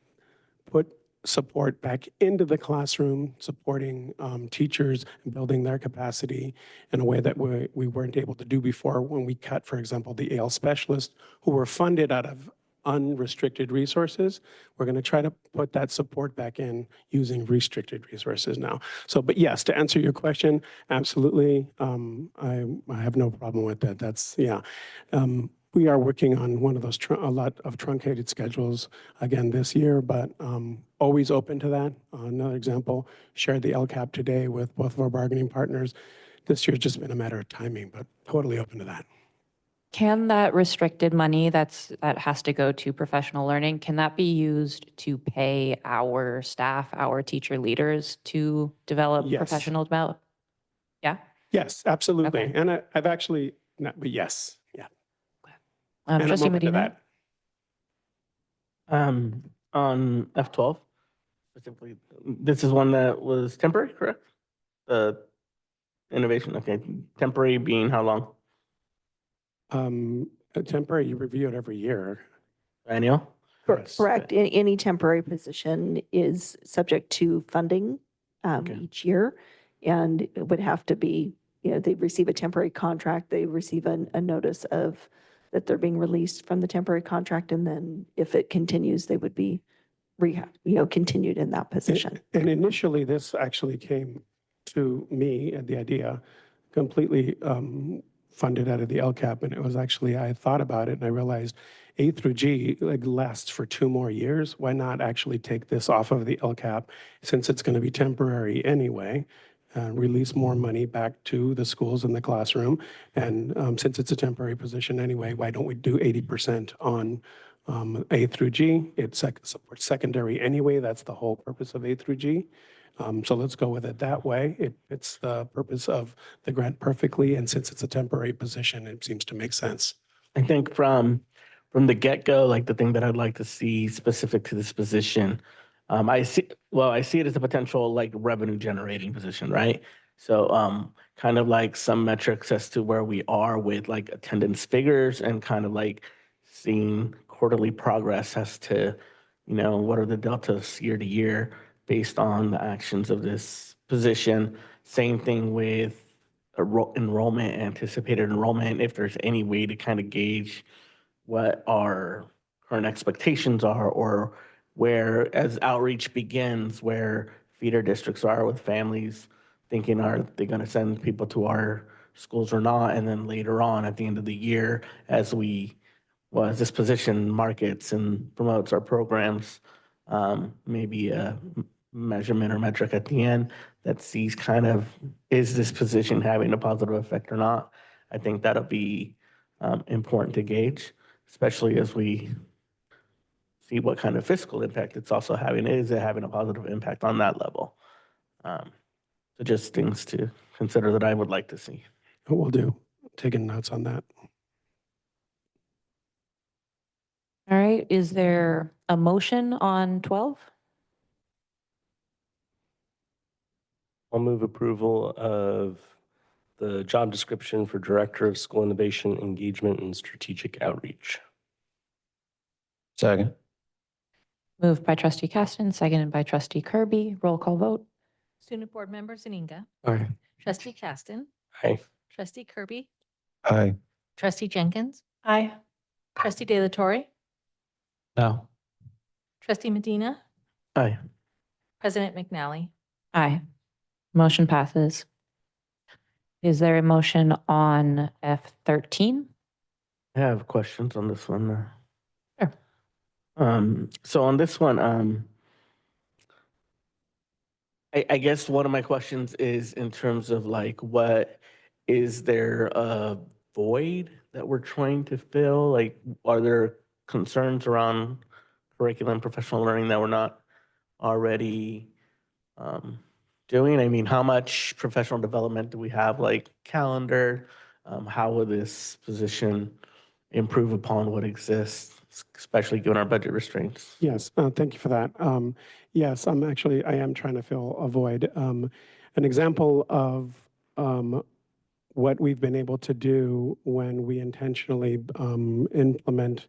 put support back into the classroom, supporting teachers and building their capacity in a way that we weren't able to do before when we cut, for example, the AL specialists who were funded out of unrestricted resources. We're going to try to put that support back in using restricted resources now. So, but yes, to answer your question, absolutely. I have no problem with that. That's, yeah. We are working on one of those, a lot of truncated schedules again this year, but always open to that. Another example, shared the LCAP today with both of our bargaining partners. This year's just been a matter of timing, but totally open to that. Can that restricted money that has to go to professional learning, can that be used to pay our staff, our teacher leaders to develop Yes. professional development? Yeah? Yes, absolutely. Okay. And I've actually, not, but yes, yeah. And I'm Trustee open to Medina? that. On F12, specifically, this is one that was temporary, correct? The innovation, okay, temporary being how long? Temporary, you review it every year. Annual? Yes. Correct. Any temporary position is subject to funding Okay. each year. And it would have to be, they receive a temporary contract, they receive a notice of that they're being released from the temporary contract. And then if it continues, they would be continued in that position. And initially, this actually came to me at the idea completely funded out of the LCAP. And it was actually, I thought about it and I realized A through G like lasts for 2 more years. Why not actually take this off of the LCAP since it's going to be temporary anyway? Release more money back to the schools and the classroom. And since it's a temporary position anyway, why don't we do 80% on A through G? It supports secondary anyway. That's the whole purpose of A through G. So let's go with it that way. It's the purpose of the grant perfectly. And since it's a temporary position, it seems to make sense. I think from the get-go, like the thing that I'd like to see specific to this position, I see it as a potential like revenue generating position, right? So kind of like some metrics as to where we are with like attendance figures and kind of like seeing quarterly progress as to, what are the deltas year to year based on the actions of this position. Same thing with enrollment, anticipated enrollment, if there's any way to kind of gauge what our current expectations are, or where, as outreach begins, where feeder districts are with families thinking, are they going to send people to our schools or not? And then later on at the end of the year, as this position markets and promotes our programs, maybe a measurement or metric at the end that sees kind of, is this position having a positive effect or not? I think that'll be important to gauge, especially as we see what kind of fiscal impact it's also having. Is it having a positive impact on that level? So just things to consider that I would like to see. We'll do. Taking notes on that. All right, is there a motion on 12? I'll move approval of the job description for Director of School Innovation, Engagement, and Strategic Outreach. Second. Moved by trustee Caston, seconded by trustee Kirby. Roll call vote. Student Board Member Zaninga. Aye. Trustee Caston. Aye. Trustee Kirby. Aye. Trustee Jenkins. Aye. Trustee De La Torre. No. Trustee Medina. Aye. President McNally. Aye. Motion passes. Is there a motion on F13? I have questions on this one. Sure. So on this one, I guess one of my questions is in terms of like, what is there a void that we're trying to fill? Like, are there concerns around curriculum, professional learning that we're not already doing? I mean, how much professional development do we have, like calendar? How will this position improve upon what exists, especially given our budget restraints? Yes, thank you for that. Yes, I am trying to fill a void. An example of what we've been able to do when we intentionally implement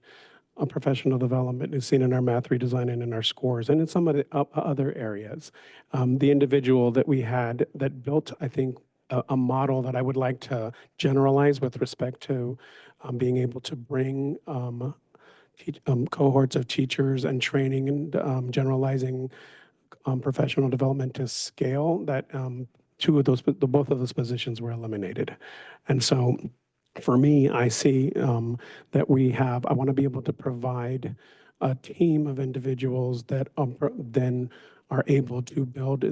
a professional development is seen in our math redesign and in our scores and in some of the other areas. The individual that we had that built, I think, a model that I would like to generalize with respect to being able to bring cohorts of teachers and training and generalizing professional development to scale, that both of those positions were eliminated. And so for me, I see that I want to be able to provide a team of individuals that then are able to build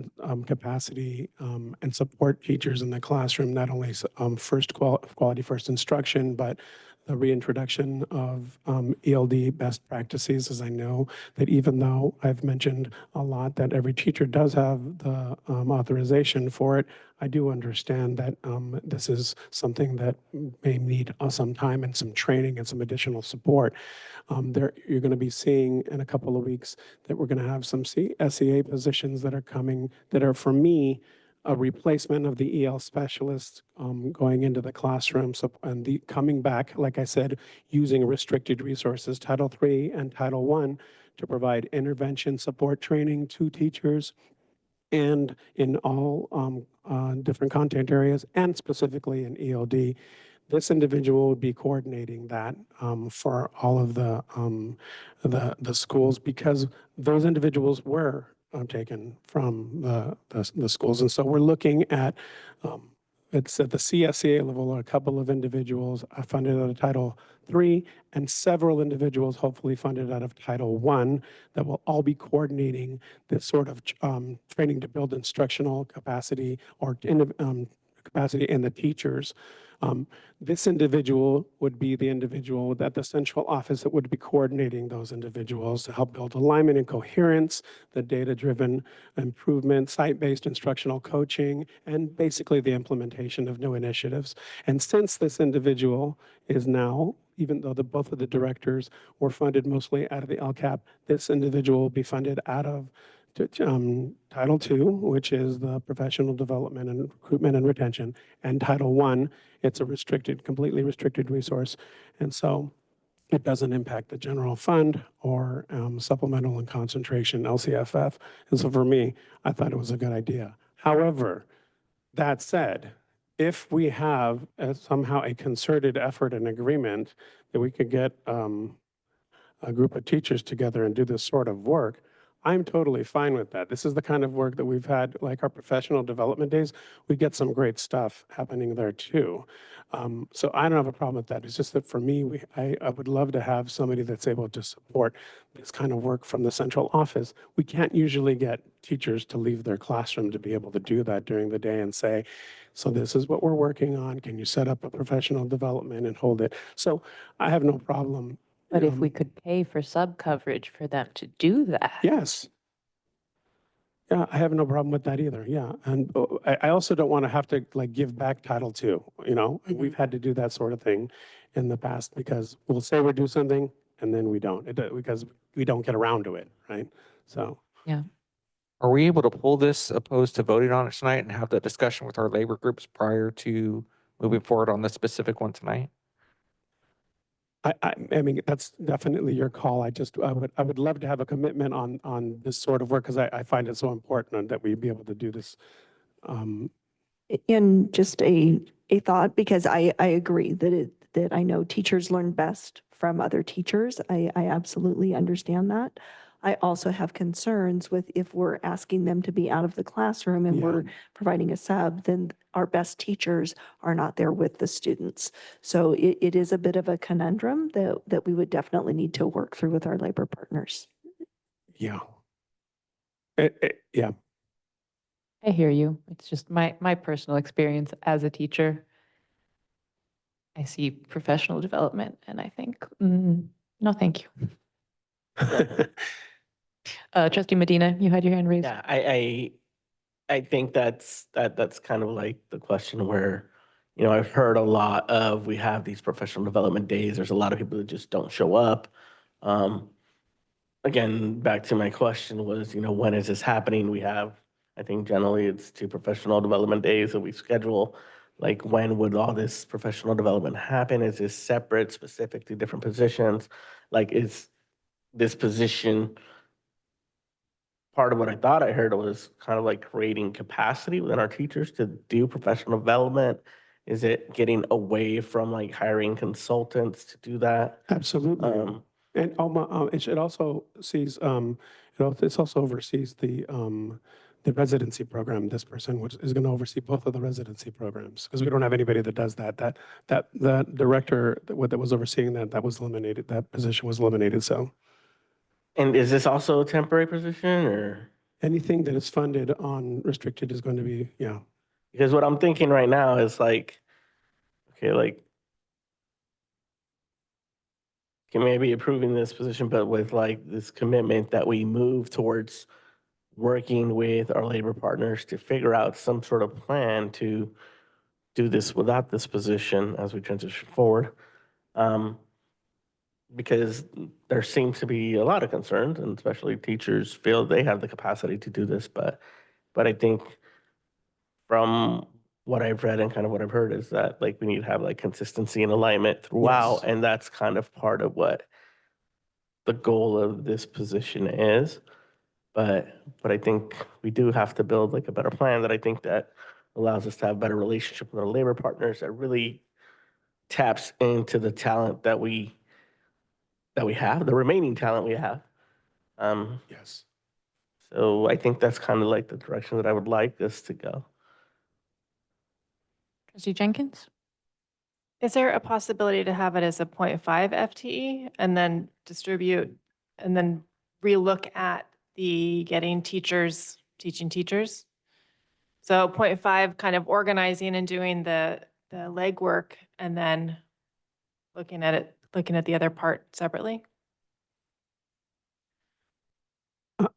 capacity and support teachers in the classroom, not only quality first instruction, but the reintroduction of ELD best practices, as I know that even though I've mentioned a lot that every teacher does have the authorization for it, I do understand that this is something that may need some time and some training and some additional support. You're going to be seeing in a couple of weeks that we're going to have some SEA positions that are coming that are, for me, a replacement of the EL specialists going into the classroom. So, and coming back, like I said, using restricted resources, Title III and Title I, to provide intervention support training to teachers and in all different content areas and specifically in ELD. This individual would be coordinating that for all of the schools, because those individuals were taken from the schools. And so we're looking at, it's at the CSEA level, a couple of individuals are funded out of Title III and several individuals hopefully funded out of Title I that will all be coordinating this sort of training to build instructional capacity or capacity in the teachers. This individual would be the individual at the central office that would be coordinating those individuals to help build alignment and coherence, the data-driven improvement, site-based instructional coaching, and basically the implementation of new initiatives. And since this individual is now, even though both of the directors were funded mostly out of the LCAP, this individual will be funded out of Title II, which is the professional development and recruitment and retention, and Title I, it's a completely restricted resource. And so it doesn't impact the general fund or supplemental and concentration, LCFF. And so for me, I thought it was a good idea. However, that said, if we have somehow a concerted effort and agreement that we could get a group of teachers together and do this sort of work, I'm totally fine with that. This is the kind of work that we've had, like our professional development days. We get some great stuff happening there too. So I don't have a problem with that. It's just that for me, I would love to have somebody that's able to support this kind of work from the central office. We can't usually get teachers to leave their classroom to be able to do that during the day and say, so this is what we're working on. Can you set up a professional development and hold it? So I have no problem. But if we could pay for sub coverage for them to do that. Yes. Yeah, I have no problem with that either. Yeah. And I also don't want to have to like give back Title II, you know, we've had to do that sort of thing in the past because we'll say we'll do something and then we don't, because we don't get around to it, right? So. Yeah. Are we able to pull this opposed to voting on it tonight and have that discussion with our labor groups prior to moving forward on this specific one tonight? I mean, that's definitely your call. I would love to have a commitment on this sort of work, because I find it so important that we be able to do this. In just a thought, because I agree that I know teachers learn best from other teachers. I absolutely understand that. I also have concerns with if we're asking them to be out of the classroom and Yeah. we're providing a sub, then our best teachers are not there with the students. So it is a bit of a conundrum that we would definitely need to work through with our labor partners. Yeah. Yeah. I hear you. It's just my personal experience as a teacher. I see professional development and I think, no, thank you. Trustee Medina, you had your hand raised. Yeah, I think that's kind of like the question where, I've heard a lot of, we have these professional development days. There's a lot of people that just don't show up. Again, back to my question was, when is this happening? We have, I think generally it's 2 professional development days that we schedule. Like, when would all this professional development happen? Is this separate, specific to different positions? Like, is this position, part of what I thought I heard was kind of like creating capacity within our teachers to do professional development? Is it getting away from like hiring consultants to do that? Absolutely. And it also sees, it's also oversees the residency program. This person, which is going to oversee both of the residency programs, because we don't have anybody that does that. That director that was overseeing that was eliminated. That position was eliminated. So And is this also a temporary position, or? anything that is funded on restricted is going to be, yeah. Because what I'm thinking right now is like, okay, like, okay, maybe approving this position, but with like this commitment that we move towards working with our labor partners to figure out some sort of plan to do this without this position as we transition forward. Because there seems to be a lot of concerns, and especially teachers feel they have the capacity to do this, but I think from what I've read and kind of what I've heard is that like we need to have like consistency and alignment throughout, Yes. and that's kind of part of what the goal of this position is. But I think we do have to build like a better plan that I think that allows us to have better relationship with our labor partners, that really taps into the talent that we have, the remaining talent we have. Yes. So I think that's kind of like the direction that I would like this to go. Trustee Jenkins? Is there a possibility to have it as a 0.5 FTE and then distribute and then relook at the getting teachers, teaching teachers? So 0.5 kind of organizing and doing the legwork and then looking at the other part separately?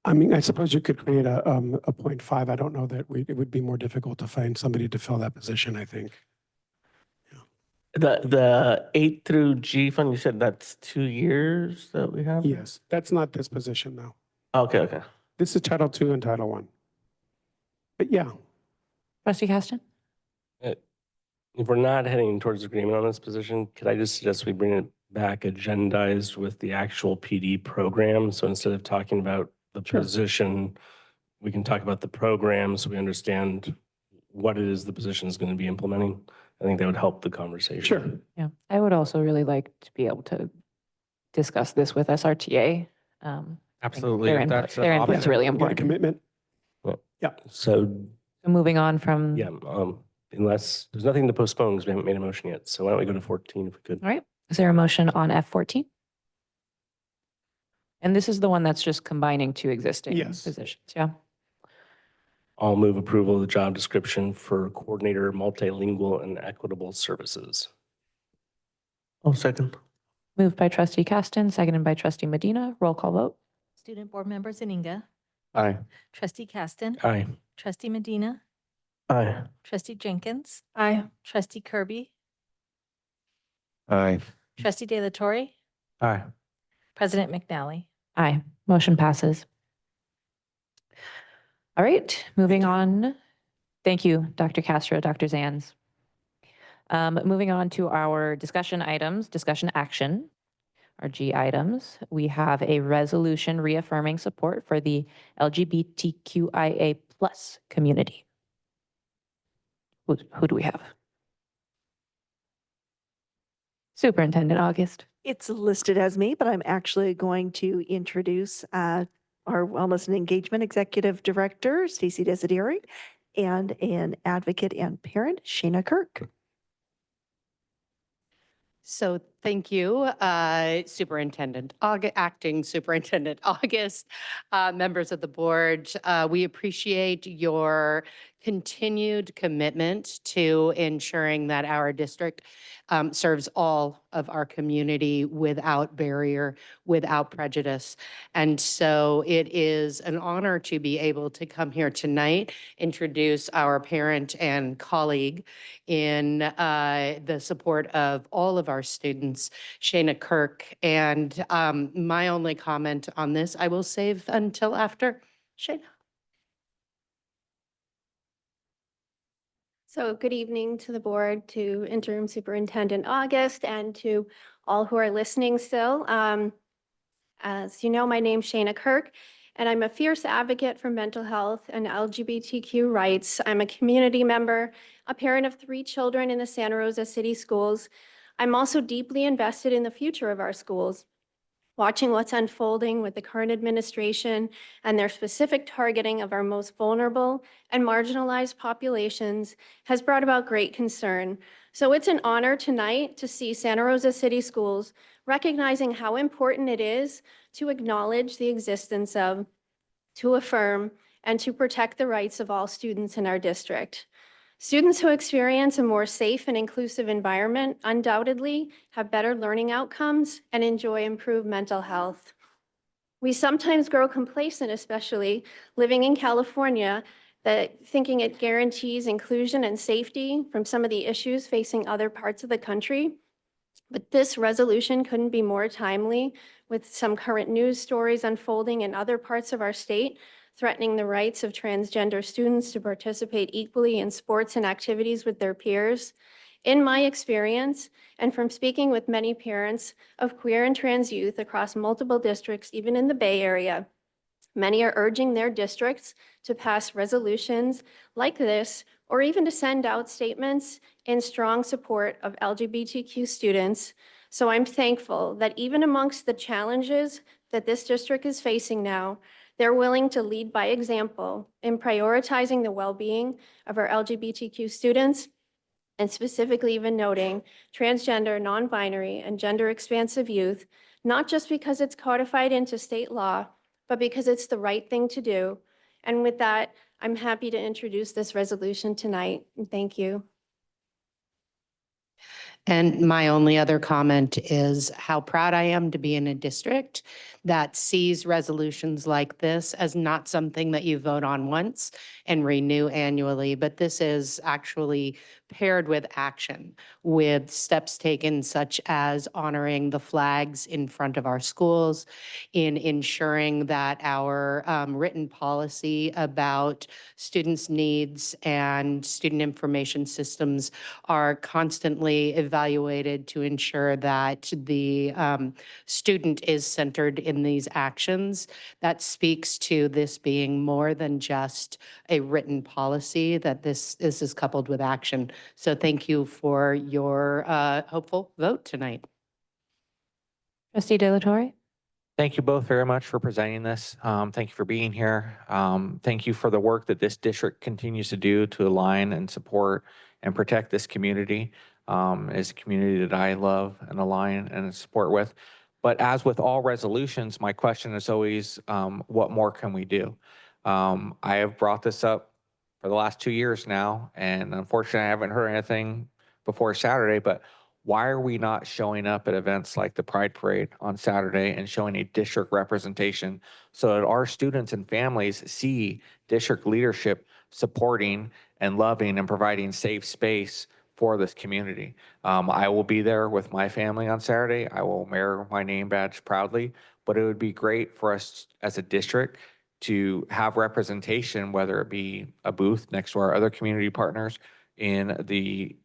I mean, I suppose you could create a 0.5. I don't know that it would be more difficult to find somebody to fill that position, I think. The 8 through G fund, you said that's 2 years that we have? Yes, that's not this position though. Okay. This is Title II and Title I. But yeah, Trustee Caston? If we're not heading towards agreement on this position, could I just suggest we bring it back agendized with the actual PD program? So instead of talking about the position, we can talk about the program so we understand what it is the position is going to be implementing. I think that would help the conversation. sure. Yeah, I would also really like to be able to discuss this with SRTA. Absolutely. Their If input, that's an their input's option. really Get a important. commitment. Yeah. So, So moving on from, yeah, unless there's nothing to postpone because we haven't made a motion yet. So why don't we go to 14 if we could? all right, is there a motion on F14? And this is the one that's just combining 2 existing Yes. positions, yeah? I'll move approval of the job description for coordinator, multilingual and equitable services. Oh, second. Moved by Trustee Caston, seconded by Trustee Medina. Roll call vote. Student Board Member Zaninga, Aye. Trustee Caston, Aye. Trustee Medina, Aye. Trustee Jenkins, Aye. Trustee Kirby, Aye. Trustee De La Torre, Aye. President McNally. Aye, motion passes. All right, moving on. Thank you, Dr. Castro, Dr. Zanz. Moving on to our discussion items, discussion action, our G items. We have a resolution reaffirming support for the LGBTQIA+ community. Who do we have? Superintendent August. It's listed as me, but I'm actually going to introduce our Wellness and Engagement Executive Director, Stacey Desideri, and an advocate and parent, Shayna Kirk. So thank you, Acting Superintendent August, members of the board. We appreciate your continued commitment to ensuring that our district serves all of our community without barrier, without prejudice. And so it is an honor to be able to come here tonight, introduce our parent and colleague in the support of all of our students, Shayna Kirk. And my only comment on this, I will save until after. Shayna. So good evening to the board, to Interim Superintendent August, and to all who are listening still. As you know, my name's Shayna Kirk, and I'm a fierce advocate for mental health and LGBTQ rights. I'm a community member, a parent of 3 children in the Santa Rosa City Schools. I'm also deeply invested in the future of our schools. Watching what's unfolding with the current administration and their specific targeting of our most vulnerable and marginalized populations has brought about great concern. So it's an honor tonight to see Santa Rosa City Schools recognizing how important it is to acknowledge the existence of, to affirm, and to protect the rights of all students in our district. Students who experience a more safe and inclusive environment undoubtedly have better learning outcomes and enjoy improved mental health. We sometimes grow complacent, especially living in California, that thinking it guarantees inclusion and safety from some of the issues facing other parts of the country. But this resolution couldn't be more timely with some current news stories unfolding in other parts of our state, threatening the rights of transgender students to participate equally in sports and activities with their peers. In my experience, and from speaking with many parents of queer and trans youth across multiple districts, even in the Bay Area, many are urging their districts to pass resolutions like this, or even to send out statements in strong support of LGBTQ students. So I'm thankful that even amongst the challenges that this district is facing now, they're willing to lead by example in prioritizing the well-being of our LGBTQ students, and specifically even noting transgender, non-binary, and gender-expansive youth, not just because it's codified into state law, but because it's the right thing to do. And with that, I'm happy to introduce this resolution tonight. Thank you. And my only other comment is how proud I am to be in a district that sees resolutions like this as not something that you vote on once and renew annually, but this is actually paired with action, with steps taken such as honoring the flags in front of our schools, in ensuring that our written policy about students' needs and student information systems are constantly evaluated to ensure that the student is centered in these actions. That speaks to this being more than just a written policy, that this is coupled with action. So thank you for your hopeful vote tonight. Trustee De La Torre. Thank you both very much for presenting this. Thank you for being here. Thank you for the work that this district continues to do to align and support and protect this community. It's a community that I love and align and support with. But as with all resolutions, my question is always, what more can we do? I have brought this up for the last 2 years now, and unfortunately, I haven't heard anything before Saturday, but why are we not showing up at events like the Pride Parade on Saturday and showing a district representation so that our students and families see district leadership supporting and loving and providing safe space for this community. I will be there with my family on Saturday. I will wear my name badge proudly, but it would be great for us as a district to have representation, whether it be a booth next to our other community partners in the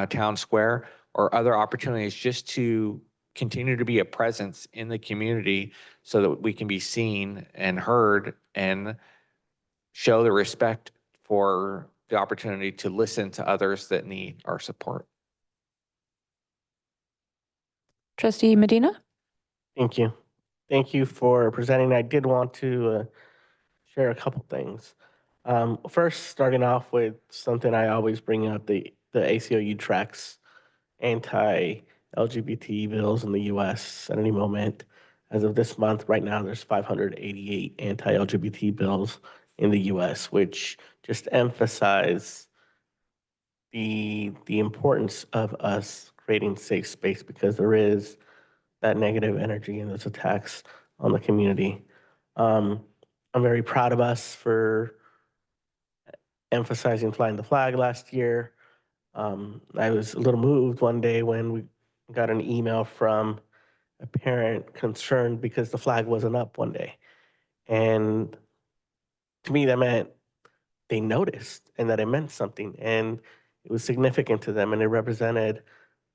town square or other opportunities, just to continue to be a presence in the community so that we can be seen and heard and show the respect for the opportunity to listen to others that need our support. Trustee Medina? Thank you. Thank you for presenting. I did want to share a couple things. First, starting off with something I always bring up, the ACLU tracks anti-LGBT bills in the US at any moment. As of this month, right now, there's 588 anti-LGBT bills in the US, which just emphasize the importance of us creating safe space, because there is that negative energy and those attacks on the community. I'm very proud of us for emphasizing flying the flag last year. I was a little moved one day when we got an email from a parent concerned because the flag wasn't up one day. And to me, that meant they noticed and that it meant something, and it was significant to them, and it represented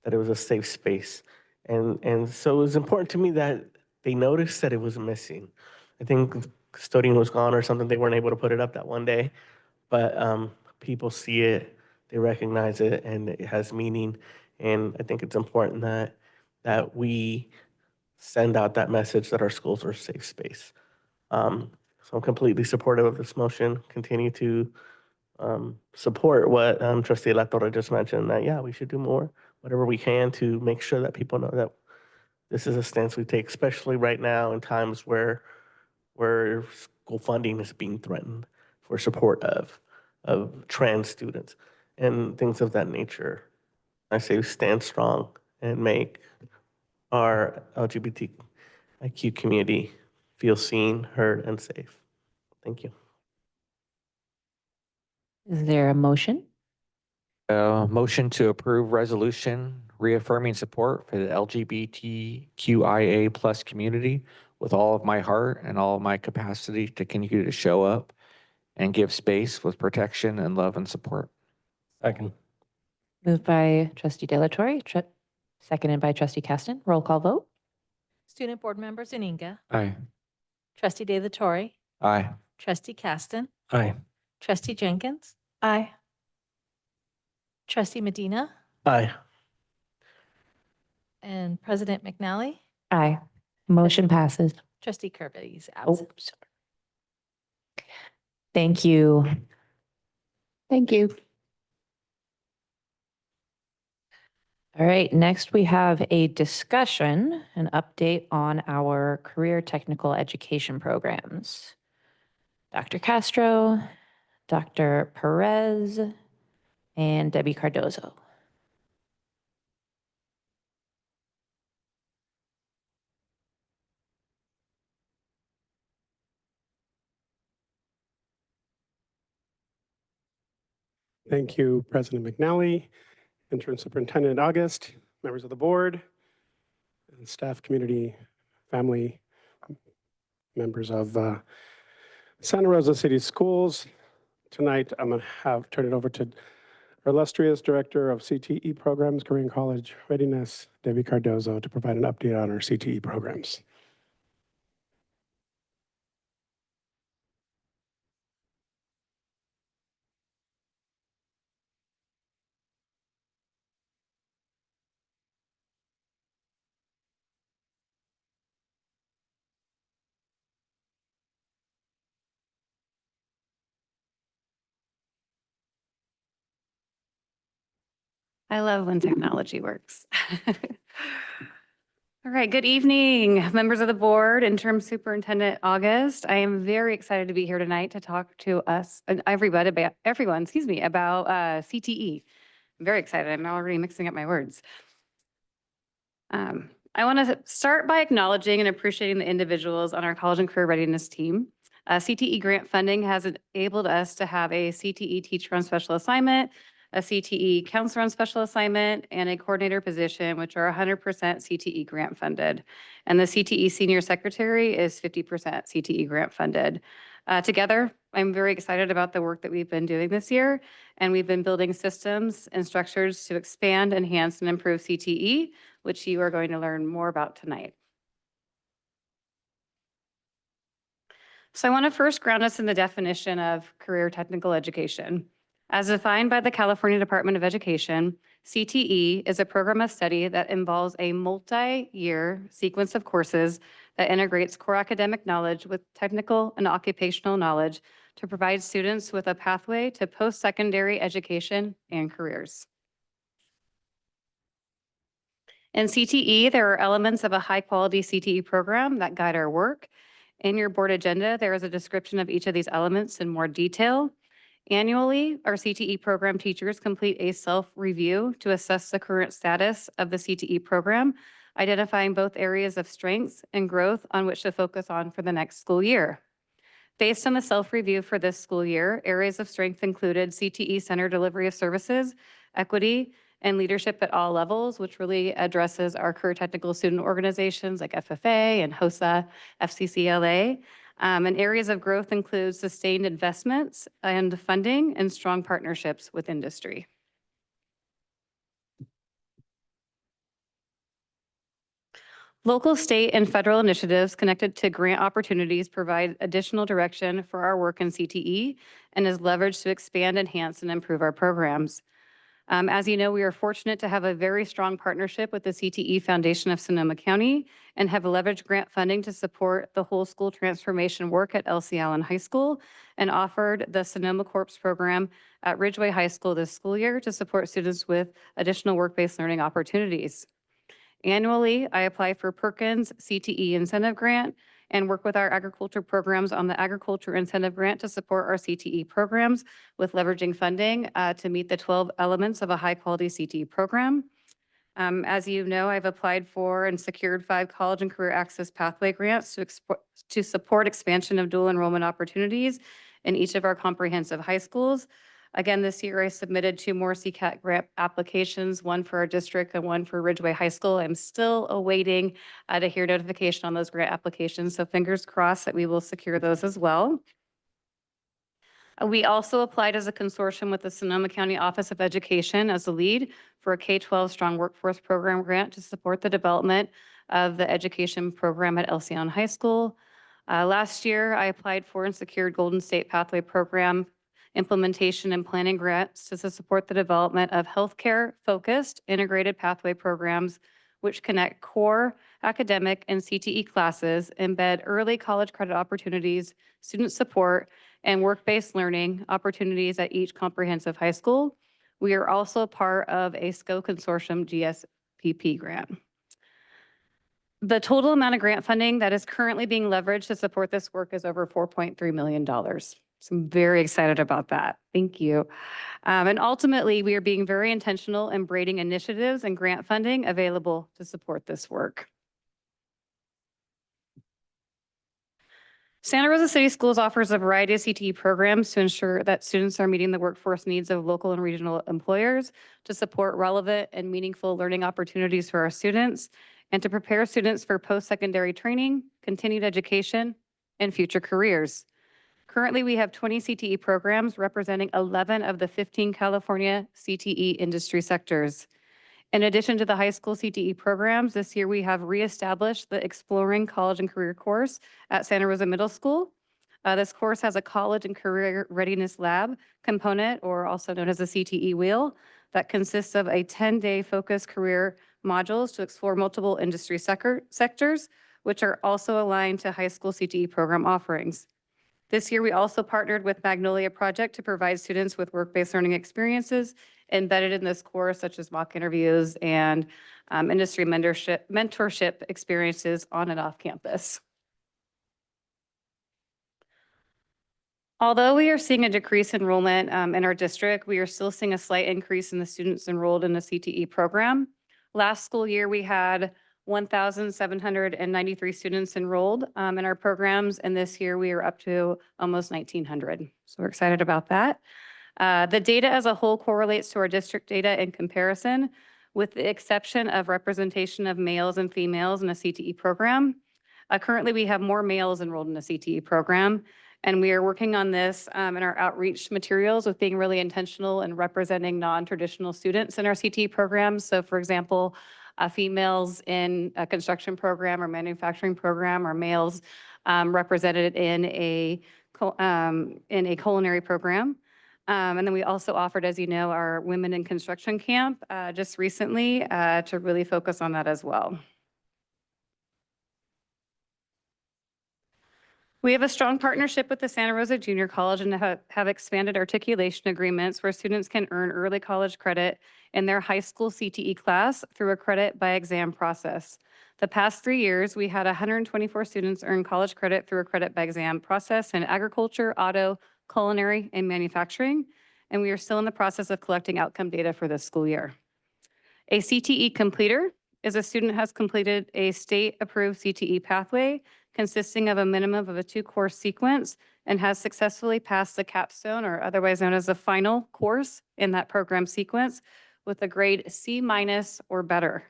that it was a safe space. And so it was important to me that they noticed that it was missing. I think the custodian was gone or something. They weren't able to put it up that one day, but people see it, they recognize it, and it has meaning. And I think it's important that we send out that message that our schools are a safe space. So I'm completely supportive of this motion. Continue to support what Trustee La Torre just mentioned, that, yeah, we should do more, whatever we can to make sure that people know that this is a stance we take, especially right now in times where school funding is being threatened for support of trans students and things of that nature. I say stand strong and make our LGBTIQ community feel seen, heard, and safe. Thank you. Is there a motion? Motion to approve resolution reaffirming support for the LGBTQIA plus community with all of my heart and all of my capacity to continue to show up and give space with protection and love and support. Second. Moved by Trustee De La Torre, seconded by Trustee Caston. Roll call vote. Student Board Members Ininga, Aye. Trustee De La Torre, Aye. Trustee Caston, Aye. Trustee Jenkins, Aye. Trustee Medina, Aye. and President McNally. Aye. Motion passes. Trustee Kirby is Oh, absent. sorry. Thank you. Thank you. All right, next we have a discussion, an update on our career technical education programs. Dr. Castro, Dr. Perez, and Debbie Cardozo. Thank you, President McNally, Interim Superintendent August, members of the board, and staff, community, family, members of Santa Rosa City Schools. Tonight, I'm going to turn it over to our illustrious Director of CTE Programs, Career and College Readiness, Debbie Cardozo, to provide an update on our CTE programs. I love when technology works. All right, good evening, members of the board, Interim Superintendent August. I am very excited to be here tonight to talk to us and everyone about CTE. I'm very excited. I'm already mixing up my words. I want to start by acknowledging and appreciating the individuals on our college and career readiness team. CTE grant funding has enabled us to have a CTE teacher on special assignment, a CTE counselor on special assignment, and a coordinator position, which are 100% CTE grant funded. And the CTE senior secretary is 50% CTE grant funded. Together, I'm very excited about the work that we've been doing this year, and we've been building systems and structures to expand, enhance, and improve CTE, which you are going to learn more about tonight. So I want to first ground us in the definition of career technical education. As defined by the California Department of Education, CTE is a program of study that involves a multi-year sequence of courses that integrates core academic knowledge with technical and occupational knowledge to provide students with a pathway to post-secondary education and careers. In CTE, there are elements of a high-quality CTE program that guide our work. In your board agenda, there is a description of each of these elements in more detail. Annually, our CTE program teachers complete a self-review to assess the current status of the CTE program, identifying both areas of strengths and growth on which to focus on for the next school year. Based on the self-review for this school year, areas of strength included CTE center delivery of services, equity, and leadership at all levels, which really addresses our career technical student organizations like FFA and HOSA, FCCLA. And areas of growth include sustained investments and funding and strong partnerships with industry. Local, state, and federal initiatives connected to grant opportunities provide additional direction for our work in CTE and is leveraged to expand, enhance, and improve our programs. As you know, we are fortunate to have a very strong partnership with the CTE Foundation of Sonoma County and have leveraged grant funding to support the whole school transformation work at LC Allen High School and offered the Sonoma Corps program at Ridgeway High School this school year to support students with additional work-based learning opportunities. Annually, I apply for Perkins CTE Incentive Grant and work with our agriculture programs on the Agriculture Incentive Grant to support our CTE programs with leveraging funding to meet the 12 elements of a high-quality CTE program. As you know, I've applied for and secured 5 college and career access pathway grants to support expansion of dual enrollment opportunities in each of our comprehensive high schools. Again, this year I submitted 2 more CCAT grant applications, one for our district and one for Ridgeway High School. I'm still awaiting to hear notification on those grant applications, so fingers crossed that we will secure those as well. We also applied as a consortium with the Sonoma County Office of Education as the lead for a K-12 Strong Workforce Program grant to support the development of the education program at LC Allen High School. Last year, I applied for and secured Golden State Pathway Program implementation and planning grants to support the development of healthcare-focused integrated pathway programs which connect core academic and CTE classes, embed early college credit opportunities, student support, and work-based learning opportunities at each comprehensive high school. We are also part of a SCO Consortium GSPP grant. The total amount of grant funding that is currently being leveraged to support this work is over $4.3 million. So I'm very excited about that. Thank you. And ultimately, we are being very intentional in braiding initiatives and grant funding available to support this work. Santa Rosa City Schools offers a variety of CTE programs to ensure that students are meeting the workforce needs of local and regional employers, to support relevant and meaningful learning opportunities for our students, and to prepare students for post-secondary training, continued education, and future careers. Currently, we have 20 CTE programs representing 11 of the 15 California CTE industry sectors. In addition to the high school CTE programs, this year we have reestablished the Exploring College and Career course at Santa Rosa Middle School. This course has a college and career readiness lab component, or also known as a CTE wheel, that consists of a 10-day focused career modules to explore multiple industry sectors, which are also aligned to high school CTE program offerings. This year, we also partnered with Magnolia Project to provide students with work-based learning experiences embedded in this course, such as mock interviews and industry mentorship experiences on and off campus. Although we are seeing a decrease in enrollment in our district, we are still seeing a slight increase in the students enrolled in the CTE program. Last school year, we had 1,793 students enrolled in our programs, and this year we are up to almost 1,900. So we're excited about that. The data as a whole correlates to our district data in comparison, with the exception of representation of males and females in a CTE program. Currently, we have more males enrolled in the CTE program, and we are working on this in our outreach materials with being really intentional and representing non-traditional students in our CTE programs. So for example, females in a construction program or manufacturing program, or males represented in a culinary program. And then we also offered, as you know, our Women in Construction Camp just recently to really focus on that as well. We have a strong partnership with the Santa Rosa Junior College and have expanded articulation agreements where students can earn early college credit in their high school CTE class through a credit by exam process. The past 3 years, we had 124 students earn college credit through a credit by exam process in agriculture, auto, culinary, and manufacturing, and we are still in the process of collecting outcome data for this school year. A CTE completer is a student who has completed a state-approved CTE pathway consisting of a minimum of a 2-course sequence and has successfully passed the capstone, or otherwise known as the final course in that program sequence, with a grade C- or better.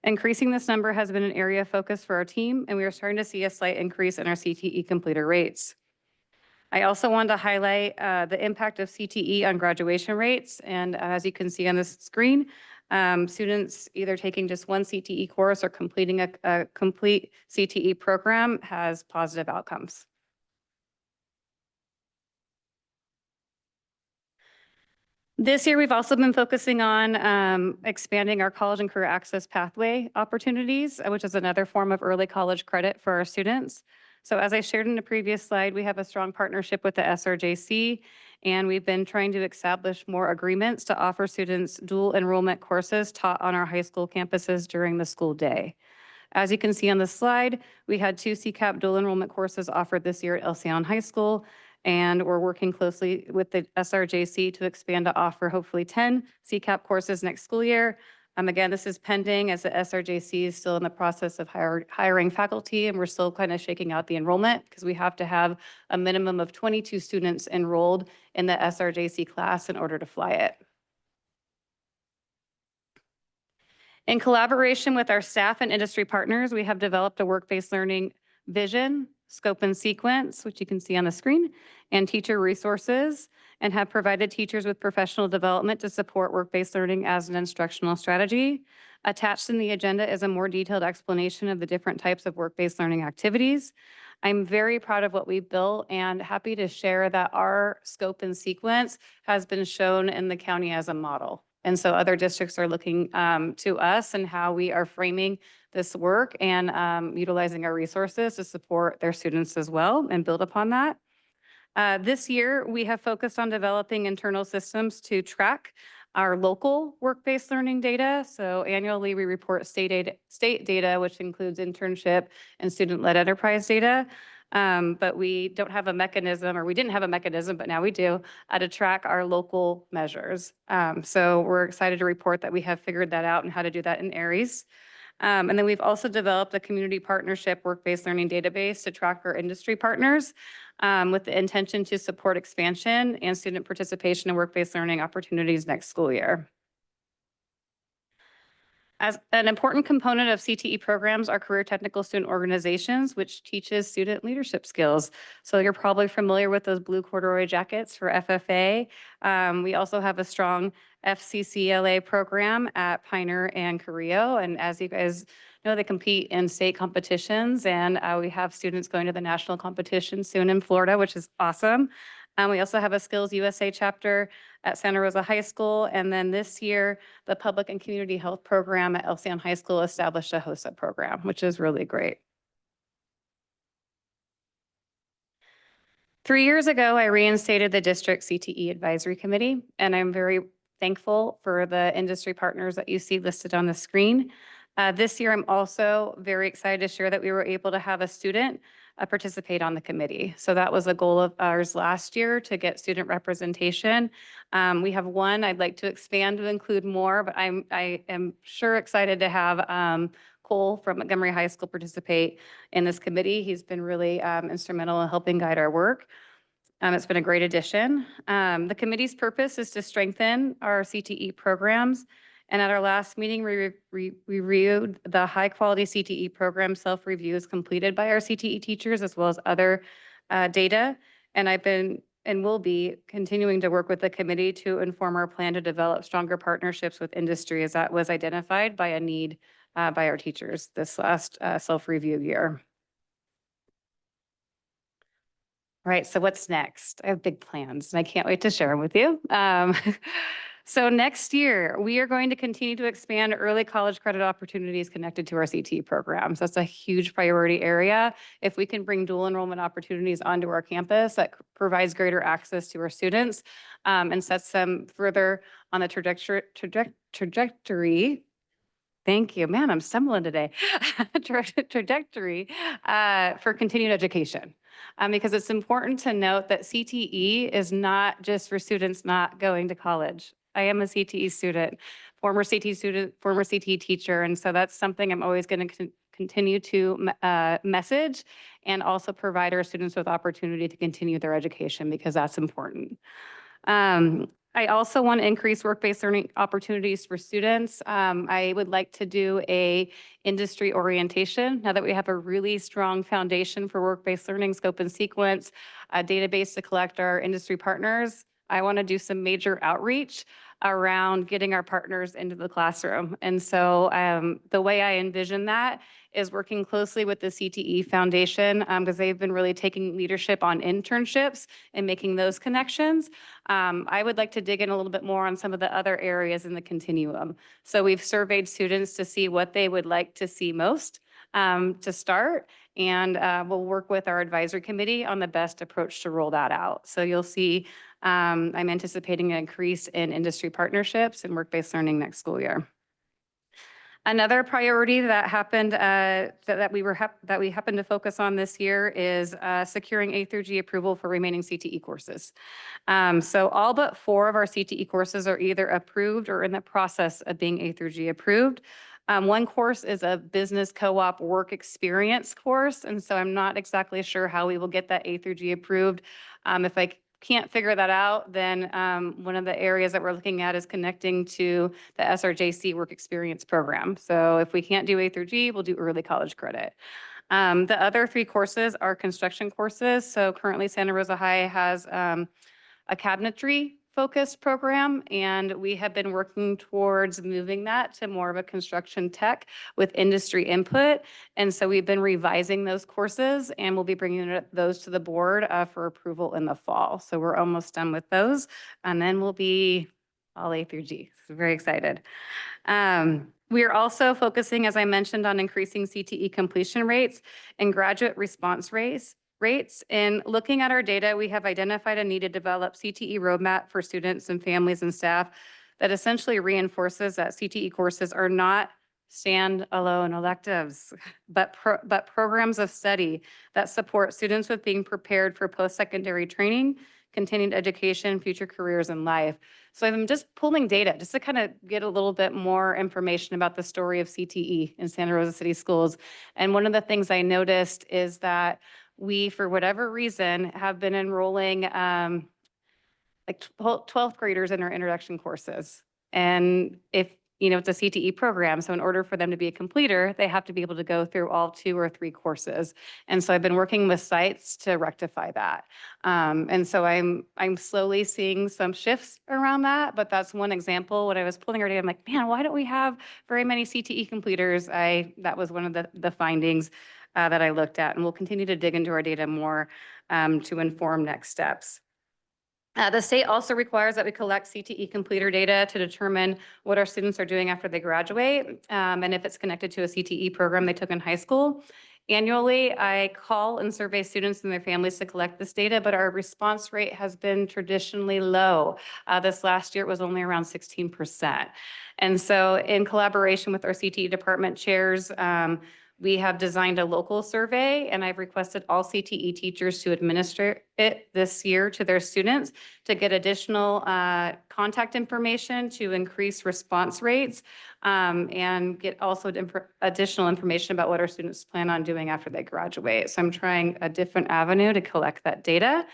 Increasing this number has been an area of focus for our team, and we are starting to see a slight increase in our CTE completer rates. I also wanted to highlight the impact of CTE on graduation rates, and as you can see on this screen, students either taking just one CTE course or completing a complete CTE program has positive outcomes. This year, we've also been focusing on expanding our college and career access pathway opportunities, which is another form of early college credit for our students. So as I shared in the previous slide, we have a strong partnership with the SRJC, and we've been trying to establish more agreements to offer students dual enrollment courses taught on our high school campuses during the school day. As you can see on the slide, we had 2 CCAP dual enrollment courses offered this year at Elsion High School, and we're working closely with the SRJC to expand to offer hopefully 10 CCAP courses next school year. Again, this is pending as the SRJC is still in the process of hiring faculty, and we're still kind of shaking out the enrollment because we have to have a minimum of 22 students enrolled in the SRJC class in order to fly it. In collaboration with our staff and industry partners, we have developed a work-based learning vision, scope and sequence, which you can see on the screen, and teacher resources, and have provided teachers with professional development to support work-based learning as an instructional strategy. Attached in the agenda is a more detailed explanation of the different types of work-based learning activities. I'm very proud of what we've built and happy to share that our scope and sequence has been shown in the county as a model. And so other districts are looking to us and how we are framing this work and utilizing our resources to support their students as well and build upon that. This year, we have focused on developing internal systems to track our local work-based learning data. So annually, we report state data, which includes internship and student-led enterprise data. But we don't have a mechanism, or we didn't have a mechanism, but now we do, to track our local measures. So we're excited to report that we have figured that out and how to do that in Aries. And then we've also developed a community partnership work-based learning database to track our industry partners with the intention to support expansion and student participation in work-based learning opportunities next school year. As an important component of CTE programs are career technical student organizations, which teaches student leadership skills. So you're probably familiar with those blue corduroy jackets for FFA. We also have a strong FCCLA program at Pioneer and Carrillo. And as you guys know, they compete in state competitions, and we have students going to the national competition soon in Florida, which is awesome. We also have a Skills USA chapter at Santa Rosa High School. And then this year, the Public and Community Health Program at Elsion High School established a HOSA program, which is really great. 3 years ago, I reinstated the District CTE Advisory Committee, and I'm very thankful for the industry partners that you see listed on the screen. This year, I'm also very excited to share that we were able to have a student participate on the committee. So that was a goal of ours last year, to get student representation. We have one. I'd like to expand to include more, but I am sure excited to have Cole from Montgomery High School participate in this committee. He's been really instrumental in helping guide our work. It's been a great addition. The committee's purpose is to strengthen our CTE programs. And at our last meeting, we reviewed the high-quality CTE program self-reviews completed by our CTE teachers, as well as other data. And I've been and will be continuing to work with the committee to inform our plan to develop stronger partnerships with industry, as that was identified by a need by our teachers this last self-review year. All right, so what's next? I have big plans and I can't wait to share them with you. So next year, we are going to continue to expand early college credit opportunities connected to our CTE programs. That's a huge priority area. If we can bring dual enrollment opportunities onto our campus, that provides greater access to our students and sets them further on the trajectory. Thank you. Man, I'm stumbling today. Trajectory for continued education. Because it's important to note that CTE is not just for students not going to college. I am a CTE student, former CTE teacher, and so that's something I'm always going to continue to message and also provide our students with opportunity to continue their education because that's important. I also want to increase work-based learning opportunities for students. I would like to do a industry orientation now that we have a really strong foundation for work-based learning, scope and sequence, a database to collect our industry partners. I want to do some major outreach around getting our partners into the classroom. And so the way I envision that is working closely with the CTE Foundation because they've been really taking leadership on internships and making those connections. I would like to dig in a little bit more on some of the other areas in the continuum. So we've surveyed students to see what they would like to see most to start, and we'll work with our advisory committee on the best approach to roll that out. So you'll see I'm anticipating an increase in industry partnerships and work-based learning next school year. Another priority that happened that we happened to focus on this year is securing A through G approval for remaining CTE courses. So all but 4 of our CTE courses are either approved or in the process of being A through G approved. One course is a business co-op work experience course, and so I'm not exactly sure how we will get that A through G approved. If I can't figure that out, then one of the areas that we're looking at is connecting to the SRJC work experience program. So if we can't do A through G, we'll do early college credit. The other 3 courses are construction courses. So currently Santa Rosa High has a cabinetry focused program, and we have been working towards moving that to more of a construction tech with industry input. And so we've been revising those courses, and we'll be bringing those to the board for approval in the fall. So we're almost done with those, and then we'll be all A through G. So very excited. We are also focusing, as I mentioned, on increasing CTE completion rates and graduate response rates. In looking at our data, we have identified a need to develop CTE roadmap for students and families and staff that essentially reinforces that CTE courses are not standalone electives, but programs of study that support students with being prepared for post-secondary training, continued education, future careers in life. So I'm just pulling data just to kind of get a little bit more information about the story of CTE in Santa Rosa City Schools. And one of the things I noticed is that we, for whatever reason, have been enrolling like 12th graders in our introduction courses. And if, it's a CTE program, so in order for them to be a completer, they have to be able to go through all 2 or 3 courses. And so I've been working with sites to rectify that. And so I'm slowly seeing some shifts around that, but that's one example. When I was pulling our data, I'm like, man, why don't we have very many CTE completers? That was one of the findings that I looked at, and we'll continue to dig into our data more to inform next steps. The state also requires that we collect CTE completer data to determine what our students are doing after they graduate, and if it's connected to a CTE program they took in high school. Annually, I call and survey students and their families to collect this data, but our response rate has been traditionally low. This last year, it was only around 16%. And so in collaboration with our CTE department chairs, we have designed a local survey, and I've requested all CTE teachers to administer it this year to their students to get additional contact information to increase response rates and get also additional information about what our students plan on doing after they graduate. So I'm trying a different avenue to collect that data.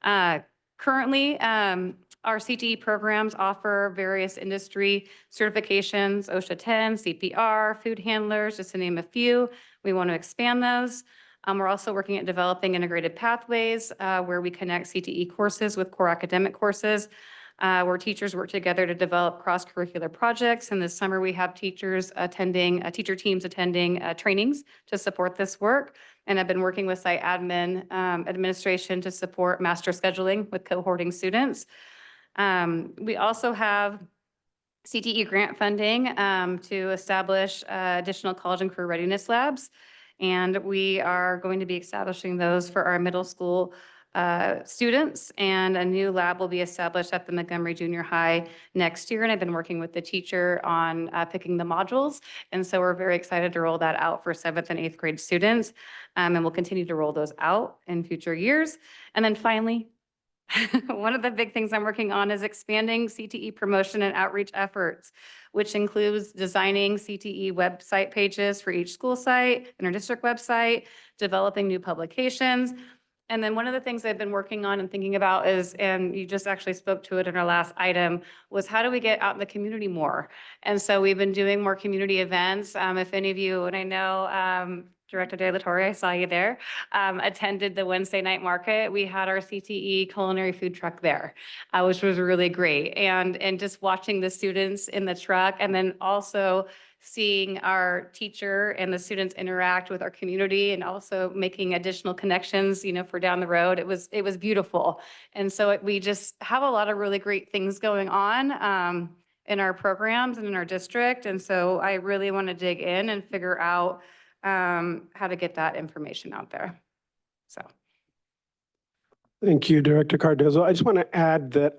Currently, our CTE programs offer various industry certifications, OSHA 10, CPR, food handlers, just to name a few. We want to expand those. We're also working at developing integrated pathways where we connect CTE courses with core academic courses, where teachers work together to develop cross-curricular projects. And this summer, we have teachers attending, teacher teams attending trainings to support this work. And I've been working with site admin administration to support master scheduling with cohorting students. We also have CTE grant funding to establish additional college and career readiness labs. And we are going to be establishing those for our middle school students, and a new lab will be established at the Montgomery Junior High next year. And I've been working with the teacher on picking the modules. And so we're very excited to roll that out for 7th and 8th grade students. And we'll continue to roll those out in future years. And then finally, one of the big things I'm working on is expanding CTE promotion and outreach efforts, which includes designing CTE website pages for each school site, interdistrict website, developing new publications. And then one of the things I've been working on and thinking about is, and you just actually spoke to it in our last item, was how do we get out in the community more? And so we've been doing more community events. If any of you, and I know Director De La Torre, I saw you there, attended the Wednesday night market. We had our CTE culinary food truck there, which was really great. And just watching the students in the truck, and then also seeing our teacher and the students interact with our community, and also making additional connections, you know, for down the road. It was beautiful. And so we just have a lot of really great things going on in our programs and in our district. And so I really want to dig in and figure out how to get that information out there. So. Thank you, Director Cardozo. I just want to add that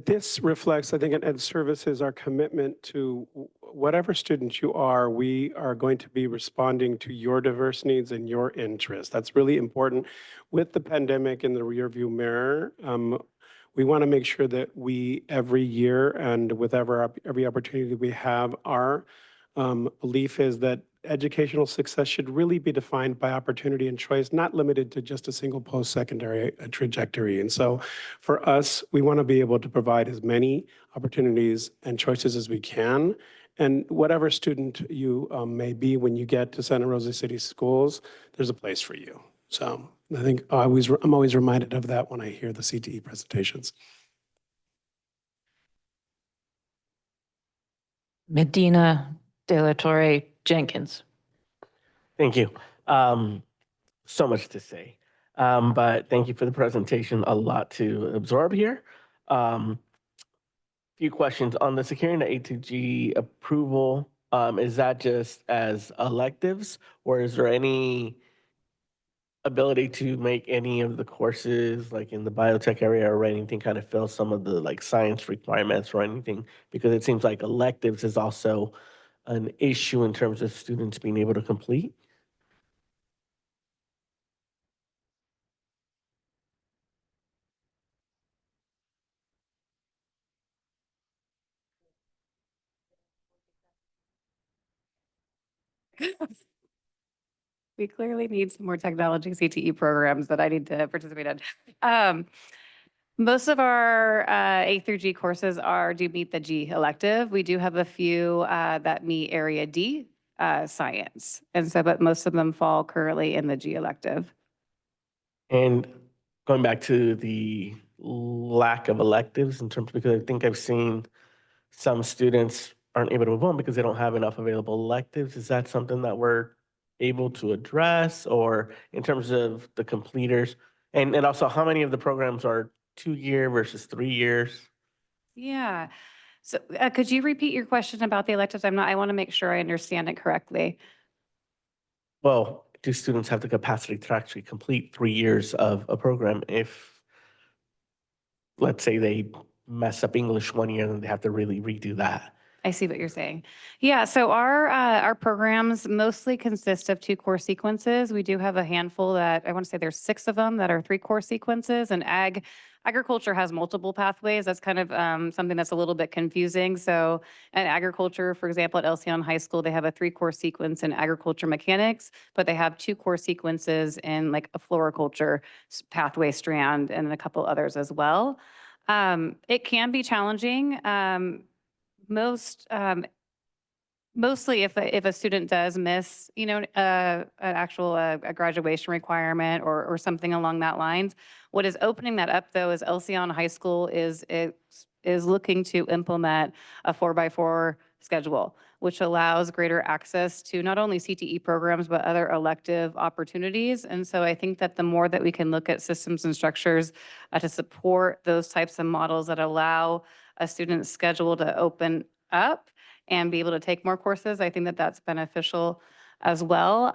this reflects, I think, in Ed Services, our commitment to whatever student you are, we are going to be responding to your diverse needs and your interests. That's really important. With the pandemic in the rearview mirror, we want to make sure that we, every year and with every opportunity we have, our belief is that educational success should really be defined by opportunity and choice, not limited to just a single post-secondary trajectory. And so for us, we want to be able to provide as many opportunities and choices as we can. And whatever student you may be when you get to Santa Rosa City Schools, there's a place for you. So I think I'm always reminded of that when I hear the CTE presentations. Medina De La Torre Jenkins. Thank you. So much to say, but thank you for the presentation. A lot to absorb here. Few questions on the securing the A2G approval. Is that just as electives, or is there any ability to make any of the courses like in the biotech area or anything kind of fill some of the like science requirements or anything? Because it seems like electives is also an issue in terms of students being able to complete. We clearly need some more technology CTE programs that I need to participate in. Most of our A through G courses do meet the G elective. We do have a few that meet area D science. And so, but most of them fall currently in the G elective. And going back to the lack of electives in terms, because I think I've seen some students aren't able to move on because they don't have enough available electives. Is that something that we're able to address, or in terms of the completers? And also, how many of the programs are 2-year versus 3 years? Yeah. So could you repeat your question about the electives? I want to make sure I understand it correctly. Well, do students have the capacity to actually complete 3 years of a program if, let's say, they mess up English 1 year and they have to really redo that? I see what you're saying. Yeah, so our programs mostly consist of 2 core sequences. We do have a handful that, I want to say there's 6 of them that are 3 core sequences, and agriculture has multiple pathways. That's kind of something that's a little bit confusing. So in agriculture, for example, at Elsion High School, they have a 3 core sequence in agriculture mechanics, but they have 2 core sequences in like a floriculture pathway strand and a couple others as well. It can be challenging. Most Mostly if a student does miss, an actual a graduation requirement or something along that lines. What is opening that up though is Elsion High School is looking to implement a 4x4 schedule, which allows greater access to not only CTE programs, but other elective opportunities. And so I think that the more that we can look at systems and structures to support those types of models that allow a student's schedule to open up and be able to take more courses, I think that that's beneficial as well.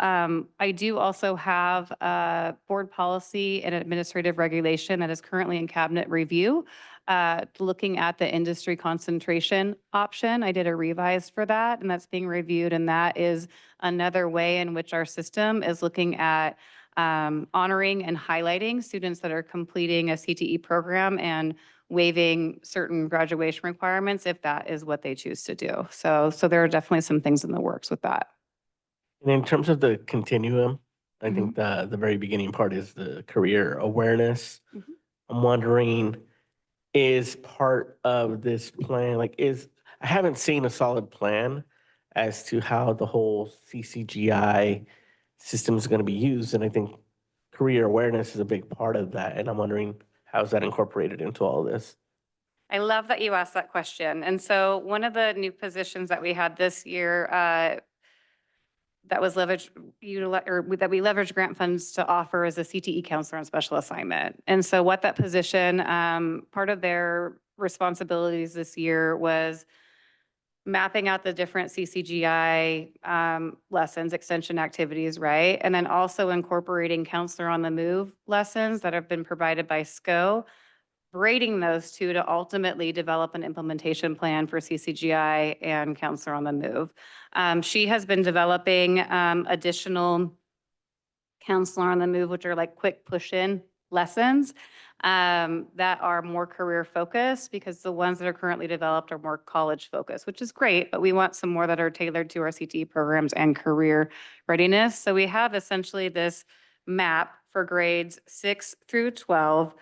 I do also have a board policy and administrative regulation that is currently in cabinet review, looking at the industry concentration option. I did a revise for that, and that's being reviewed, and that is another way in which our system is looking at honoring and highlighting students that are completing a CTE program and waiving certain graduation requirements if that is what they choose to do. So there are definitely some things in the works with that. And in terms of the continuum, I think the very beginning part is the career awareness. I'm wondering, is part of this plan, I haven't seen a solid plan as to how the whole CCGI system is going to be used. And I think career awareness is a big part of that. And I'm wondering, how's that incorporated into all of this? I love that you asked that question. And so one of the new positions that we had this year that was leveraged, that we leveraged grant funds to offer is a CTE counselor on special assignment. And so what that position, part of their responsibilities this year was mapping out the different CCGI lessons, extension activities, right? And then also incorporating counselor on the move lessons that have been provided by SCO, braiding those two to ultimately develop an implementation plan for CCGI and counselor on the move. She has been developing additional counselor on the move, which are like quick push-in lessons that are more career focused, because the ones that are currently developed are more college focused, which is great, but we want some more that are tailored to our CTE programs and career readiness. So we have essentially this map for grades 6 through 12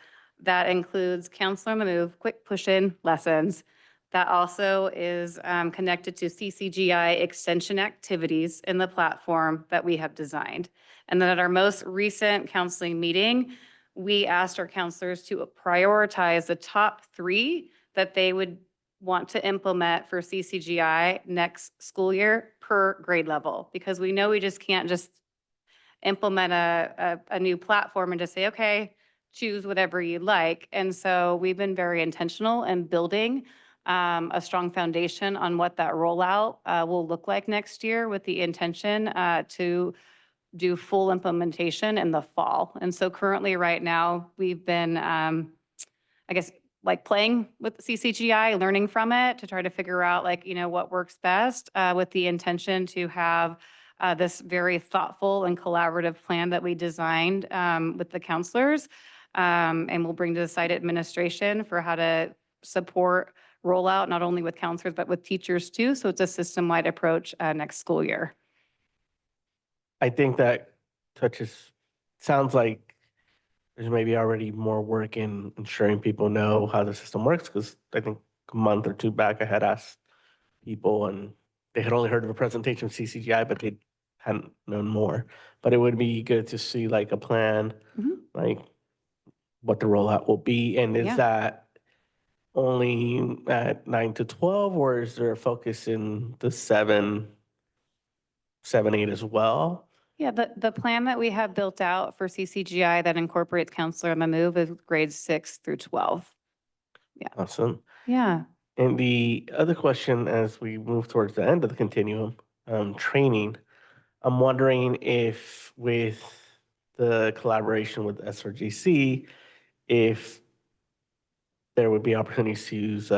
that includes counselor on the move, quick push-in lessons. That also is connected to CCGI extension activities in the platform that we have designed. And then at our most recent counseling meeting, we asked our counselors to prioritize the top 3 that they would want to implement for CCGI next school year per grade level, because we know we just can't just implement a new platform and just say, okay, choose whatever you like. And so we've been very intentional in building a strong foundation on what that rollout will look like next year, with the intention to do full implementation in the fall. And so currently right now we've been, playing with CCGI, learning from it to try to figure out what works best, with the intention to have this very thoughtful and collaborative plan that we designed with the counselors. And we'll bring to the site administration for how to support rollout, not only with counselors, but with teachers too. So it's a system-wide approach next school year. I think that sounds like there's maybe already more work in ensuring people know how the system works, because I think a month or 2 back, I had asked people and they had only heard of a presentation of CCGI, but they hadn't known more. But it would be good to see a plan, like what the rollout will be. And is that only at 9 to 12, or is there a focus in the 7, 8 as well? Yeah, the plan that we have built out for CCGI that incorporates counselor on the move is grades 6 through 12. Yeah. Awesome. Yeah. And the other question, as we move towards the end of the continuum, training, I'm wondering if with the collaboration with SRGC, if there would be opportunities to use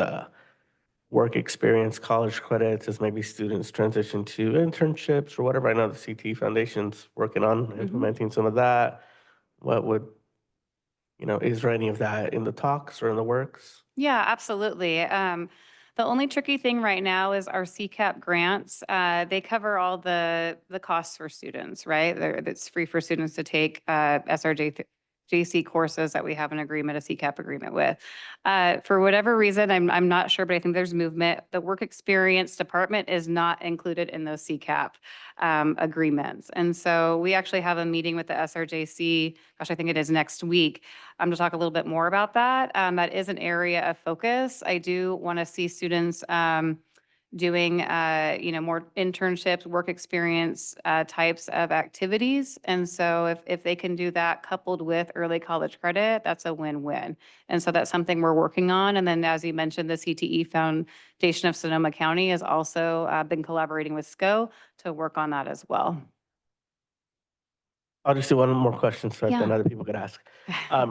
work experience, college credits as maybe students transition to internships or whatever. I know the CTE Foundation's working on implementing some of that. What would, is there any of that in the talks or in the works? Yeah, absolutely. The only tricky thing right now is our CCAP grants. They cover all the costs for students, right? It's free for students to take JC courses that we have an agreement, a CCAP agreement with. For whatever reason, I'm not sure, but I think there's movement. The work experience department is not included in those CCAP agreements. And so we actually have a meeting with the SRJC, gosh, I think it is next week, to talk a little bit more about that. That is an area of focus. I do want to see students doing, more internships, work experience types of activities. And so if they can do that coupled with early college credit, that's a win-win. And so that's something we're working on. And then, as you mentioned, the CTE Foundation of Sonoma County has also been collaborating with SCO to work on that as well. I'll just do one more question so that then Yeah. other people could ask.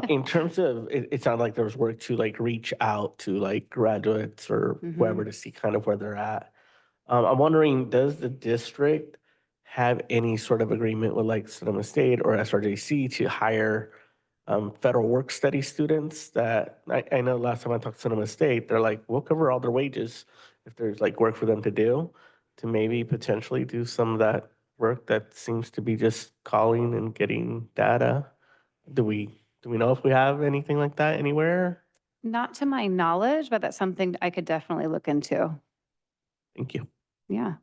In terms of, it sounded like there was work to like reach out to like graduates or whoever to see kind of where they're at. I'm wondering, does the district have any sort of agreement with like Sonoma State or SRJC to hire federal work study students that, I know last time I talked to Sonoma State, they're like, we'll cover all their wages if there's like work for them to do, to maybe potentially do some of that work that seems to be just calling and getting data. Do we know if we have anything like that anywhere? Not to my knowledge, but that's something I could definitely look into. Thank you. Yeah.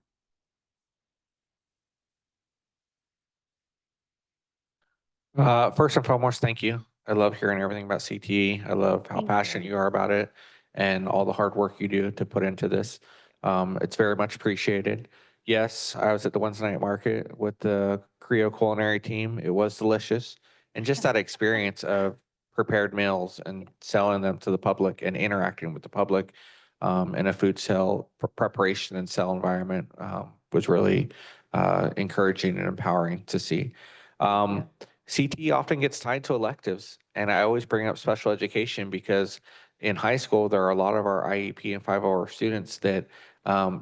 First and foremost, thank you. I love hearing everything about CTE. I love how Thank passionate you are about it and all the hard work you do to put into this. It's very much appreciated. Yes, I was at the Wednesday night market with the Creo culinary team. It was delicious. And just that experience of prepared meals and selling them to the public and interacting with the public in a food sale preparation and sale environment was really encouraging and empowering to see. CTE often gets tied to electives, and I always bring up special education because in high school, there are a lot of our IEP and 5-hour students that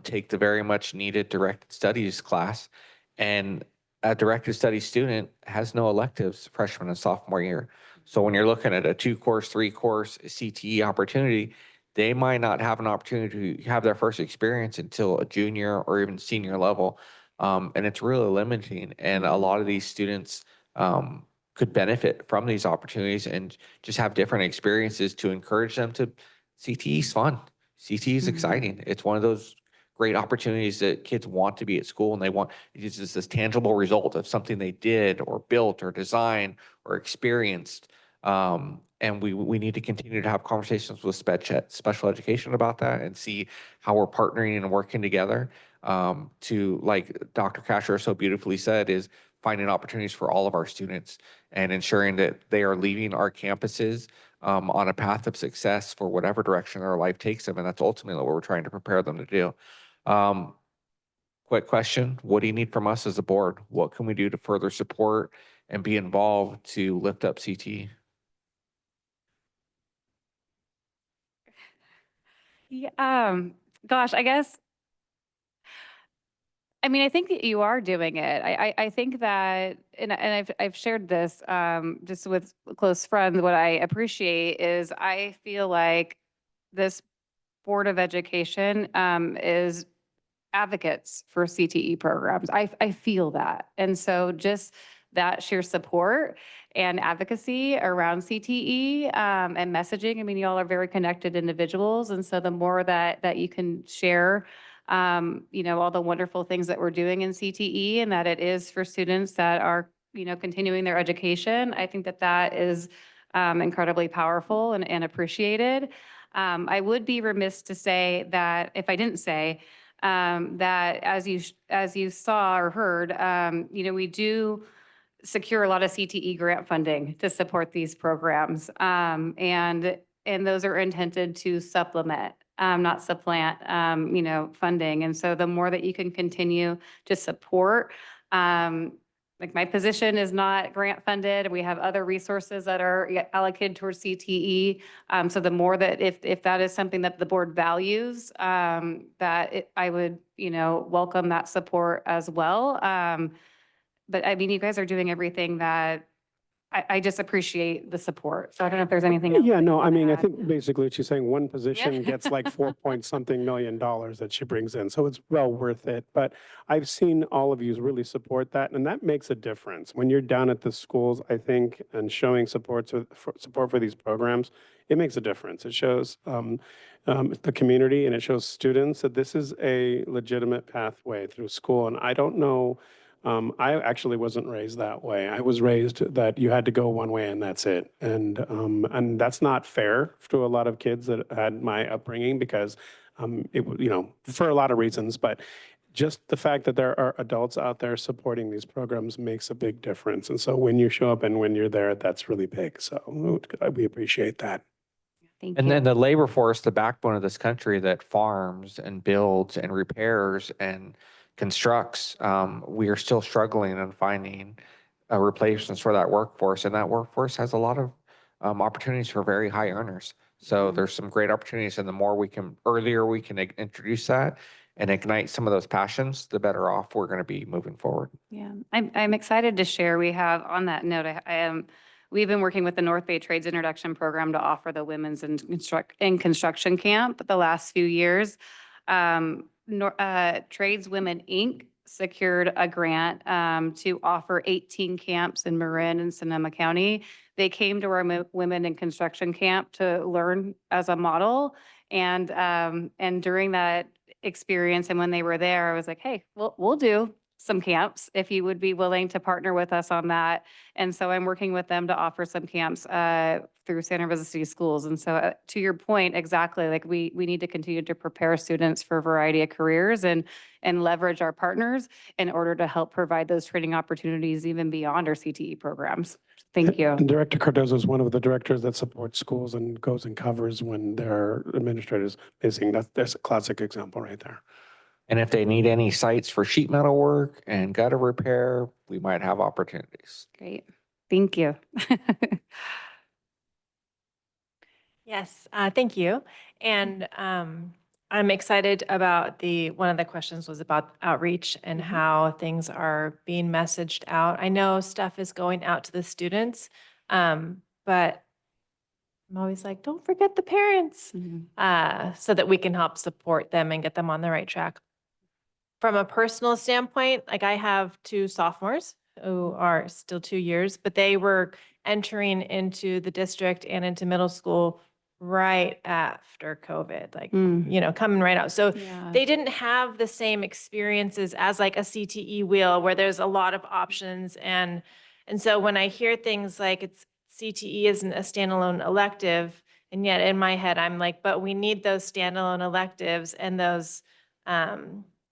take the very much needed directed studies class, and a directed studies student has no electives freshman and sophomore year. So when you're looking at a 2-course, 3-course CTE opportunity, they might not have an opportunity to have their first experience until a junior or even senior level. And it's really limiting. And a lot of these students could benefit from these opportunities and just have different experiences to encourage them to. CTE is fun. CTE is exciting. It's one of those great opportunities that kids want to be at school, and they want, it's just this tangible result of something they did or built or designed or experienced. And we need to continue to have conversations with special education about that and see how we're partnering and working together to, like Dr. Kasher so beautifully said, is finding opportunities for all of our students and ensuring that they are leaving our campuses on a path of success for whatever direction their life takes them. And that's ultimately what we're trying to prepare them to do. Quick question, what do you need from us as a board? What can we do to further support and be involved to lift up CTE? Yeah, gosh, I guess, I mean, I think that you are doing it. I think that, and I've shared this just with close friends. What I appreciate is I feel like this Board of Education is advocates for CTE programs. I feel that, and so just that sheer support and advocacy around CTE and messaging. I mean, y'all are very connected individuals, and so the more that you can share all the wonderful things that we're doing in CTE and that it is for students that are, continuing their education. I think that is incredibly powerful and appreciated. I would be remiss to say that if I didn't say that as you saw or heard, we do secure a lot of CTE grant funding to support these programs. And those are intended to supplement, not supplant, funding. And so the more that you can continue to support like my position is not grant funded. We have other resources that are allocated towards CTE. So the more that if that is something that the board values, I would, welcome that support as well. But I mean, you guys are doing everything that I just appreciate the support. So I don't know if there's anything else. Yeah, that you no, I wanna mean, I add. think basically what she's saying, one position gets like 4 point something million that she brings in. So it's well worth it. But I've seen all of you really support that, and that makes a difference. When you're down at the schools, I think, and showing support for these programs, it makes a difference. It shows the community and it shows students that this is a legitimate pathway through school. And I don't know, I actually wasn't raised that way. I was raised that you had to go one way and that's it. And that's not fair to a lot of kids that had my upbringing because for a lot of reasons, but just the fact that there are adults out there supporting these programs makes a big difference. And so when you show up and when you're there, that's really big. So we appreciate that. Thank And you. then the labor force, the backbone of this country that farms and builds and repairs and constructs, we are still struggling and finding replacements for that workforce. And that workforce has a lot of opportunities for very high earners. So there's some great opportunities, and the more earlier we can introduce that and ignite some of those passions, the better off we're going to be moving forward. Yeah, I'm excited to share. We have, on that note, we've been working with the North Bay Trades Introduction Program to offer the Women's in Construction Camp the last few years. Trades Women, Inc. secured a grant to offer 18 camps in Marin and Sonoma County. They came to our Women in Construction Camp to learn as a model. And during that experience and when they were there, I was like, hey, we'll do some camps if you would be willing to partner with us on that. And so I'm working with them to offer some camps through Santa Rosa City Schools. And so to your point, exactly, like we need to continue to prepare students for a variety of careers and leverage our partners in order to help provide those training opportunities even beyond our CTE programs. Thank you. And Director Cardozo is one of the directors that supports schools and goes and covers when there are administrators missing. That's a classic example right there. And if they need any sites for sheet metal work and gutter repair, we might have opportunities. Great. Thank you. Yes, thank you. And I'm excited about one of the questions was about outreach and how things are being messaged out. I know stuff is going out to the students, but I'm always like, don't forget the parents, so that we can help support them and get them on the right track. From a personal standpoint, like I have 2 sophomores who are still 2 years, but they were entering into the district and into middle school right after COVID, like, coming right out. So they didn't have the same experiences as like a CTE wheel where there's a lot of options. And so when I hear things like CTE isn't a standalone elective, and yet in my head, I'm like, but we need those standalone electives and those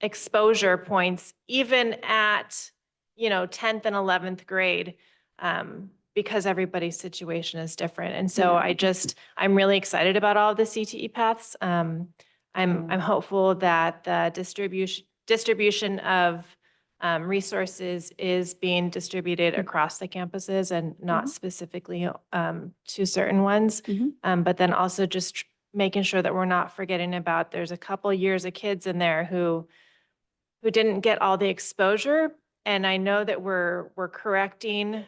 exposure points, even at, 10th and 11th grade, because everybody's situation is different. And so I'm really excited about all of the CTE paths. I'm hopeful that the distribution of resources is being distributed across the campuses and not specifically to certain ones. But then also just making sure that we're not forgetting about there's a couple years of kids in there who didn't get all the exposure. And I know that we're correcting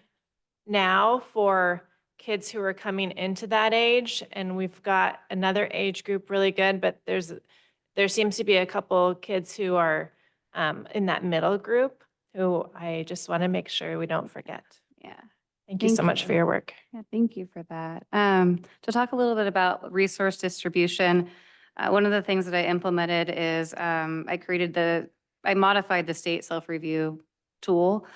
now for kids who are coming into that age, and we've got another age group really good, but there seems to be a couple kids who are in that middle group who I just want to make sure we don't forget. Yeah. Thank you so much for your work. Yeah, thank you for that. To talk a little bit about resource distribution, one of the things that I implemented is I modified the state self-review tool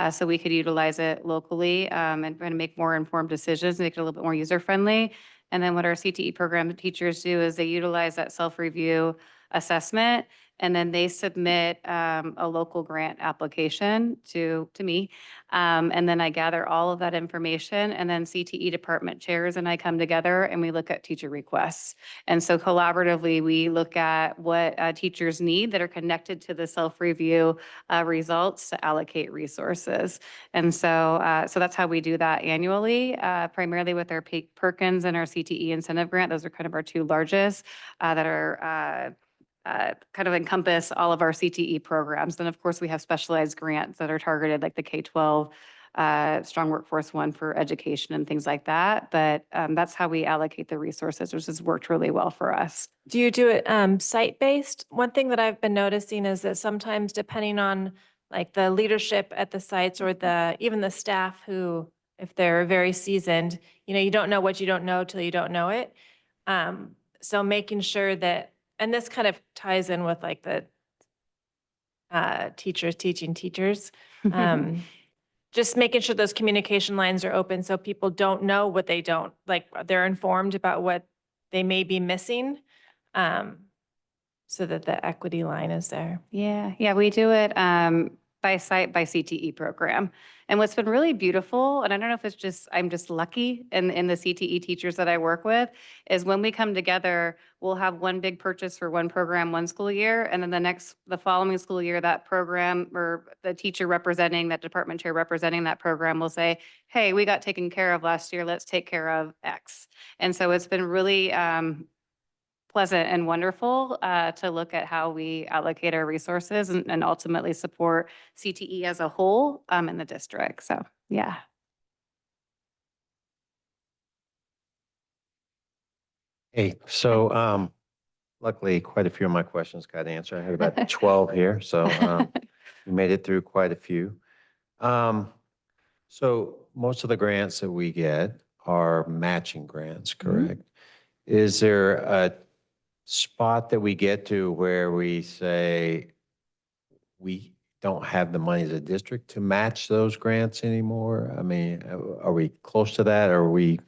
so we could utilize it locally and try to make more informed decisions, make it a little bit more user-friendly. And then what our CTE program teachers do is they utilize that self-review assessment and then they submit a local grant application to me. And then I gather all of that information, and then CTE department chairs and I come together and we look at teacher requests. And so collaboratively, we look at what teachers need that are connected to the self-review results to allocate resources. And so that's how we do that annually, primarily with our Perkins and our CTE incentive grant. Those are kind of our two largest that are kind of encompass all of our CTE programs. Then, of course, we have specialized grants that are targeted, like the K-12 Strong Workforce One for education and things like that. But that's how we allocate the resources, which has worked really well for us. Do you do it site-based? One thing that I've been noticing is that sometimes depending on like the leadership at the sites or even the staff who, if they're very seasoned, you don't know what you don't know till you don't know it. So making sure that, and this kind of ties in with like the teachers teaching teachers. Just making sure those communication lines are open so people don't know what they don't, like they're informed about what they may be missing, so that the equity line is there. Yeah, we do it by site by CTE program. And what's been really beautiful, and I don't know if it's just, I'm just lucky in the CTE teachers that I work with, is when we come together, we'll have one big purchase for one program one school year, and then the following school year, that program or the teacher representing, that department chair representing that program will say, hey, we got taken care of last year, let's take care of X. And so it's been really pleasant and wonderful to look at how we allocate our resources and ultimately support CTE as a whole in the district. So, yeah. Hey, so luckily, quite a few of my questions got answered. I had about 12 here, so we made it through quite a few. So most of the grants that we get are matching grants, correct? Is there a spot that we get to where we say we don't have the money as a district to match those grants anymore? I mean, are we close to that? Or are we,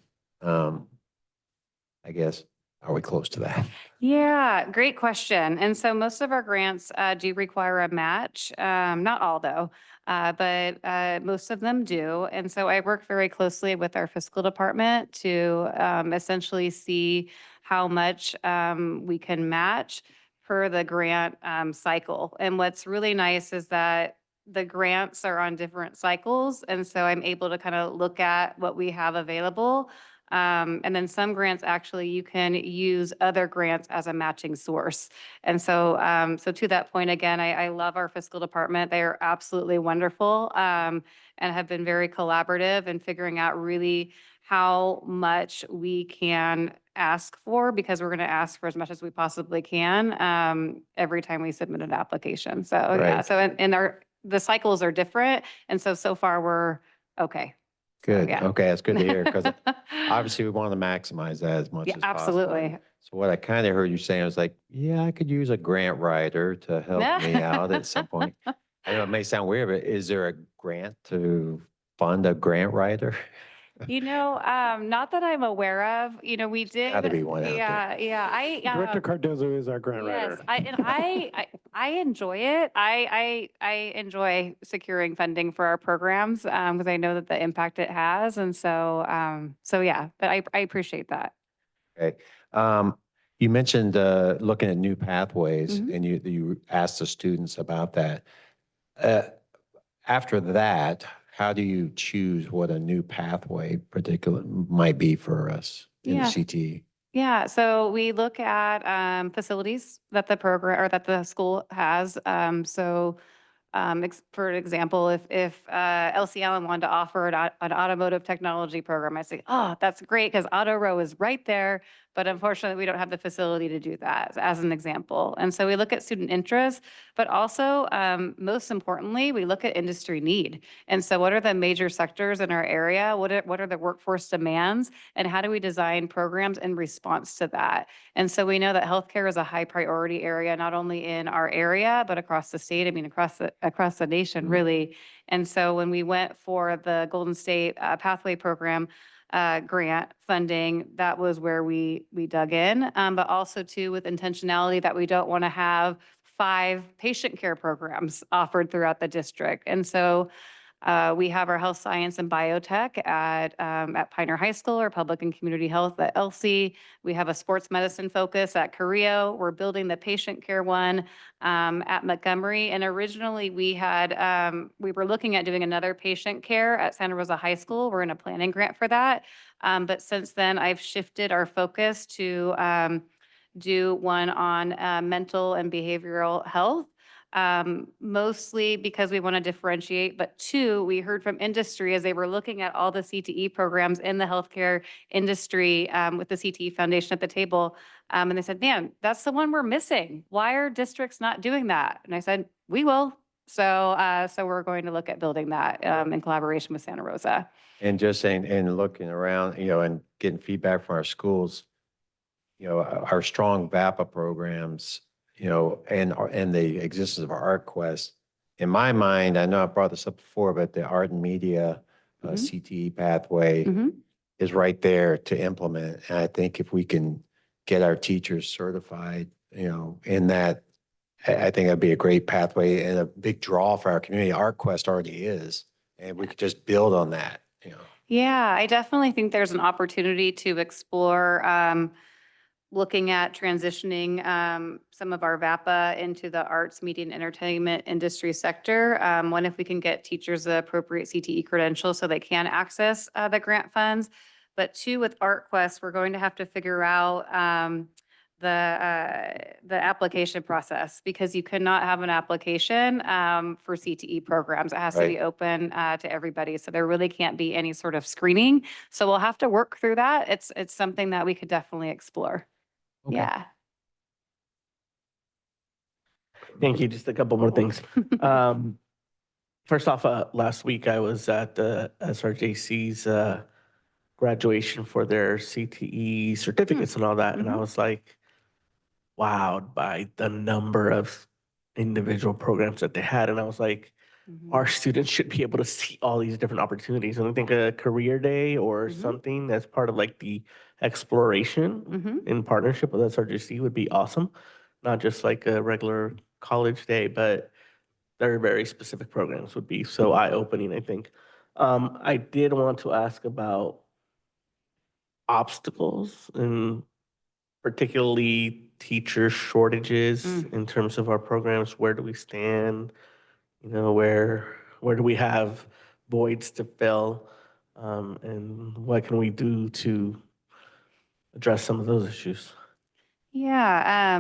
I guess, are we close to that? Yeah, great question. And so most of our grants do require a match. Not all though, but most of them do. And so I work very closely with our fiscal department to essentially see how much we can match per the grant cycle. And what's really nice is that the grants are on different cycles. And so I'm able to kind of look at what we have available. And then some grants, actually, you can use other grants as a matching source. And so, so to that point, again, I love our fiscal department. They are absolutely wonderful and have been very collaborative in figuring out really how much we can ask for, because we're going to ask for as much as we possibly can every time we submit an application. So, yeah, Right. so the cycles are different. And so far we're okay. Good. yeah. Okay, that's good to hear, because obviously we want to maximize that as much Yeah, as possible. absolutely. So what I kind of heard you saying was like, yeah, I could use a grant writer to help me out at some point. I know it may sound weird, but is there a grant to fund a grant writer? Not that I'm aware of, we did. Gotta be one out there. Yeah. Director Cardozo is our grant Yes, writer. I enjoy it. I enjoy securing funding for our programs because I know that the impact it has. And so yeah, but I appreciate that. Okay. You mentioned looking at new pathways, and you asked the students about that. After that, how do you choose what a new pathway particular might be for us in the Yeah. CTE? Yeah, so we look at facilities that the program or that the school has. For example, if LC Allen wanted to offer an automotive technology program, I say, oh, that's great because Auto Row is right there. But unfortunately, we don't have the facility to do that, as an example. And so we look at student interest, but also, most importantly, we look at industry need. And so what are the major sectors in our area? What are the workforce demands? And how do we design programs in response to that? And so we know that healthcare is a high priority area, not only in our area, but across the state, I mean, across the nation, really. And so when we went for the Golden State Pathway Program grant funding, that was where we dug in, but also too with intentionality that we don't want to have 5 patient care programs offered throughout the district. And so we have our health science and biotech at Pioneer High School, or public and community health at Elsie. We have a sports medicine focus at Carrillo. We're building the patient care one at Montgomery. And originally we were looking at doing another patient care at Santa Rosa High School. We're in a planning grant for that. But since then, I've shifted our focus to do one on mental and behavioral health. Mostly because we want to differentiate, but 2, we heard from industry as they were looking at all the CTE programs in the healthcare industry with the CTE Foundation at the table. And they said, man, that's the one we're missing. Why are districts not doing that? And I said, we will. So we're going to look at building that in collaboration with Santa Rosa. And just saying, and looking around, and getting feedback from our schools, our strong VAPA programs, and the existence of our ArtQuest. In my mind, I know I brought this up before, but the art and media CTE pathway is right there to implement. And I think if we can get our teachers certified, in that, I think that'd be a great pathway and a big draw for our community. ArtQuest already is, and we could just build on that. Yeah, I definitely think there's an opportunity to explore looking at transitioning some of our VAPA into the arts, media, and entertainment industry sector. One, if we can get teachers the appropriate CTE credentials so they can access the grant funds. But 2, with ArtQuest, we're going to have to figure out the application process, because you cannot have an application for CTE programs. It has to be open to everybody. So there really can't be any sort of screening. So we'll have to work through that. It's something that we could definitely explore. Okay. Yeah. Thank you. Just a couple more things. First off, last week I was at the SRJC's graduation for their CTE certificates and all that. And I was like, wowed by the number of individual programs that they had. And I was like, our students should be able to see all these different opportunities. And I think a career day or something that's part of like the exploration in partnership with SRGC would be awesome. Not just like a regular college day, but very, very specific programs would be so eye-opening, I think. I did want to ask about obstacles, and particularly teacher shortages in terms of our programs. Where do we stand? Where do we have voids to fill? And what can we do to address some of those issues? Yeah,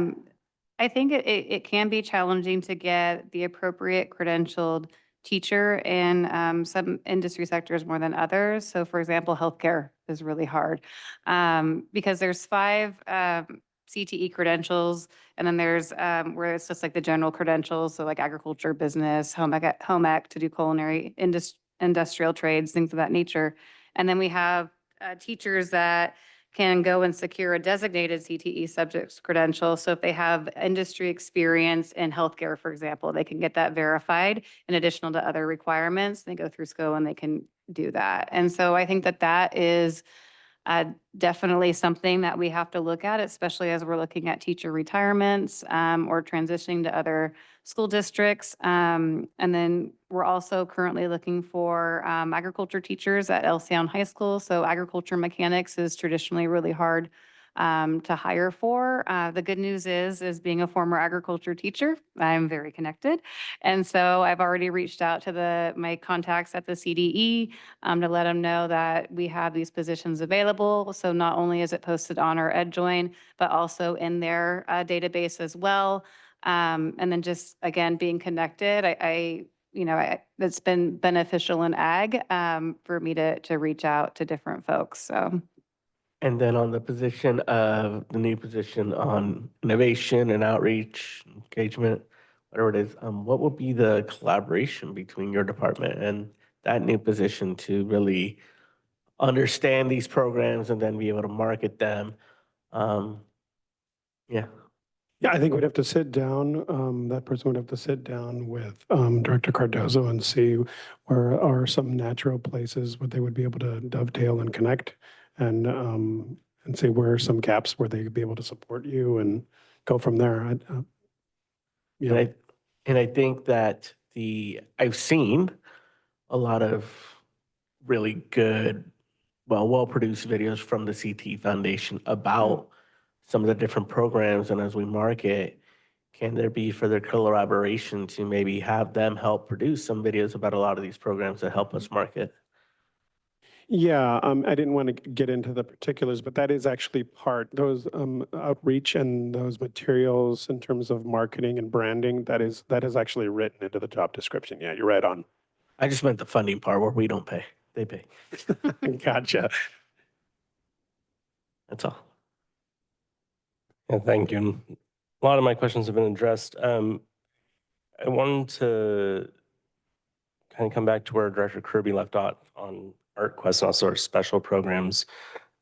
I think it can be challenging to get the appropriate credentialed teacher in some industry sectors more than others. So for example, healthcare is really hard because there's 5 CTE credentials, and then there's where it's just like the general credentials, so like agriculture, business, home ec to do culinary, industrial trades, things of that nature. And then we have teachers that can go and secure a designated CTE subjects credential. So if they have industry experience in healthcare, for example, they can get that verified in addition to other requirements. They go through SCO and they can do that. And so I think that is definitely something that we have to look at, especially as we're looking at teacher retirements or transitioning to other school districts. And then we're also currently looking for agriculture teachers at Elsion High School. So agriculture mechanics is traditionally really hard to hire for. The good news is being a former agriculture teacher, I'm very connected. And so I've already reached out to my contacts at the CDE to let them know that we have these positions available. So not only is it posted on our EdJoin, but also in their database as well. And then just, again, being connected, it's been beneficial in ag for me to reach out to different folks, so. And then on the new position on innovation and outreach, engagement, whatever it is, what will be the collaboration between your department and that new position to really understand these programs and then be able to market them? Yeah. Yeah, I think we'd have to sit down, that person would have to sit down with Director Cardozo and see where are some natural places where they would be able to dovetail and connect and see where are some gaps where they could be able to support you and go from there. And I think that I've seen a lot of really good, well-produced videos from the CT Foundation about some of the different programs. And as we market, can there be further collaboration to maybe have them help produce some videos about a lot of these programs that help us market? Yeah, I didn't want to get into the particulars, but that is actually those outreach and those materials in terms of marketing and branding, that is actually written into the job description. Yeah, you're right on. I just meant the funding part where we don't pay, they pay. Gotcha. That's all. Yeah, thank you. And a lot of my questions have been addressed. I wanted to kind of come back to where Director Kirby left off on ArtQuest and also our special programs.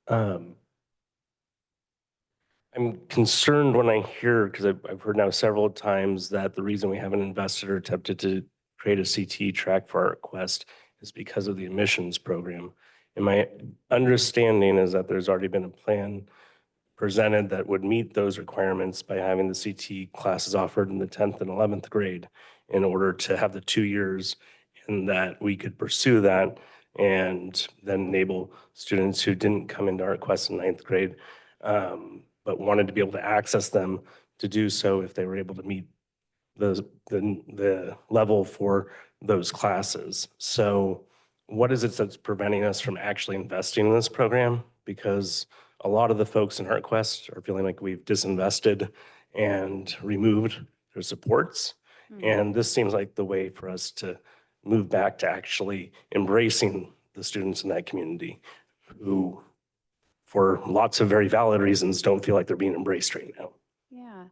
I'm concerned when I hear, because I've heard now several times that the reason we haven't invested or attempted to create a CT track for ArtQuest is because of the admissions program. And my understanding is that there's already been a plan presented that would meet those requirements by having the CT classes offered in the 10th and 11th grade in order to have the 2 years, and that we could pursue that and then enable students who didn't come into ArtQuest in 9th grade, but wanted to be able to access them to do so if they were able to meet the level for those classes. So what is it that's preventing us from actually investing in this program? Because a lot of the folks in ArtQuest are feeling like we've disinvested and removed their supports. And this seems like the way for us to move back to actually embracing the students in that community who, for lots of very valid reasons, don't feel like they're being embraced right now. Yeah.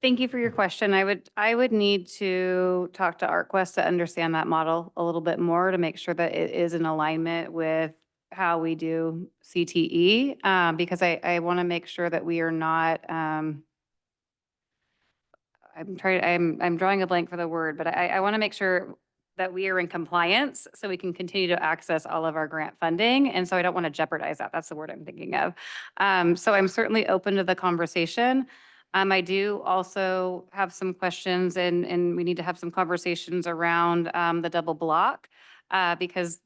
Thank you for your question. I would need to talk to ArtQuest to understand that model a little bit more to make sure that it is in alignment with how we do CTE, because I want to make sure that we are not, I'm drawing a blank for the word, but I want to make sure that we are in compliance so we can continue to access all of our grant funding. And so I don't want to jeopardize that. That's the word I'm thinking of. So I'm certainly open to the conversation. I do also have some questions, and we need to have some conversations around the double block, because,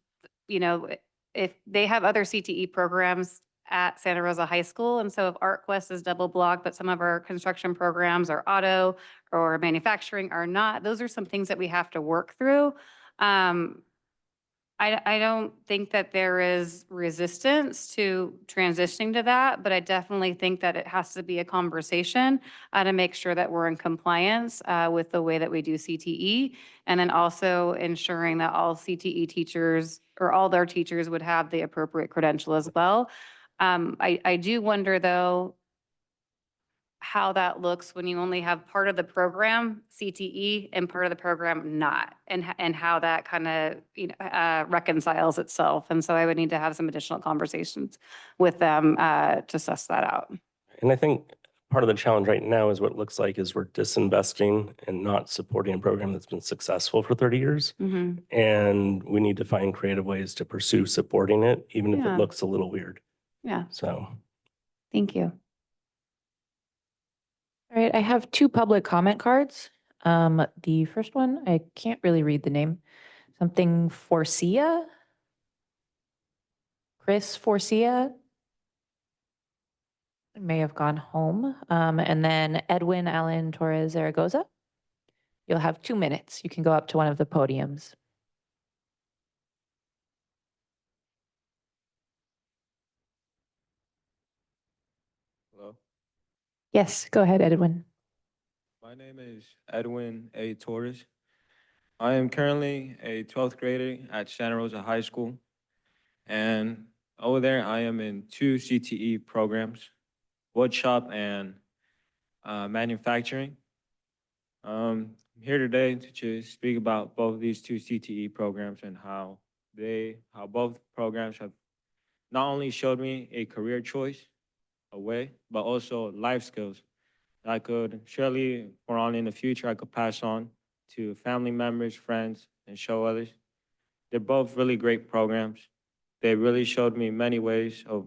you know, if they have other CTE programs at Santa Rosa High School, and so if ArtQuest is double blocked, but some of our construction programs or auto or manufacturing are not, those are some things that we have to work through. I don't think that there is resistance to transitioning to that, but I definitely think that it has to be a conversation to make sure that we're in compliance with the way that we do CTE, and then also ensuring that all CTE teachers or all their teachers would have the appropriate credential as well. I do wonder, though, how that looks when you only have part of the program CTE and part of the program not, and how that kind of, you know, reconciles itself. And so I would need to have some additional conversations with them to suss that out. And I think part of the challenge right now is what it looks like is we're disinvesting and not supporting a program that's been successful for 30 years. Mm-hmm. And we need to find creative ways to pursue supporting it, even if it Yeah. looks a little weird. Yeah. So. Thank you. All right, I have 2 public comment cards. The first one, I can't really read the name. Something Forcia? Chris Forcia? May have gone home. And then Edwin Allen Torres Zaragoza. You'll have 2 minutes. You can go up to one of the podiums. Hello. Yes, go ahead, Edwin. My name is Edwin A. Torres. I am currently a 12th grader at Santa Rosa High School. And over there, I am in 2 CTE programs, woodshop and manufacturing. I'm here today to just speak about both of these 2 CTE programs and how both programs have not only showed me a career choice, a way, but also life skills that I could surely, for on in the future, I could pass on to family members, friends, and show others. They're both really great programs. They really showed me many ways of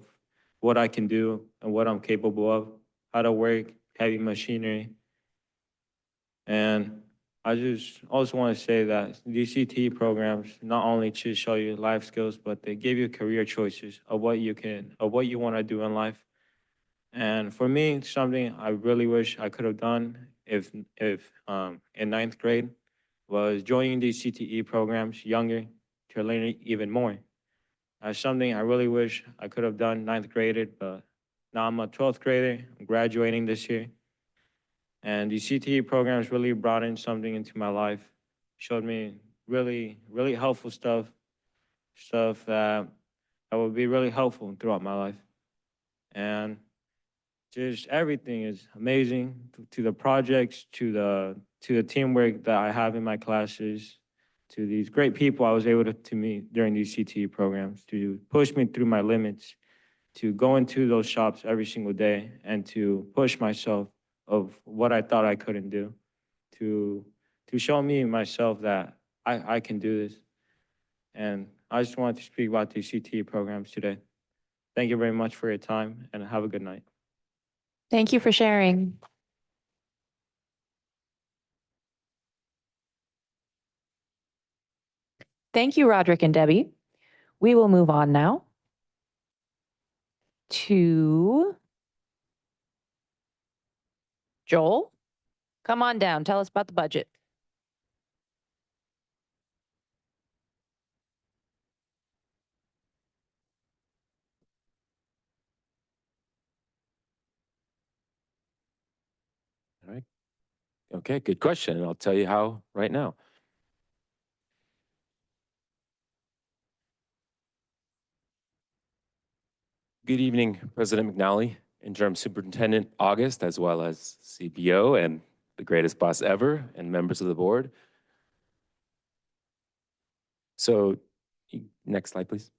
what I can do and what I'm capable of, how to work heavy machinery. And I just also want to say that these CTE programs not only to show you life skills, but they give you career choices of what you want to do in life. And for me, something I really wish I could have done if in ninth grade was joining these CTE programs younger to learn even more. That's something I really wish I could have done ninth grade, but now I'm a 12th grader. I'm graduating this year. And these CTE programs really brought in something into my life, showed me really, really helpful stuff that would be really helpful throughout my life. And just everything is amazing, to the projects, to the teamwork that I have in my classes, to these great people I was able to meet during these CTE programs, to push me through my limits, to go into those shops every single day and to push myself of what I thought I couldn't do, to show me myself that I can do this. And I just wanted to speak about these CTE programs today. Thank you very much for your time, and have a good night. Thank you for sharing. Thank you, Roderick and Debbie. We will move on now to Joel. Come on down. Tell us about the budget. All right. Okay, good question. And I'll tell you how right now. Good evening, President McNally, Interim Superintendent August, as well as CPO and the greatest boss ever, and members of the board. So, next slide, please.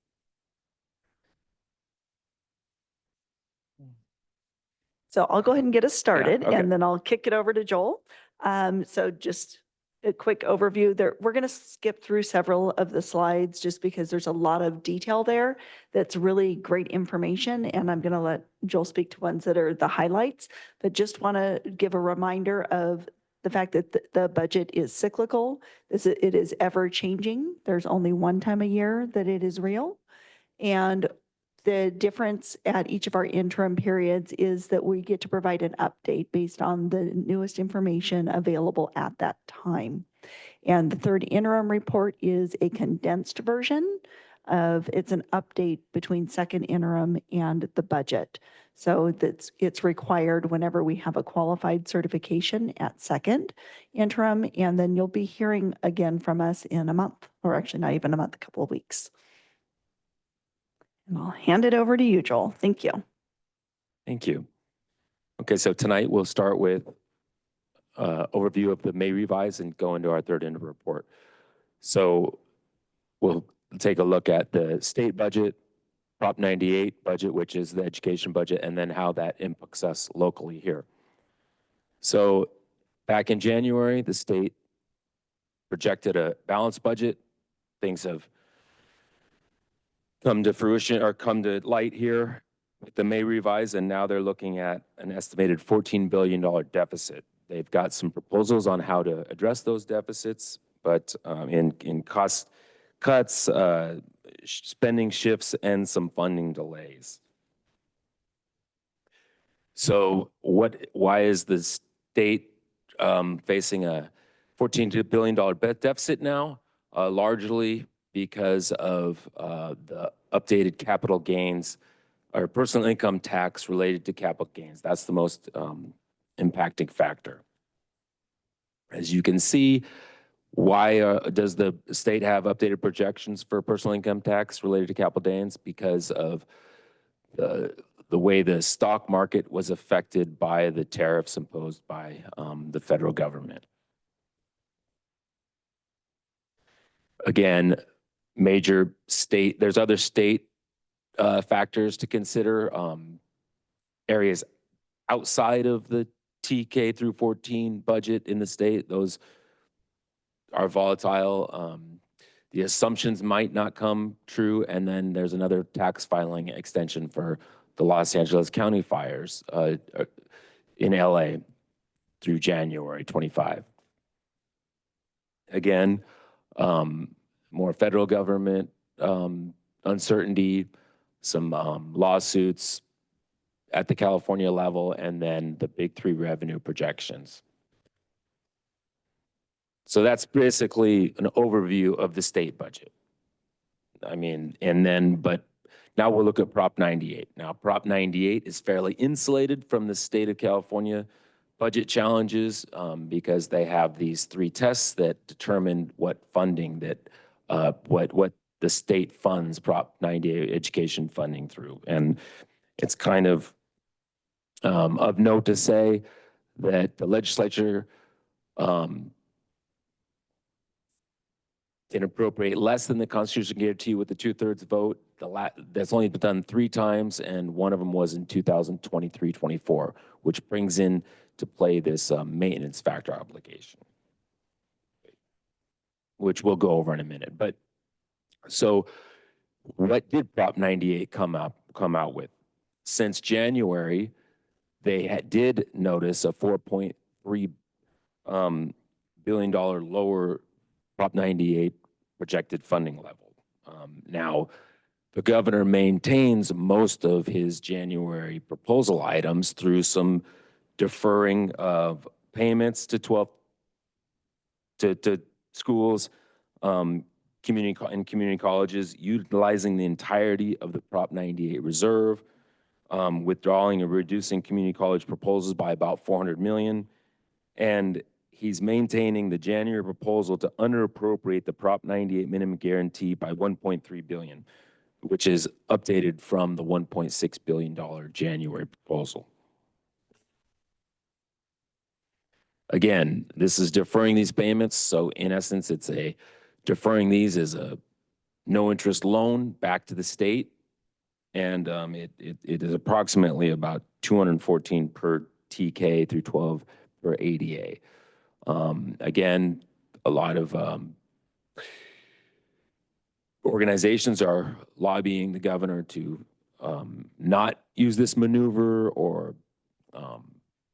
So I'll go ahead and get us started, okay. and then I'll kick it over to Joel. So just a quick overview there. We're going to skip through several of the slides just because there's a lot of detail there that's really great information, and I'm going to let Joel speak to ones that are the highlights, but just want to give a reminder of the fact that the budget is cyclical. It is ever changing. There's only one time a year that it is real. And the difference at each of our interim periods is that we get to provide an update based on the newest information available at that time. And the third interim report is a condensed version it's an update between second interim and the budget. So it's required whenever we have a qualified certification at second interim, and then you'll be hearing again from us in a month, or actually not even a month, a couple of weeks. And I'll hand it over to you, Joel. Thank you. Thank you. Okay, so tonight we'll start with overview of the May revise and go into our third interim report. So we'll take a look at the state budget, Prop 98 budget, which is the education budget, and then how that impacts us locally here. So back in January, the state projected a balanced budget. Things have come to fruition or come to light here with the May revise, and now they're looking at an estimated $14 billion deficit. They've got some proposals on how to address those deficits, but in cost cuts, spending shifts, and some funding delays. So why is the state facing a $14 billion deficit now? Largely because of the updated capital gains or personal income tax related to capital gains. That's the most impacting factor. As you can see, why does the state have updated projections for personal income tax related to capital gains? Because of the way the stock market was affected by the tariffs imposed by the federal government. Again, major state, there's other state factors to consider, areas outside of the TK through 14 budget in the state. Those are volatile. The assumptions might not come true. And then there's another tax filing extension for the Los Angeles County fires in LA through January 25. Again, more federal government uncertainty, some lawsuits at the California level, and then the big three revenue projections. So that's basically an overview of the state budget. I mean, and then, but now we'll look at Prop 98. Now, Prop 98 is fairly insulated from the state of California budget challenges because they have these three tests that determine what funding that, what the state funds Prop 98 education funding through. And it's kind of note to say that the legislature can appropriate less than the Constitution guarantee with the 2/3 vote. That's only been done 3 times, and one of them was in 2023-24, which brings in to play this maintenance factor obligation, which we'll go over in a minute. But so what did Prop 98 come out with? Since January, they did notice a $4.3 billion lower Prop 98 projected funding level. Now, the governor maintains most of his January proposal items through some deferring of payments to schools, community colleges, utilizing the entirety of the Prop 98 reserve, withdrawing and reducing community college proposals by about $400 million, and he's maintaining the January proposal to underappropriate the Prop 98 minimum guarantee by $1.3 billion, which is updated from the $1.6 billion January proposal. Again, this is deferring these payments. So in essence, it's deferring these as a no interest loan back to the state. And it is approximately about $214 per TK through 12 per ADA. Again, a lot of organizations are lobbying the governor to not use this maneuver, or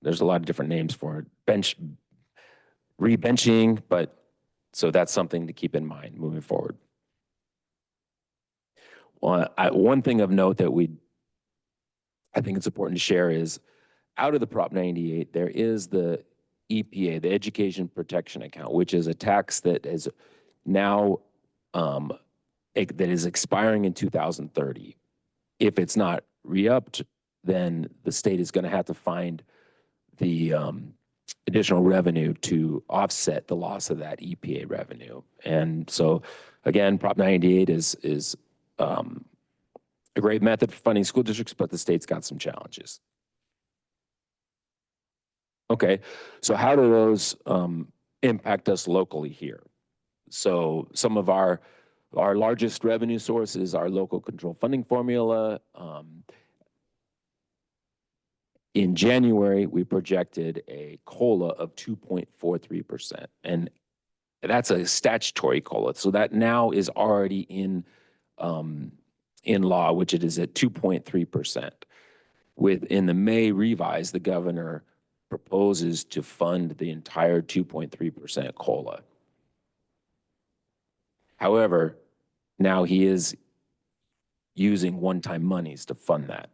there's a lot of different names for it, rebenching, but so that's something to keep in mind moving forward. Well, one thing of note that I think it's important to share is out of the Prop 98, there is the EPA, the Education Protection Account, which is a tax that is now that is expiring in 2030. If it's not re-upped, then the state is going to have to find the additional revenue to offset the loss of that EPA revenue. And so, again, Prop 98 is a great method for funding school districts, but the state's got some challenges. Okay, so how do those impact us locally here? So some of our largest revenue sources are local control funding formula. In January, we projected a COLA of 2.43%, and that's a statutory COLA. So that now is already in law, which it is at 2.3%. Within the May revise, the governor proposes to fund the entire 2.3% COLA. However, now he is using one-time monies to fund that.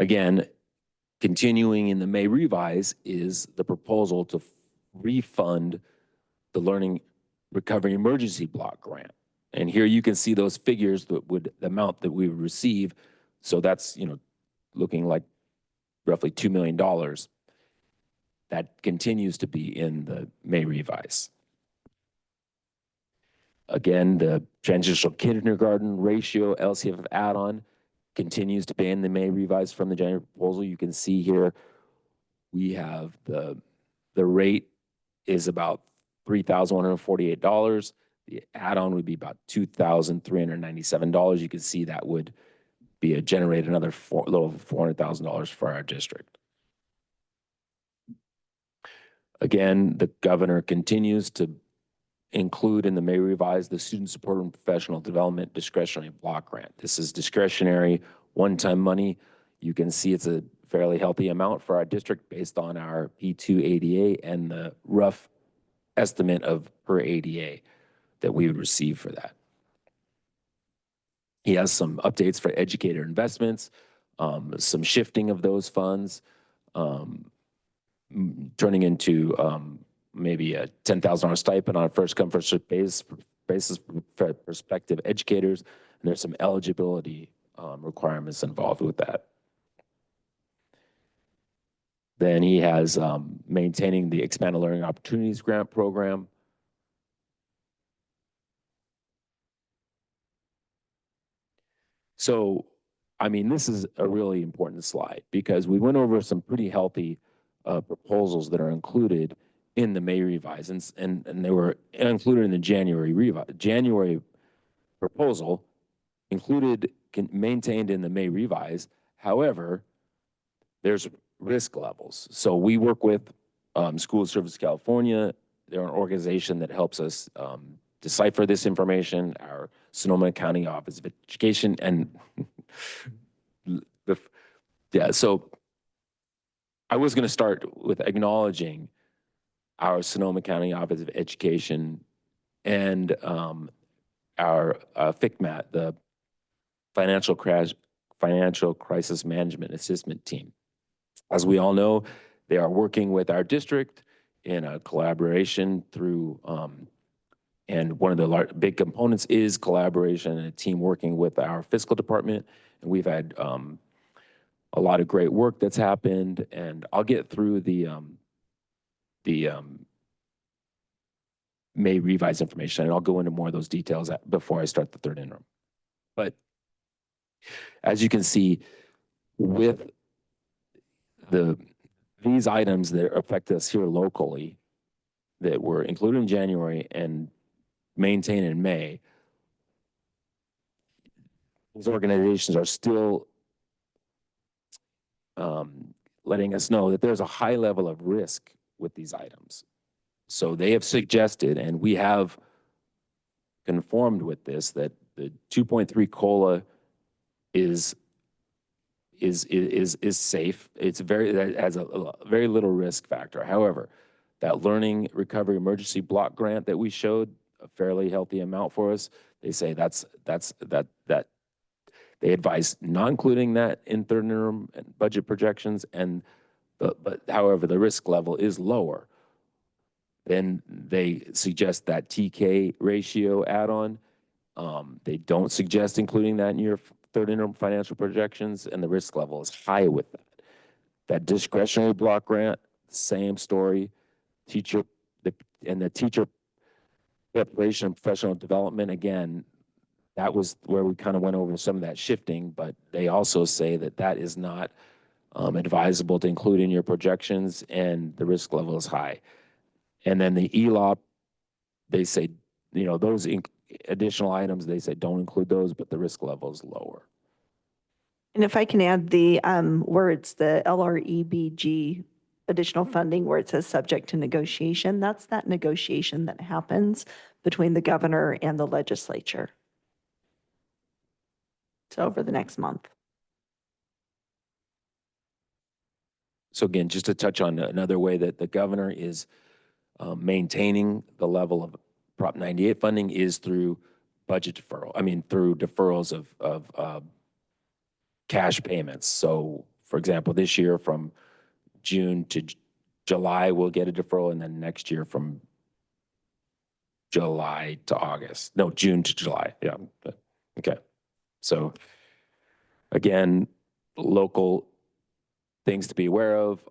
Again, continuing in the May revise is the proposal to refund the Learning Recovery Emergency Block Grant. And here you can see those figures that would, the amount that we would receive. So that's, looking like roughly $2 million. That continues to be in the May revise. Again, the transitional kindergarten ratio LCF add-on continues to be in the May revise from the January proposal. You can see here we have the rate is about $3,148. The add-on would be about $2,397. You can see that would be generate another little over $400,000 for our district. Again, the governor continues to include in the May revise the Student Support and Professional Development Discretionary Block Grant. This is discretionary, one-time money. You can see it's a fairly healthy amount for our district based on our P2 ADA and the rough estimate of per ADA that we would receive for that. He has some updates for educator investments, some shifting of those funds, turning into maybe a $10,000 stipend on a first come first served basis for prospective educators. And there's some eligibility requirements involved with that. Then he has maintaining the Expanded Learning Opportunities Grant Program. So, I mean, this is a really important slide because we went over some pretty healthy proposals that are included in the May revise, and they were included in the January revise. January proposal included, maintained in the May revise. However, there's risk levels. So we work with School Service California. They're an organization that helps us decipher this information, our Sonoma County Office of Education, and yeah, so I was going to start with acknowledging our Sonoma County Office of Education and our FCMAT, the Financial Crisis Management Assessment Team. As we all know, they are working with our district in a collaboration through, and one of the big components is collaboration and a team working with our fiscal department. And we've had a lot of great work that's happened, and I'll get through the May revise information, and I'll go into more of those details before I start the third interim. But as you can see, with these items that affect us here locally that were included in January and maintained in May, these organizations are still letting us know that there's a high level of risk with these items. So they have suggested, and we have conformed with this, that the 2.3 COLA is safe. It has a very little risk factor. However, that Learning Recovery Emergency Block Grant that we showed, a fairly healthy amount for us, they say that they advise not including that in third interim budget projections, but however, the risk level is lower. Then they suggest that TK ratio add-on. They don't suggest including that in your third interim financial projections, and the risk level is high with that. That discretionary block grant, same story. The teacher preparation and professional development, again, that was where we kind of went over some of that shifting, but they also say that that is not advisable to include in your projections, and the risk level is high. And then the ELOP, they say, those additional items, they say don't include those, but the risk level is lower. And if I can add the words, the LREBG additional funding where it says subject to negotiation, that's that negotiation that happens between the governor and the legislature. So over the next month. So again, just to touch on another way that the governor is maintaining the level of Prop 98 funding is through budget deferral. Through deferrals of cash payments. So for example, this year from June to July, we'll get a deferral, and then next year from July to August. No, June to July. Yeah. Okay. So again, local things to be aware of.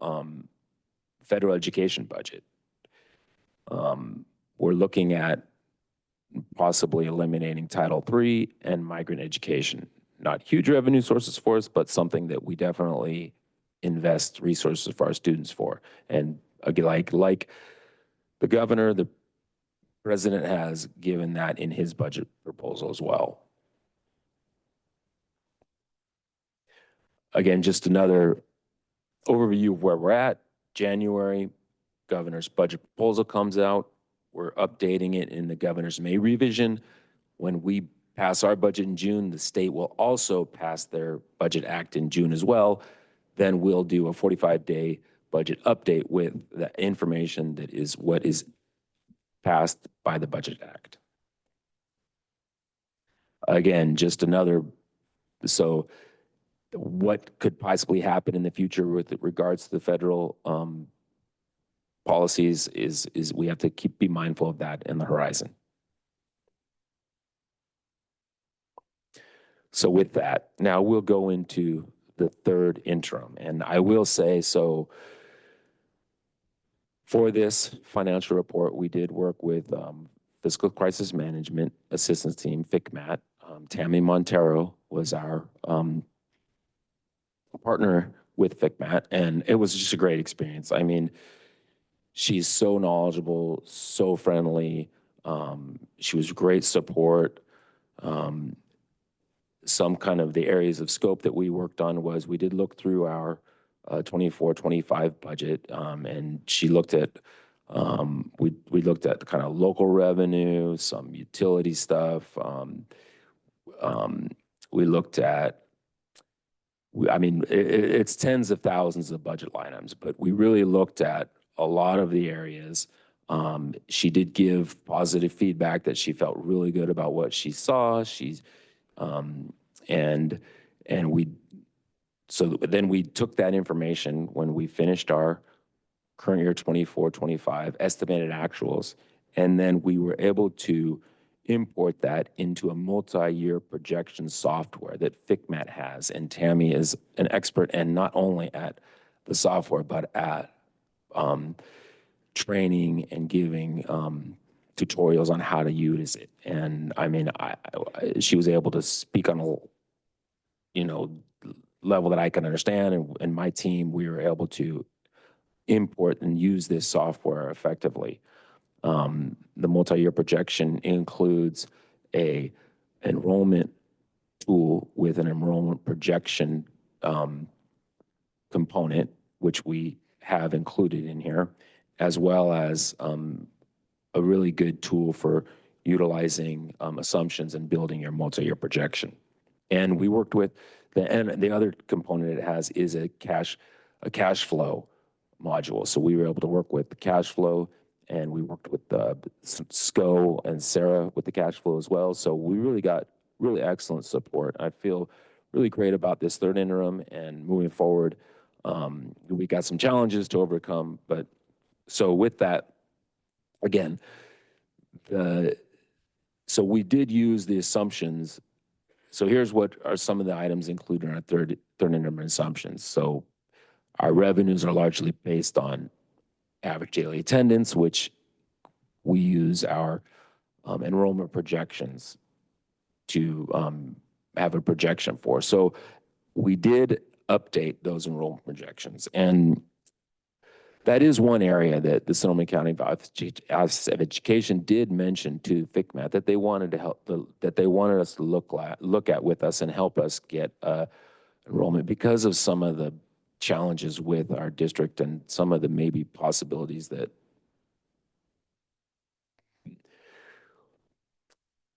Federal education budget. We're looking at possibly eliminating Title III and migrant education. Not huge revenue sources for us, but something that we definitely invest resources for our students for. And again, like the governor, the president has given that in his budget proposal as well. Again, just another overview of where we're at. January, governor's budget proposal comes out. We're updating it in the governor's May revision. When we pass our budget in June, the state will also pass their budget act in June as well. then we'll do a 45-day budget update with the information that is what is passed by the Budget Act. Again, just another, so what could possibly happen in the future with regards to the federal policies is we have to be mindful of that in the horizon. So with that, now we'll go into the third interim. And I will say, so for this financial report, we did work with Fiscal Crisis Management Assistance Team, FCMAT. Tammy Montero was our partner with FCMAT, and it was just a great experience. I mean, she's so knowledgeable, so friendly. She was great support. Some kind of the areas of scope that we worked on was we did look through our 24-25 budget, and she looked at, we looked at kind of local revenue, some utility stuff. We looked at, I mean, it's tens of thousands of budget line items, but we really looked at a lot of the areas. She did give positive feedback that she felt really good about what she saw. She's, and we, so then we took that information when we finished our current year 24-25 estimated actuals, and then we were able to import that into a multi-year projection software that FCMAT has. And Tammy is an expert, and not only at the software, but at training and giving tutorials on how to use it. And I mean, she was able to speak on a, level that I can understand, and my team, we were able to import and use this software effectively. The multi-year projection includes a enrollment tool with an enrollment projection component, which we have included in here, as well as a really good tool for utilizing assumptions and building your multi-year projection. And we worked with the other component it has is a cash flow module. So we were able to work with the cash flow, and we worked with SCO and Sarah with the cash flow as well. So we really got really excellent support. I feel really great about this third interim and moving forward. We got some challenges to overcome, but so with that, again, so we did use the assumptions. So here's what are some of the items included in our third interim assumptions. So our revenues are largely based on average daily attendance, which we use our enrollment projections to have a projection for. So we did update those enrollment projections. And that is one area that the Sonoma County Office of Education did mention to FCMAT that they wanted to help, that they wanted us to look at with us and help us get enrollment because of some of the challenges with our district and some of the maybe possibilities that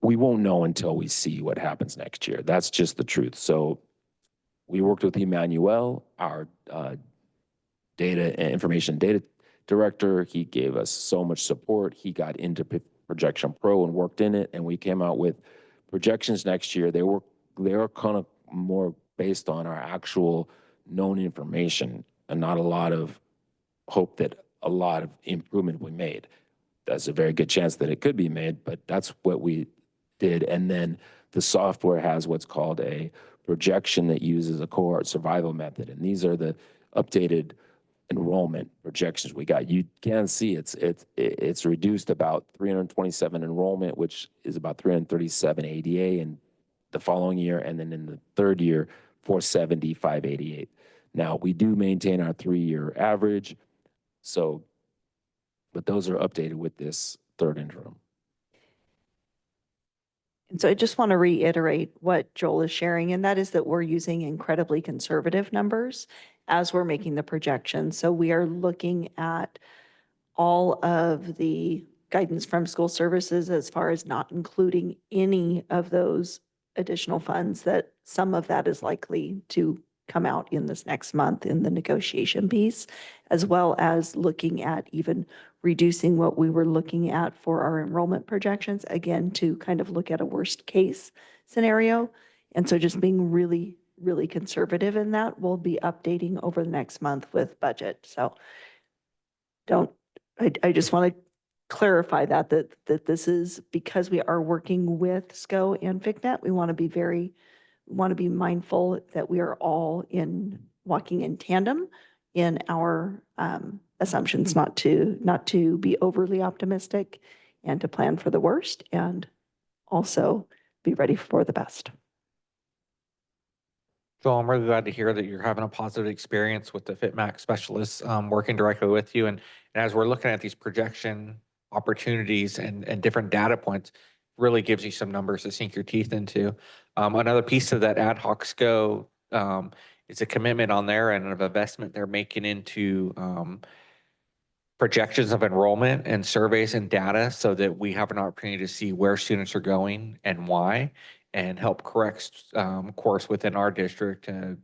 we won't know until we see what happens next year. That's just the truth. So we worked with Emmanuel, our information data director. He gave us so much support. He got into Projection Pro and worked in it, and we came out with projections next year. They were kind of more based on our actual known information and not a lot of hope that a lot of improvement will be made. There's a very good chance that it could be made, but that's what we did. And then the software has what's called a projection that uses a cohort survival method. And these are the updated enrollment projections we got. You can see it's reduced about 327 enrollment, which is about 337 ADA in the following year, and then in the third year, 470, 588. Now, we do maintain our 3-year average, so, but those are updated with this third interim. And so I just want to reiterate what Joel is sharing, and that is that we're using incredibly conservative numbers as we're making the projections. So we are looking at all of the guidance from school services as far as not including any of those additional funds, that some of that is likely to come out in this next month in the negotiation piece, as well as looking at even reducing what we were looking at for our enrollment projections, again, to kind of look at a worst case scenario. And so just being really, really conservative in that. We'll be updating over the next month with budget. So I just want to clarify that this is because we are working with SCO and FICNET. We want to be mindful that we are all walking in tandem in our assumptions, not to be overly optimistic and to plan for the worst and also be ready for the best. Joel, I'm really glad to hear that you're having a positive experience with the FitMax specialists working directly with you. And as we're looking at these projection opportunities and different data points, really gives you some numbers to sink your teeth into. Another piece of that ad hoc SCO is a commitment on their end of investment they're making into projections of enrollment and surveys and data so that we have an opportunity to see where students are going and why, and help correct course within our district and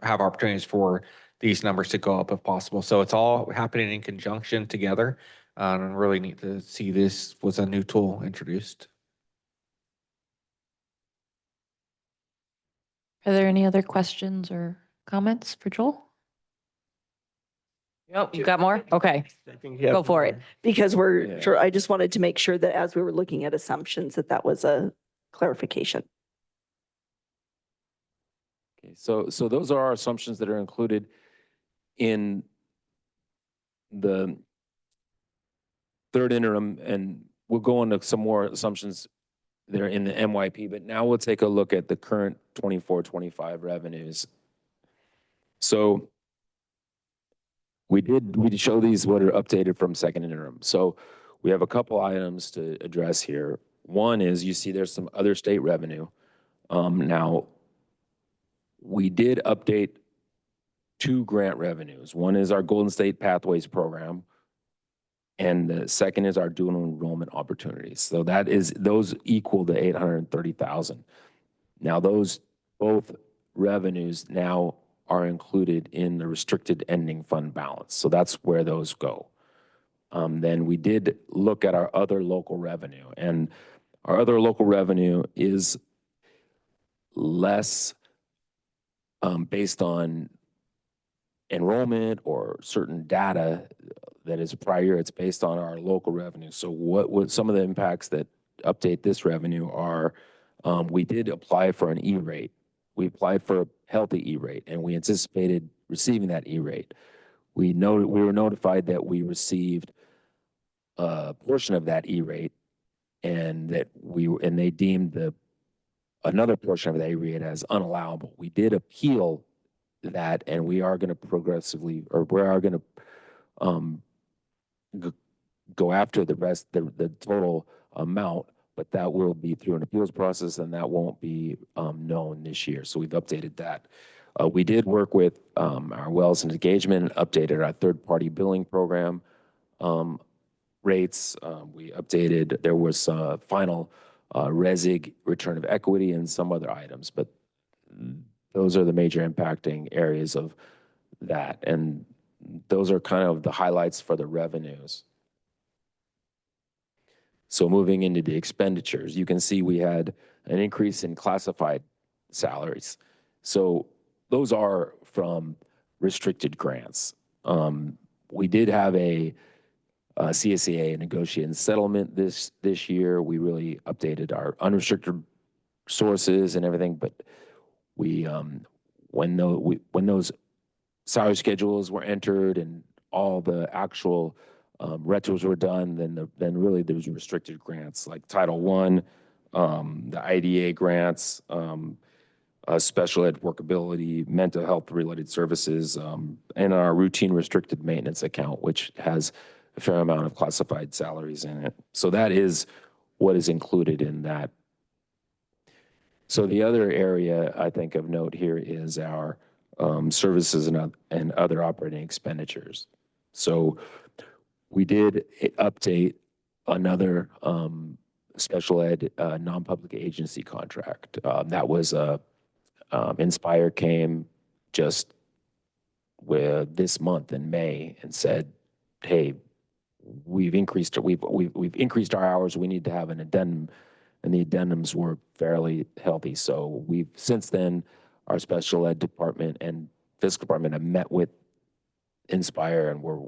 have opportunities for these numbers to go up if possible. So it's all happening in conjunction together, and really neat to see this was a new tool introduced. Are there any other questions or comments for Joel? Nope, you got more? Okay, I think you have go for it. Because Yeah. sure, I just wanted to make sure that as we were looking at assumptions, that was a clarification. Okay, so those are our assumptions that are included in the third interim, and we'll go into some more assumptions that are in the MYP, but now we'll take a look at the current 24-25 revenues. So we show these what are updated from second interim. So we have a couple items to address here. One is, you see there's some other state revenue. Now, we did update 2 grant revenues. One is our Golden State Pathways program, and the second is our dual enrollment opportunities. So those equal to 830,000. Now, those both revenues now are included in the restricted ending fund balance. So that's where those go. Then we did look at our other local revenue, and our other local revenue is less based on enrollment or certain data that is prior. It's based on our local revenue. So what some of the impacts that update this revenue are, we did apply for an E-rate. We applied for a healthy E-rate, and we anticipated receiving that E-rate. We were notified that we received a portion of that E-rate, and that they deemed another portion of that E-rate as unallowable. We did appeal that, and we are going to go after the rest, the total amount, but that will be through an appeals process, and that won't be known this year. So we've updated that. We did work with our Wells and Engagement, updated our third-party billing program rates. We updated, there was final resig return of equity and some other items, but those are the major impacting areas of that. And those are kind of the highlights for the revenues. So moving into the expenditures, you can see we had an increase in classified salaries. So those are from restricted grants. We did have a CSEA negotiated settlement this year. We really updated our unrestricted sources and everything, but when those salary schedules were entered and all the actual retros were done, then really there was restricted grants like Title I, the IDA grants, special ed workability, mental health related services, and our routine restricted maintenance account, which has a fair amount of classified salaries in it. So that is what is included in that. So the other area I think of note here is our services and other operating expenditures. So we did update another special ed non-public agency contract. That was Inspire came just with this month in May and said, hey, we've increased our hours. We need to have an addendum, and the addendums were fairly healthy. So we've since then, our special ed department and fiscal department have met with Inspire, and we're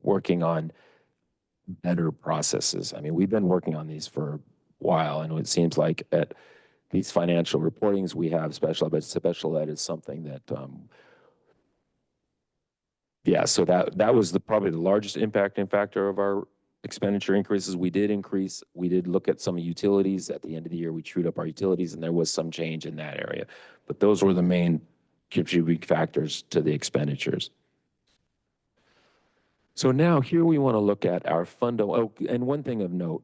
working on better processes. I mean, we've been working on these for a while, and it seems like at these financial reportings we have special ed, but special ed is something that yeah, so that was probably the largest impacting factor of our expenditure increases. We did look at some utilities. At the end of the year, we trued up our utilities, and there was some change in that area. But those were the main contributing factors to the expenditures. So now here we want to look at our oh, and one thing of note,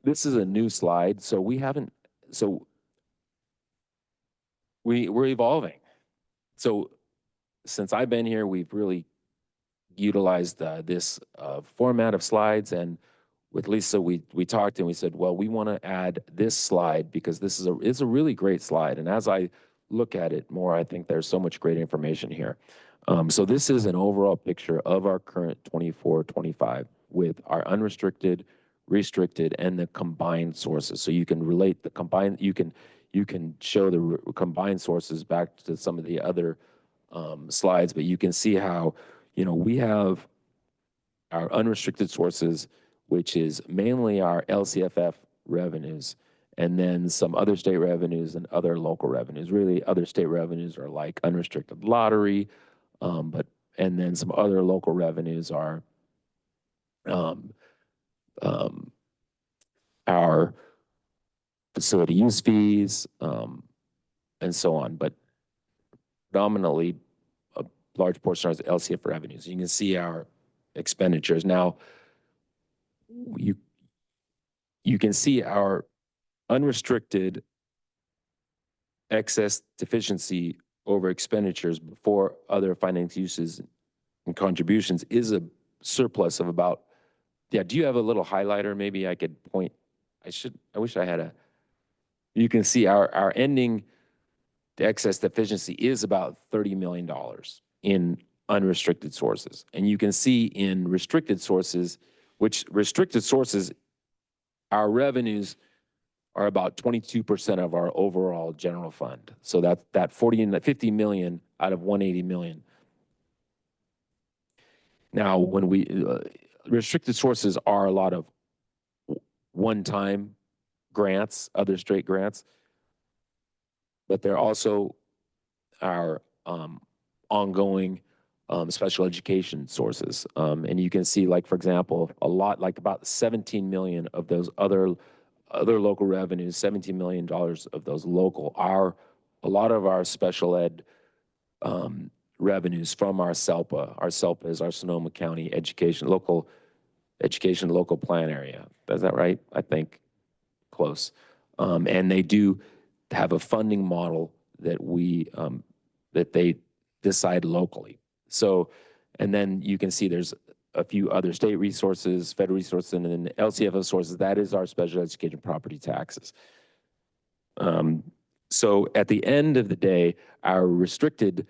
this is a new slide, so we're evolving. So since I've been here, we've really utilized this format of slides, and with Lisa, we talked and we said, well, we want to add this slide because this is a really great slide. And as I look at it more, I think there's so much great information here. So this is an overall picture of our current 24-25 with our unrestricted, restricted, and the combined sources. So you can relate the combined, you can show the combined sources back to some of the other slides, but you can see how, we have our unrestricted sources, which is mainly our LCFF revenues, and then some other state revenues and other local revenues. Really, other state revenues are like unrestricted lottery, and then some other local revenues are our facility use fees, and so on. But predominantly, a large portion is LCF revenues. You can see our expenditures. Now, you can see our unrestricted excess deficiency over expenditures before other finance uses and contributions is a surplus of about, yeah, do you have a little highlighter? Maybe I could point, I wish I had you can see our ending excess deficiency is about $30 million in unrestricted sources. And you can see in restricted sources, which restricted sources, our revenues are about 22% of our overall general fund. So that 50 million out of 180 million. Now, when we, restricted sources are a lot of one-time grants, other straight grants, but they're also our ongoing special education sources. And you can see, like, for example, a lot, like about 17 million of those other local revenues, $17 million of those local are a lot of our special ed revenues from our SELPA. Our SELPA is our Sonoma County local plan area. Is that right? I think close. And they do have a funding model that that they decide locally. So, and then you can see there's a few other state resources, federal resources, and then LCFO sources. That is our special education property taxes. So at the end of the day, our restricted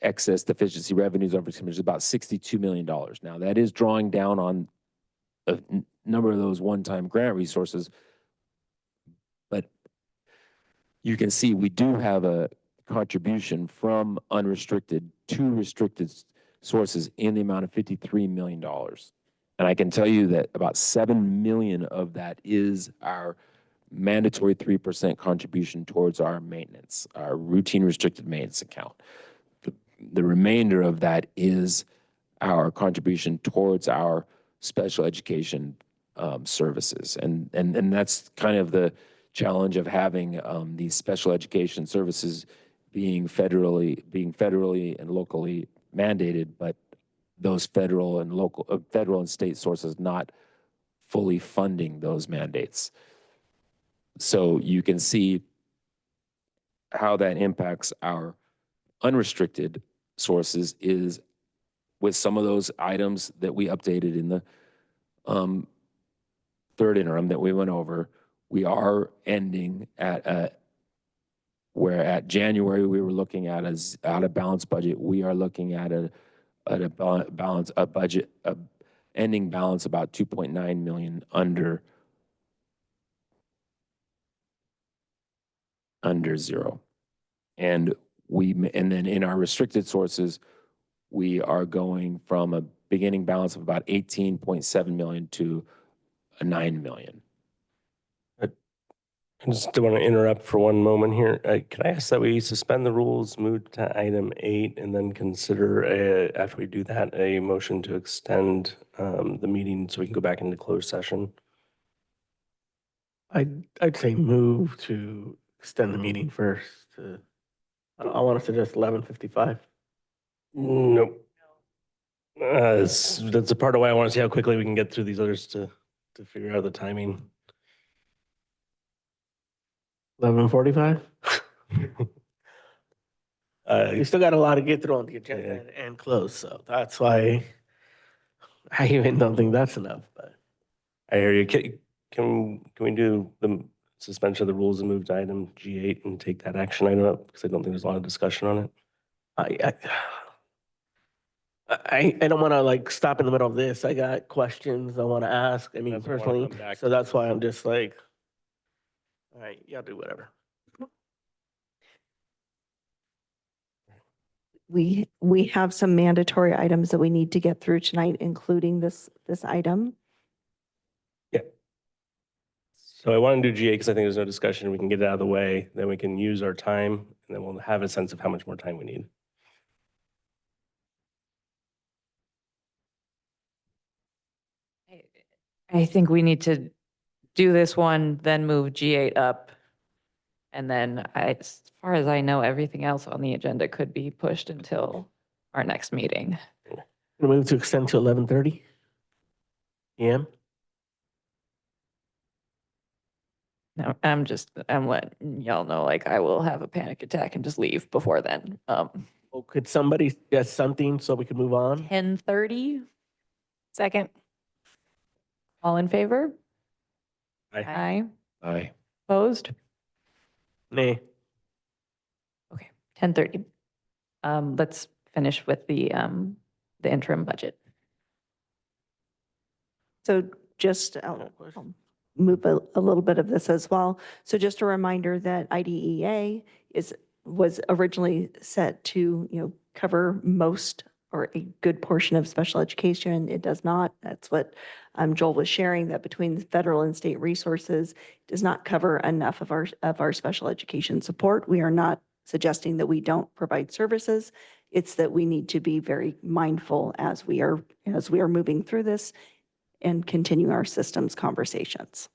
excess deficiency revenues over expenditures is about $62 million. Now that is drawing down on a number of those one-time grant resources, but you can see we do have a contribution from unrestricted to restricted sources in the amount of $53 million. And I can tell you that about 7 million of that is our mandatory 3% contribution towards our maintenance, our routine restricted maintenance account. The remainder of that is our contribution towards our special education services. And that's kind of the challenge of having these special education services being federally and locally mandated, but those federal and state sources not fully funding those mandates. So you can see how that impacts our unrestricted sources is with some of those items that we updated in the third interim that we went over. We are ending at where at January, we were looking at as out of balance budget, we are looking at a balance, a budget, a ending balance about 2.9 million under zero. And and then in our restricted sources, we are going from a beginning balance of about 18.7 million to a 9 million. I just want to interrupt for one moment here. Can I ask that we suspend the rules, move to item 8, and then consider, after we do that, a motion to extend the meeting so we can go back into closed session? I'd say move to extend the meeting first. I want to suggest 11:55. Nope. That's a part of why I want to see how quickly we can get through these others to figure out the timing. 11:45. We Uh, still got a lot to get through on the agenda and close, so that's why I even don't think that's enough. But I hear you. Can we do the suspension of the rules and move to item G8 and take that action item up? Because I don't think there's a lot of discussion on it. I don't want to like stop in the middle of this. I got questions I want to ask. I mean, That's why I wanna personally, come back so to that's this. why I'm just like, all right, y'all do whatever. We have some mandatory items that we need to get through tonight, including this item. Yeah. So I want to do G8 because I think there's no discussion. We can get it out of the way, then we can use our time, and then we'll have a sense of how much more time we need. I think we need to do this one, then move G8 up. And then as far as I know, everything else on the agenda could be pushed until our next meeting. Gonna move to extend to 11:30 p.m. No, I'm letting y'all know, like, I will have a panic attack and just leave before then. Well, could somebody suggest something so we can move on? 10:30, Second. all in favor? Aye. Aye. Aye. Opposed? Nay. Okay, 10:30. Let's finish with the interim budget. So just, I'll move a little bit of this as well. So just a reminder that IDEA was originally set to, cover most or a good portion of special education. It does not. That's what Joel was sharing, that between the federal and state resources does not cover enough of our special education support. We are not suggesting that we don't provide services. It's that we need to be very mindful as we are moving through this and continue our systems conversations.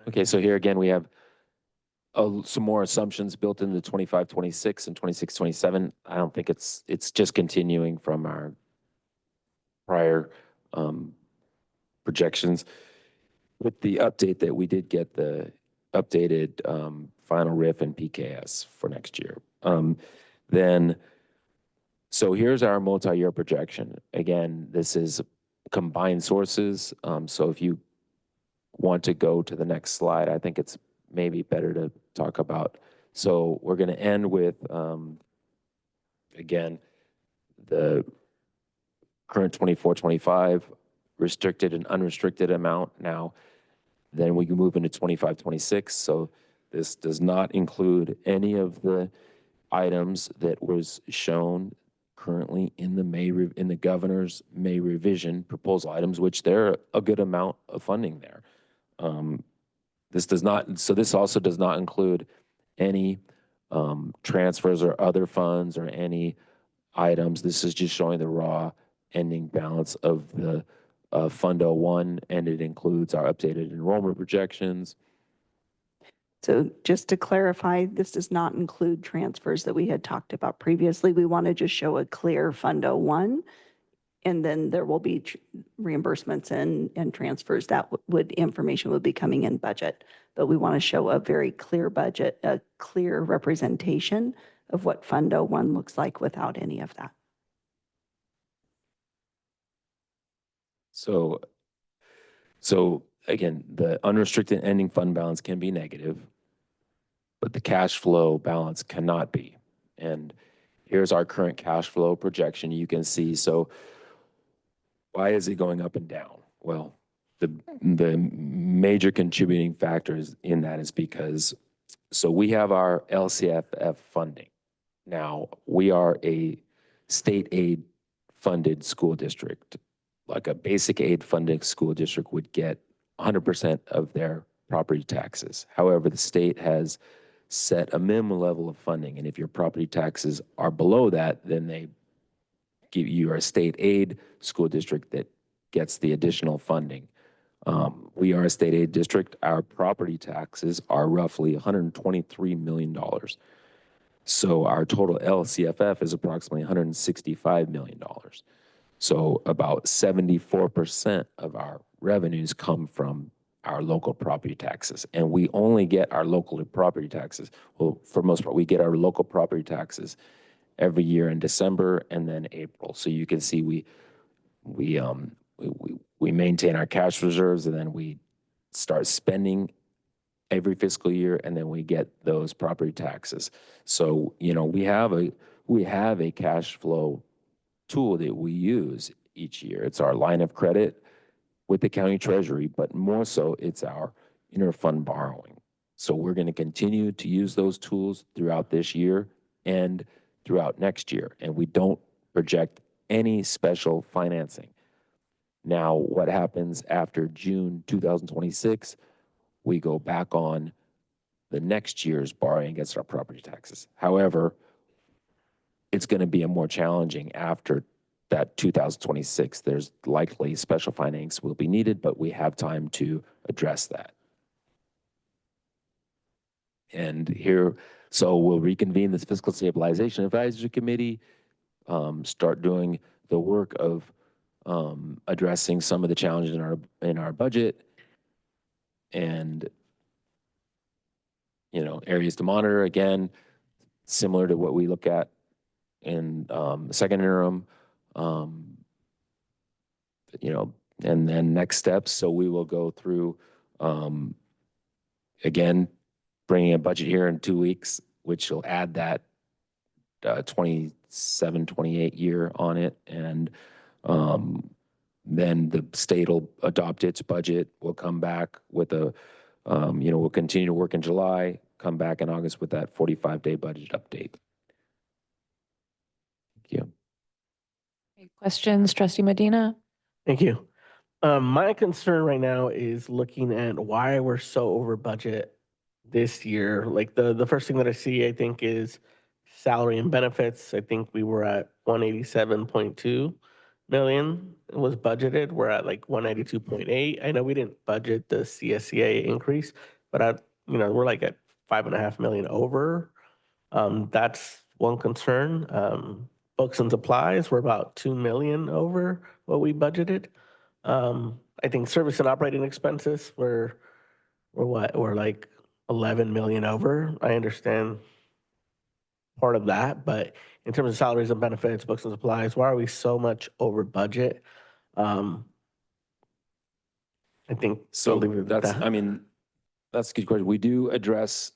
Okay, so here again, we have some more assumptions built into 25, 26 and 26, 27. I don't think it's just continuing from our prior projections. With the update that we did get the updated final RIF and PKS for next year. So here's our multi-year projection. Again, this is combined sources. So if you want to go to the next slide, I think it's maybe better to talk about. So we're going to end with, again, the current 24-25 restricted and unrestricted amount now. Then we can move into 25-26. So this does not include any of the items that was shown currently in the governor's May revision proposal items, which there are a good amount of funding there. This also does not include any transfers or other funds or any items. This is just showing the raw ending balance of the Fund 01, and it includes our updated enrollment projections. So just to clarify, this does not include transfers that we had talked about previously. We want to just show a clear Fund 01, and then there will be reimbursements and transfers. That information would be coming in budget. But we want to show a very clear budget, a clear representation of what Fund 01 looks like without any of that. So again, the unrestricted ending fund balance can be negative. but the cash flow balance cannot be. And here's our current cash flow projection. You can see, so why is it going up and down? Well, the major contributing factors in that is because, so we have our LCFF funding. Now, we are a state aid funded school district. Like a basic aid funded school district would get 100% of their property taxes. However, the state has set a minimum level of funding, and if your property taxes are below that, then they give you a state aid school district that gets the additional funding. We are a state aid district. Our property taxes are roughly $123 million. So our total LCFF is approximately $165 million. So about 74% of our revenues come from our local property taxes. And we only get our local property taxes. Well, for most part, we get our local property taxes every year in December and then April. So you can see we maintain our cash reserves, and then we start spending every fiscal year, and then we get those property taxes. So, you know, we have a cash flow tool that we use each year. It's our line of credit with the county treasury, but more so it's our interfund borrowing. So we're going to continue to use those tools throughout this year and throughout next year. And we don't project any special financing. Now, what happens after June 2026, we go back on the next year's borrowing against our property taxes. However, it's going to be a more challenging after that 2026. There's likely special finance will be needed, but we have time to address that. And here, so we'll reconvene this Fiscal Stabilization Advisory Committee, start doing the work of addressing some of the challenges in our budget, and you know, areas to monitor, again, similar to what we look at in second interim, you know, and then next steps. So we will go through, again, bringing a budget here in 2 weeks, which will add that 27, 28 year on it. And then the state will adopt its budget. We'll come back with a, you know, we'll continue to work in July, come back in August with that 45-day budget update. Thank you. Questions, Trustee Medina? Thank you. My concern right now is looking at why we're so over budget this year. Like the first thing that I see, I think, is salary and benefits. I think we were at 187.2 million was budgeted. We're at like 182.8. I know we didn't budget the CSCA increase, but you know, we're like at 5.5 million over. That's one concern. Books and supplies, we're about 2 million over what we budgeted. I think service and operating expenses, we're like 11 million over. I understand part of that, but in terms of salaries and benefits, books and supplies, why are we so much over budget? I think so. I mean, that's a good question. We do address,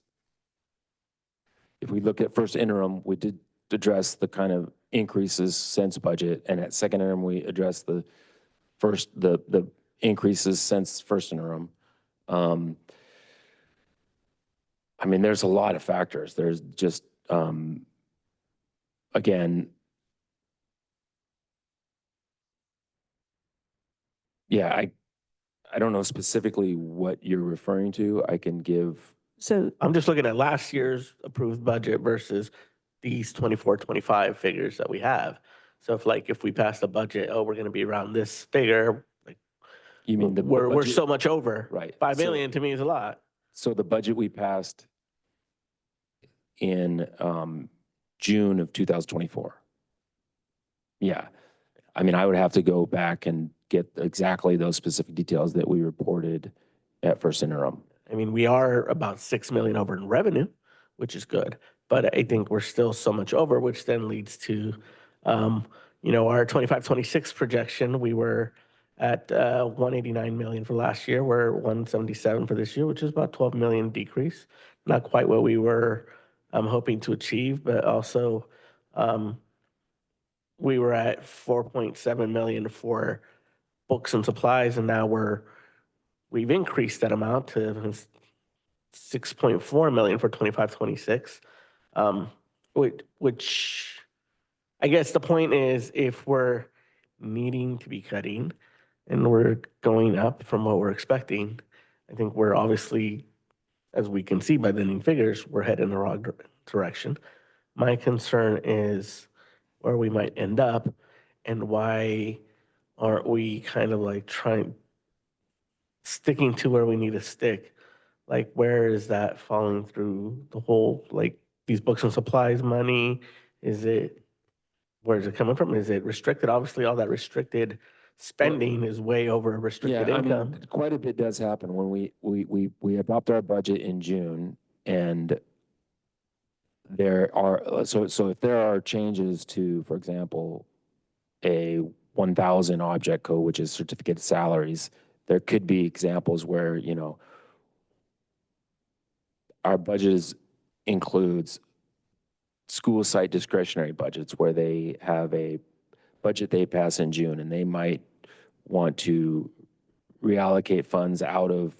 if we look at first interim, we did address the kind of increases since budget, and at second interim, we addressed the increases since first interim. I mean, there's a lot of factors. There's just, again, yeah, I don't know specifically what you're referring to. I can give. So I'm just looking at last year's approved budget versus these 24, 25 figures that we have. So if we pass the budget, we're going to be around this figure. Like, you mean we're so much over. Right. 5 million to me is a lot. So the budget we passed in June of 2024. Yeah. I mean, I would have to go back and get exactly those specific details that we reported at first interim. I mean, we are about 6 million over in revenue, which is good. But I think we're still so much over, which then leads to, you know, our 25, 26 projection. We were at 189 million for last year. We're 177 for this year, which is about 12 million decrease. not quite what we were hoping to achieve, but also we were at 4.7 million for books and supplies, and now we've increased that amount to 6.4 million for 25-26. Which I guess the point is, if we're needing to be cutting and we're going up from what we're expecting, I think we're obviously, as we can see by the ending figures, we're heading in the wrong direction. My concern is where we might end up, and why aren't we kind of like sticking to where we need to stick? Like, where is that falling through the whole, like, these books and supplies money? Where is it coming from? Is it restricted? Obviously, all that restricted spending is way over restricted Yeah, I income. mean, quite a bit does happen when we adopt our budget in June, and there are, so if there are changes to, for example, a 1,000 object code, which is certificate salaries, there could be examples where, our budget includes school site discretionary budgets where they have a budget they pass in June, and they might want to reallocate funds out of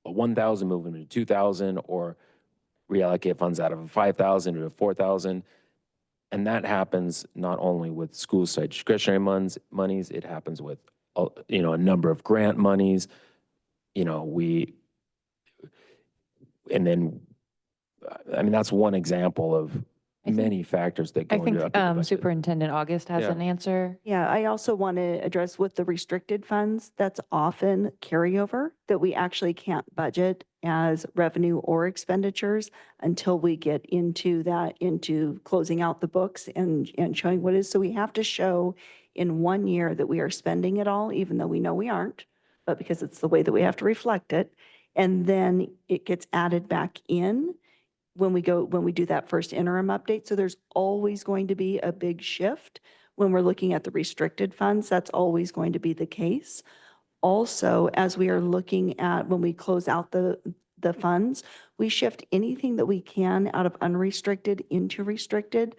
a 1,000, move them to 2,000, or reallocate funds out of a 5,000 to a 4,000. And that happens not only with school site discretionary monies, it happens with, a number of grant monies. And then, I mean, that's one example of many factors that go I think into the budget. Superintendent August has Yeah. an answer. Yeah, I also want to address with the restricted funds, that's often carryover that we actually can't budget as revenue or expenditures until we get into closing out the books and showing what is. So we have to show in 1 year that we are spending it all, even though we know we aren't, but because it's the way that we have to reflect it. And then it gets added back in when we do that first interim update. So there's always going to be a big shift when we're looking at the restricted funds. That's always going to be the case. Also, as we are looking at when we close out the funds, we shift anything that we can out of unrestricted into restricted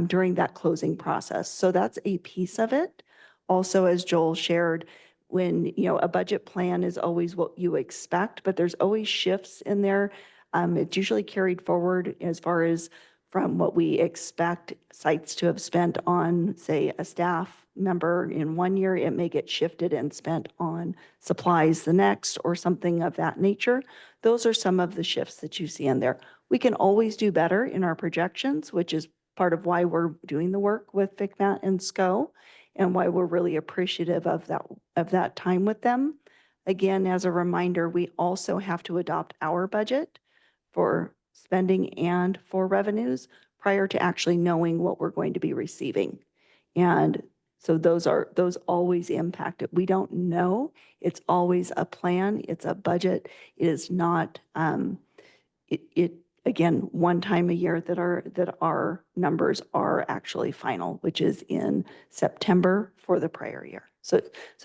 during that closing process. So that's a piece of it. Also, as Joel shared, when, a budget plan is always what you expect, but there's always shifts in there. It's usually carried forward as far as from what we expect sites to have spent on, say, a staff member in 1 year. It may get shifted and spent on supplies the next, or something of that nature. Those are some of the shifts that you see in there. We can always do better in our projections, which is part of why we're doing the work with FCMAT and SCO, and why we're really appreciative of that time with them. Again, as a reminder, we also have to adopt our budget for spending and for revenues prior to actually knowing what we're going to be receiving. And so those always impact it. We don't know. It's always a plan. It's a budget. It is not, again, one time a year that our numbers are actually final, which is in September for the prior year. So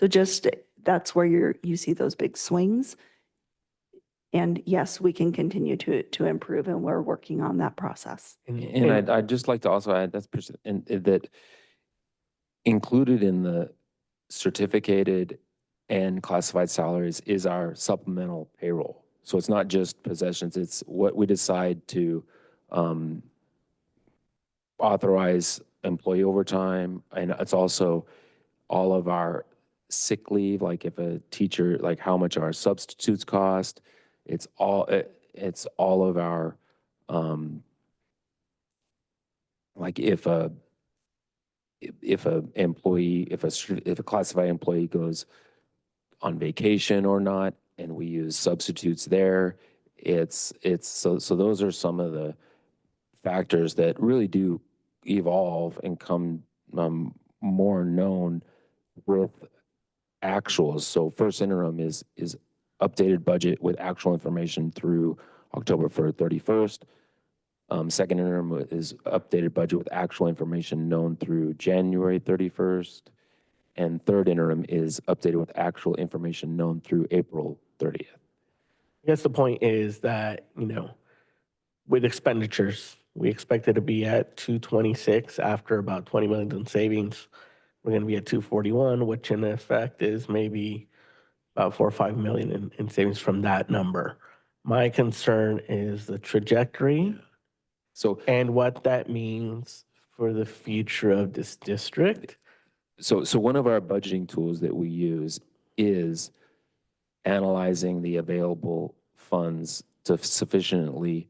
just, that's where you see those big swings. And yes, we can continue to improve, and we're working on that process. And I'd just like to also add that included in the certificated and classified salaries is our supplemental payroll. So it's not just possessions, it's what we decide to authorize employee overtime, and it's also all of our sick leave, like if a teacher, like how much our substitutes cost. It's all of our, like if a classified employee goes on vacation or not, and we use substitutes there, so those are some of the factors that really do evolve and come more known with actuals. So first interim is updated budget with actual information through October 31st. Second interim is updated budget with actual information known through January 31st. And third interim is updated with actual information known through April 30th. I guess the point is that, with expenditures. We expected to be at 226 after about 20 million in savings. We're going to be at 241, which in effect is maybe about 4 or 5 million in savings from that number. My concern is the trajectory So, and what that means for the future of this district. so one of our budgeting tools that we use is analyzing the available funds to sufficiently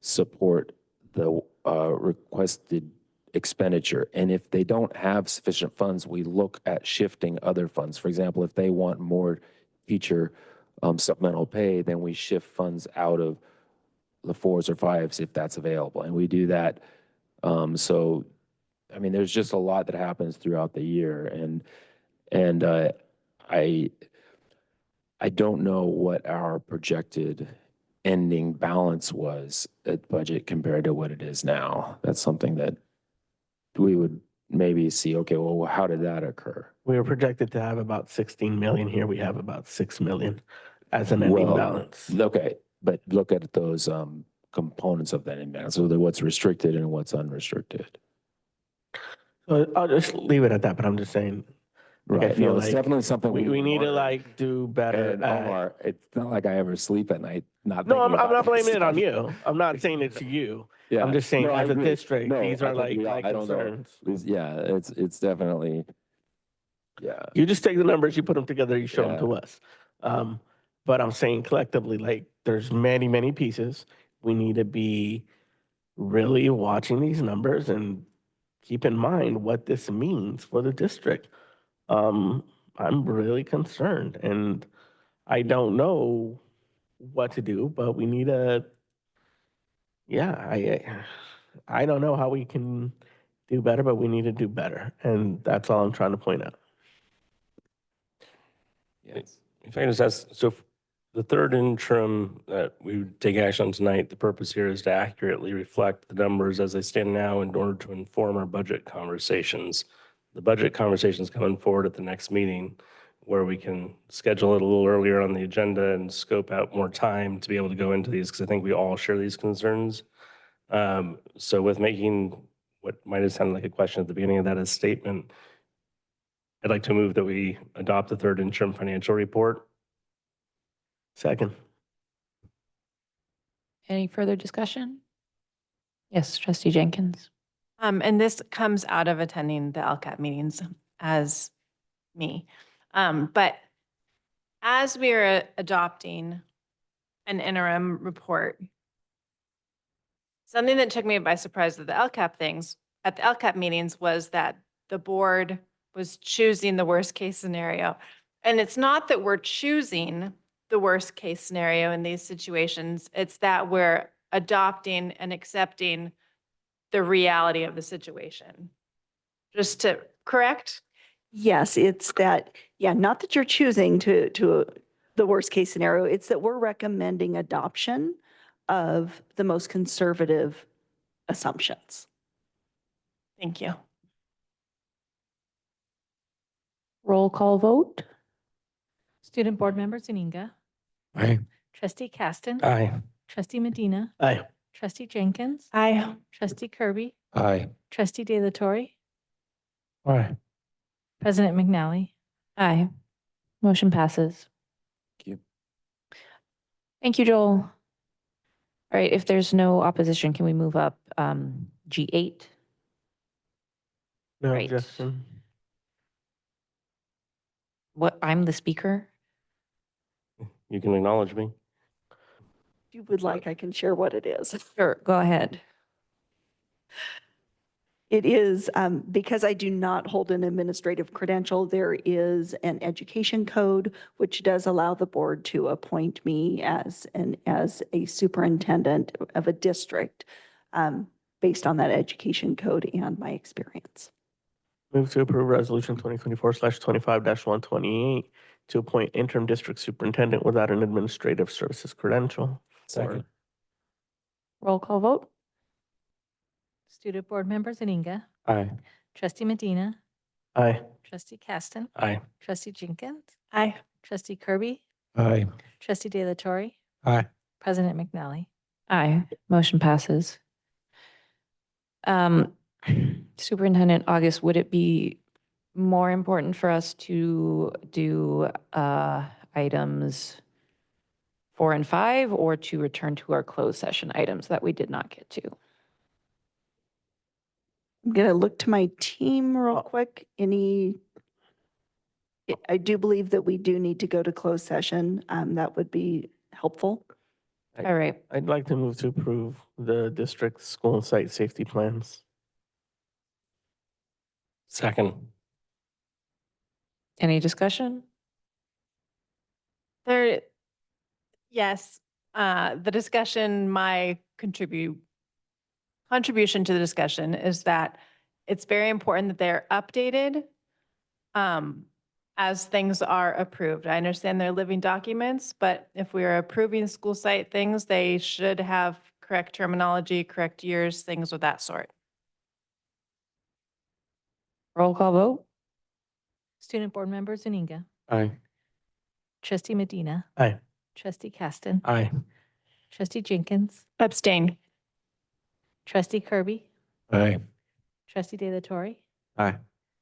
support the requested expenditure. And if they don't have sufficient funds, we look at shifting other funds. For example, if they want more teacher supplemental pay, then we shift funds out of the 4s or 5s if that's available. And we do that. So, I mean, there's just a lot that happens throughout the year. And I don't know what our projected ending balance was at budget compared to what it is now. That's something that we would maybe see, okay, well, how did that occur? We were projected to have about 16 million. Here we have about 6 million as an ending Well, balance. Okay, but look at those components of that imbalance, so what's restricted and what's unrestricted. So I'll just leave it at that, but I'm just saying, like, I Right, feel no, it's like definitely something we need to monitor. like do better. And Omar, it's not like I ever sleep at night not No, thinking I'm about not this blaming it on stuff. you. I'm not saying it's you. Yeah. I'm just saying No, I as a agree. district, No, these I are think like we my I don't know. concerns. Yeah, it's definitely, yeah. You just take the numbers, you put them together, you show them Yeah. to us. But I'm saying collectively, like, there's many, many pieces. We need to be really watching these numbers and keep in mind what this means for the district. I'm really concerned, and I don't know what to do, but we need a, yeah, I don't know how we can do better, but we need to do better. And that's all I'm trying to point out. Yes. If I can just ask, so the third interim that we would take action on tonight, the purpose here is to accurately reflect the numbers as they stand now in order to inform our budget conversations. The budget conversations coming forward at the next meeting where we can schedule it a little earlier on the agenda and scope out more time to be able to go into these, because I think we all share these concerns. So with making what might have sounded like a question at the beginning of that as statement, I'd like to move that we adopt the third interim financial report. Second. Any further discussion? Yes, trustee Jenkins. And this comes out of attending the LCAP meetings as me. But as we are adopting an interim report, something that took me by surprise at the LCAP meetings was that the board was choosing the worst case scenario. And it's not that we're choosing the worst case scenario in these situations, it's that we're adopting and accepting the reality of the situation. Just to correct? Yes, it's that, yeah, not that you're choosing to the worst case scenario, it's that we're recommending adoption of the most conservative assumptions. Thank you. Roll call vote. Student Board Member Zuniga, Aye. Trustee Caston, Aye. Trustee Medina, Aye. Trustee Jenkins, Aye. Trustee Kirby, Aye. Trustee De La Torre, Aye. President McNally. Aye. Motion passes. Thank you. Thank you, Joel. All right, if there's no opposition, can we move up G8? No Right. objection. What, I'm the speaker? You can acknowledge me. If you would like, I can share what it is. Sure, go ahead. It is, because I do not hold an administrative credential, there is an education code which does allow the board to appoint me as a superintendent of a district based on that education code and my experience. Move to approve resolution 2024/25-128 to appoint interim district superintendent without an administrative services credential. Second. Roll call vote. Student Board Member Zuniga, Aye. Trustee Medina, Aye. Trustee Caston, Aye. Trustee Jenkins, Aye. Trustee Kirby, Aye. Trustee De La Torre, Aye. President McNally. Aye. Motion passes. Superintendent August, would it be more important for us to do items 4 and 5 or to return to our closed session items that we did not get to? I'm going to look to my team real quick. I do believe that we do need to go to closed session. That would be helpful. All right. I'd like to move to approve the district school and site safety plans. Second. Any discussion? Yes, the discussion, my contribution to the discussion is that it's very important that they're updated as things are approved. I understand they're living documents, but if we are approving school site things, they should have correct terminology, correct years, things of that sort. Roll call vote? Student Board Member Zuniga, Aye. Trustee Medina, Aye. Trustee Caston, Aye. Trustee Jenkins, Abstain. Trustee Kirby, Aye. Trustee De La Torre, Aye.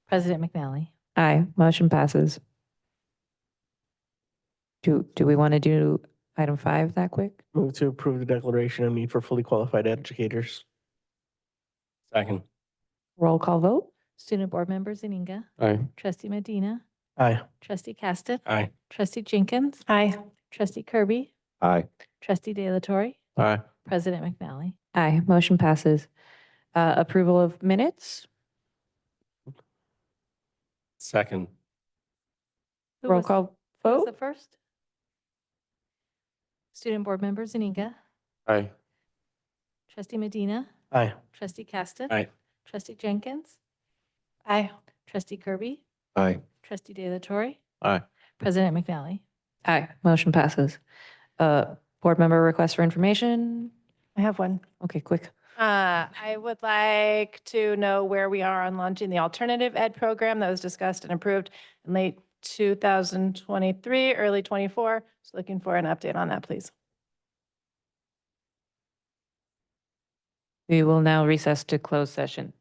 President McNally. Aye. Motion passes. Do we want to do item 5 that quick? Move to approve the declaration of need for fully qualified educators. Second. Roll call vote? Student Board Member Zuniga, Aye. Trustee Medina, Aye. Trustee Caston, Aye. Trustee Jenkins, Aye. Trustee Kirby, Aye. Trustee De La Torre, Aye. President McNally. Aye. Motion passes. Approval of minutes? Second. Who Roll was- call Who was vote? the first? Student Board Member Zuniga, Aye. Trustee Medina, Aye. Trustee Caston. Aye. Trustee Jenkins, Aye. Trustee Kirby, Aye. Trustee De La Torre, Aye. President McNally. Aye. Motion passes. Board member request for information? I have one. Okay, quick. I would like to know where we are on launching the alternative ed program that was discussed and approved in late 2023, early 24. Just looking for an update on that, please. We will now recess to closed session.